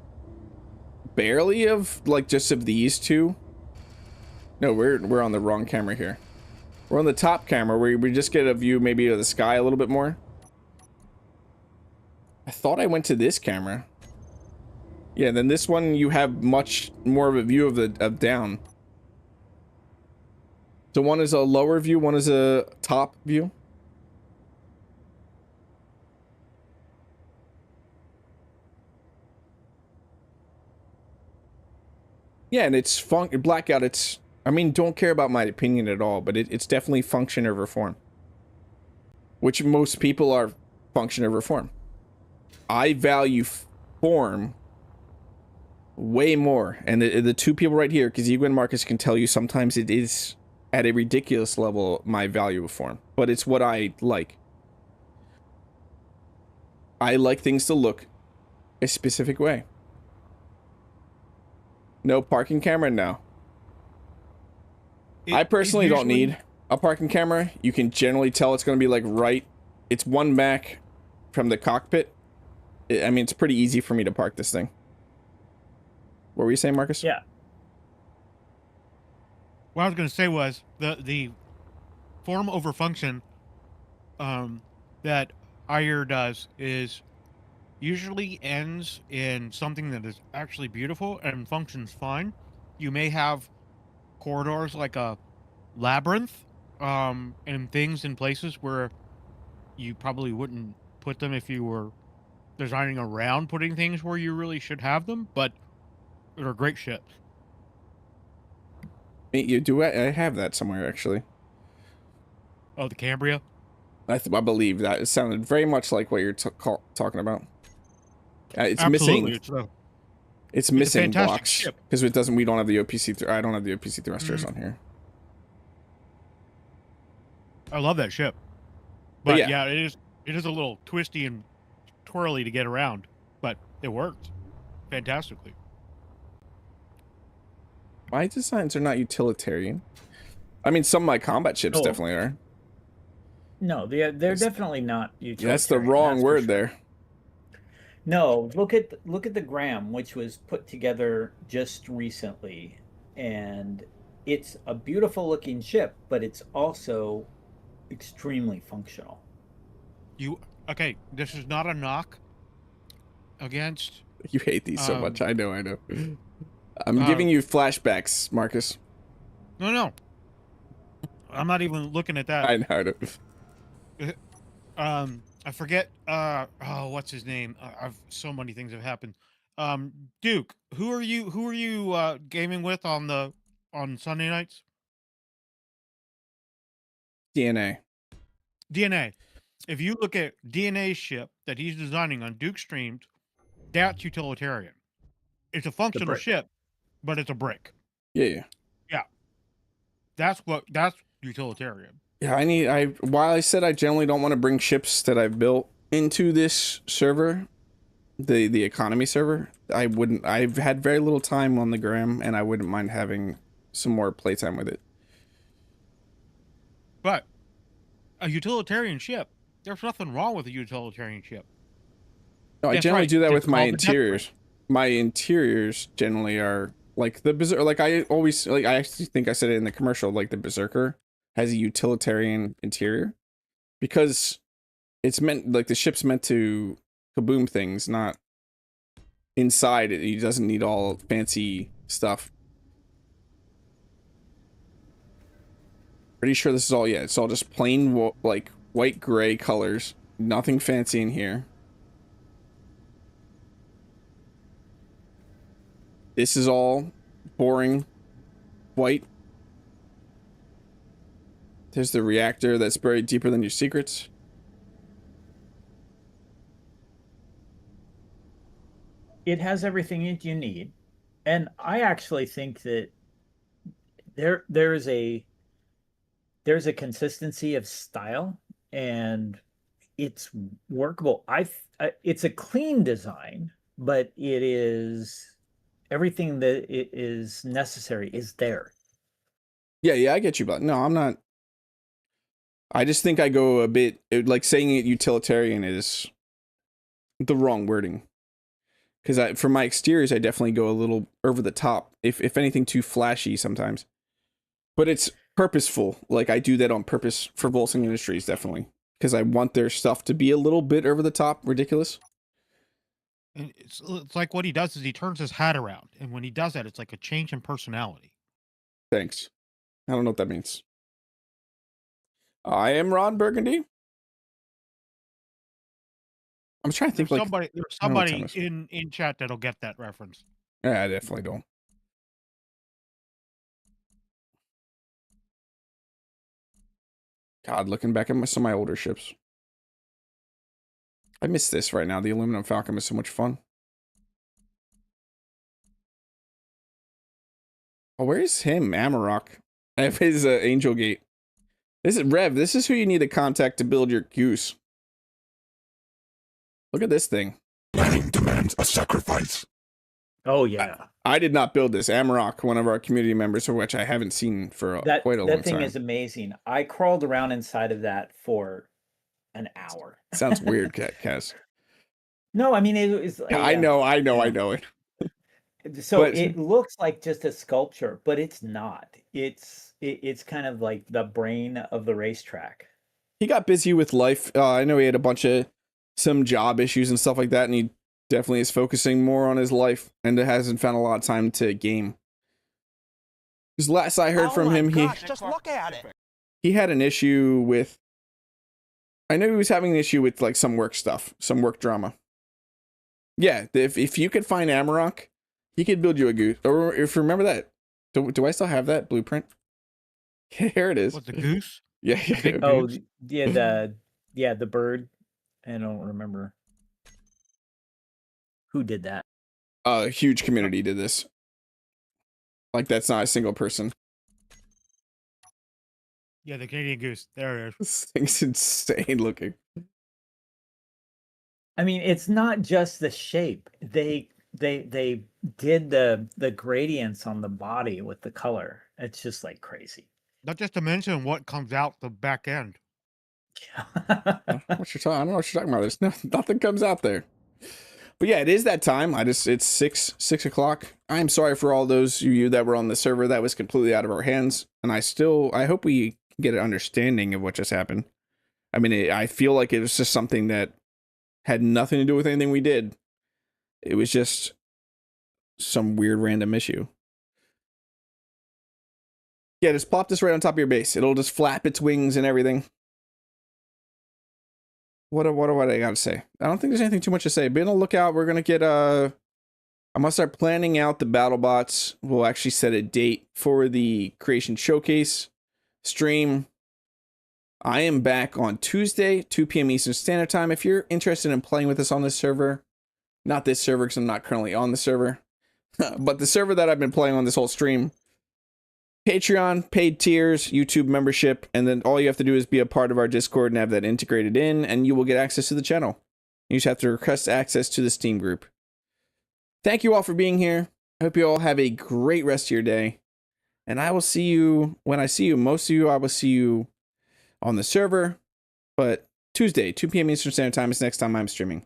Speaker 1: barely of like just of these 2. No, we're on the wrong camera here. We're on the top camera where we just get a view maybe of the sky a little bit more. I thought I went to this camera. Yeah, then this one you have much more of a view of down. So one is a lower view, one is a top view. Yeah, and it's blackout. It's, I mean, don't care about my opinion at all, but it's definitely function over form. Which most people are function over form. I value form way more. And the 2 people right here, Caazego and Marcus, can tell you sometimes it is at a ridiculous level my value of form. But it's what I like. I like things to look a specific way. No parking camera? No. I personally don't need a parking camera. You can generally tell it's going to be like right. It's 1 back from the cockpit. I mean, it's pretty easy for me to park this thing. What were you saying, Marcus?
Speaker 4: Yeah.
Speaker 6: What I was going to say was the form over function that Aegir does is usually ends in something that is actually beautiful and functions fine. You may have corridors like a labyrinth and things in places where you probably wouldn't put them if you were designing around putting things where you really should have them, but they're great ships.
Speaker 1: You do. I have that somewhere, actually.
Speaker 6: Oh, the Cambria?
Speaker 1: I believe that. It sounded very much like what you're talking about. It's
Speaker 6: Absolutely.
Speaker 1: missing. It's missing blocks
Speaker 6: ship.
Speaker 1: because it doesn't. We don't have the OPC. I don't have the OPC thrusters on here.
Speaker 6: I love that ship, but yeah, it is a little twisty and twirly to get around, but it works fantastically.
Speaker 1: My designs are not utilitarian. I mean, some of my combat ships definitely are.
Speaker 4: No, they're definitely not utilitarian.
Speaker 1: That's the wrong word there.
Speaker 4: No, look at the Gram, which was put together just recently, and it's a beautiful looking ship, but it's also extremely functional.
Speaker 6: Okay, this is not a knock against.
Speaker 1: You hate these so much. I know. I'm giving you flashbacks, Marcus.
Speaker 6: No. I'm not even looking at that.
Speaker 1: I know.
Speaker 6: I forget. What's his name? So many things have happened. Duke, who are you gaming with on Sunday nights?
Speaker 1: DNA. If
Speaker 6: you look at DNA's ship that he's designing on Duke streams, that's utilitarian. It's a functional
Speaker 4: brick.
Speaker 6: ship, but it's a brick.
Speaker 1: Yeah.
Speaker 6: That's utilitarian.
Speaker 1: Yeah, while I said I generally don't want to bring ships that I've built into this server, the economy server, I've had very little time on the gram, and I wouldn't mind having some more playtime with it.
Speaker 6: But a utilitarian ship, there's nothing wrong with a utilitarian ship.
Speaker 1: No, I
Speaker 6: That's
Speaker 1: generally
Speaker 6: right,
Speaker 1: do that
Speaker 6: it's
Speaker 1: with my
Speaker 6: called the depth
Speaker 1: interiors. My interiors generally are like the berserker. Like I always like. I actually think I said it in the commercial. Like the berserker has a utilitarian interior because it's meant like the ship's meant to kaboom things, not inside it. He doesn't need all fancy stuff. Pretty sure this is all. Yeah, it's all just plain like white gray colors. Nothing fancy in here. This is all boring white. There's the reactor that's buried deeper than your secrets.
Speaker 4: It has everything that you need. And I actually think that there's a consistency of style, and it's workable. It's a clean design, but it is everything that it is necessary is there.
Speaker 1: Yeah, I get you, but no, I'm not. I just think I go a bit like saying it utilitarian is the wrong wording. Because for my exteriors, I definitely go a little over the top. If anything, too flashy sometimes. But it's purposeful. Like I do that on purpose for Volsung Industries, definitely. Because I want their stuff to be a little bit over the top, ridiculous.
Speaker 6: And it's like what he does is he turns his hat around, and when he does that, it's like a change in personality.
Speaker 1: Thanks. I don't know what that means. I am Ron Burgundy. I'm trying to think
Speaker 6: There's
Speaker 1: like
Speaker 6: somebody in chat that'll get that reference.
Speaker 1: Yeah, I definitely don't. God, looking back at some of my older ships. I miss this right now. The aluminum Falcon is so much fun. Oh, where is him? Ammorok. I have his Angel Gate. This is Rev. This is who you need to contact to build your goose. Look at this thing.
Speaker 3: Planning demands a sacrifice.
Speaker 4: Oh yeah,
Speaker 1: I did not build this. Ammorok, one of our community members, for which I haven't seen for quite a long time.
Speaker 4: That thing is amazing. I crawled around inside of that for an hour.
Speaker 1: Sounds weird, Kaz.
Speaker 4: No, I mean it was.
Speaker 1: I know it.
Speaker 4: So it looks like just a sculpture, but it's not. It's kind of like the brain of the racetrack.
Speaker 1: He got busy with life. I know he had some job issues and stuff like that, and he definitely is focusing more on his life and hasn't found a lot of time to game. Because last I heard from him,
Speaker 7: just look at it.
Speaker 1: He had an issue with. I know he was having an issue with like some work stuff, some work drama. Yeah, if you could find Ammorok, he could build you a goose. Or if you remember that, do I still have that blueprint? Here it is.
Speaker 6: What, the goose?
Speaker 1: Yeah.
Speaker 4: Oh yeah, the bird. I don't remember who did that.
Speaker 1: A huge community did this. Like that's not a single person.
Speaker 6: Yeah, the Canadian goose. There it is.
Speaker 1: This thing's insane looking.
Speaker 4: I mean, it's not just the shape. They did the gradients on the body with the color. It's just like crazy.
Speaker 6: Not just to mention what comes out the back end.
Speaker 1: I don't know what you're talking about. There's nothing comes out there. But yeah, it is that time. It's 6 o'clock. I'm sorry for all those of you that were on the server that was completely out of our hands. And I hope we get an understanding of what just happened. I mean, I feel like it was just something that had nothing to do with anything we did. It was just some weird random issue. Yeah, just plop this right on top of your base. It'll just flap its wings and everything. What do I gotta say? I don't think there's anything too much to say. Be on the lookout. We're gonna get I'm gonna start planning out the battle bots. We'll actually set a date for the creation showcase stream. I am back on Tuesday, 2 p.m. Eastern Standard Time. If you're interested in playing with us on this server, not this server because I'm not currently on the server, But the server that I've been playing on this whole stream, Patreon, paid tiers, YouTube membership, and then all you have to do is be a part of our Discord and have that integrated in, and you will get access to the channel. You just have to request access to the Steam group. Thank you all for being here. I hope you all have a great rest of your day. And I will see you when I see you. Most of you, I will see you on the server. But Tuesday, 2 p.m. Eastern Standard Time is next time I'm streaming.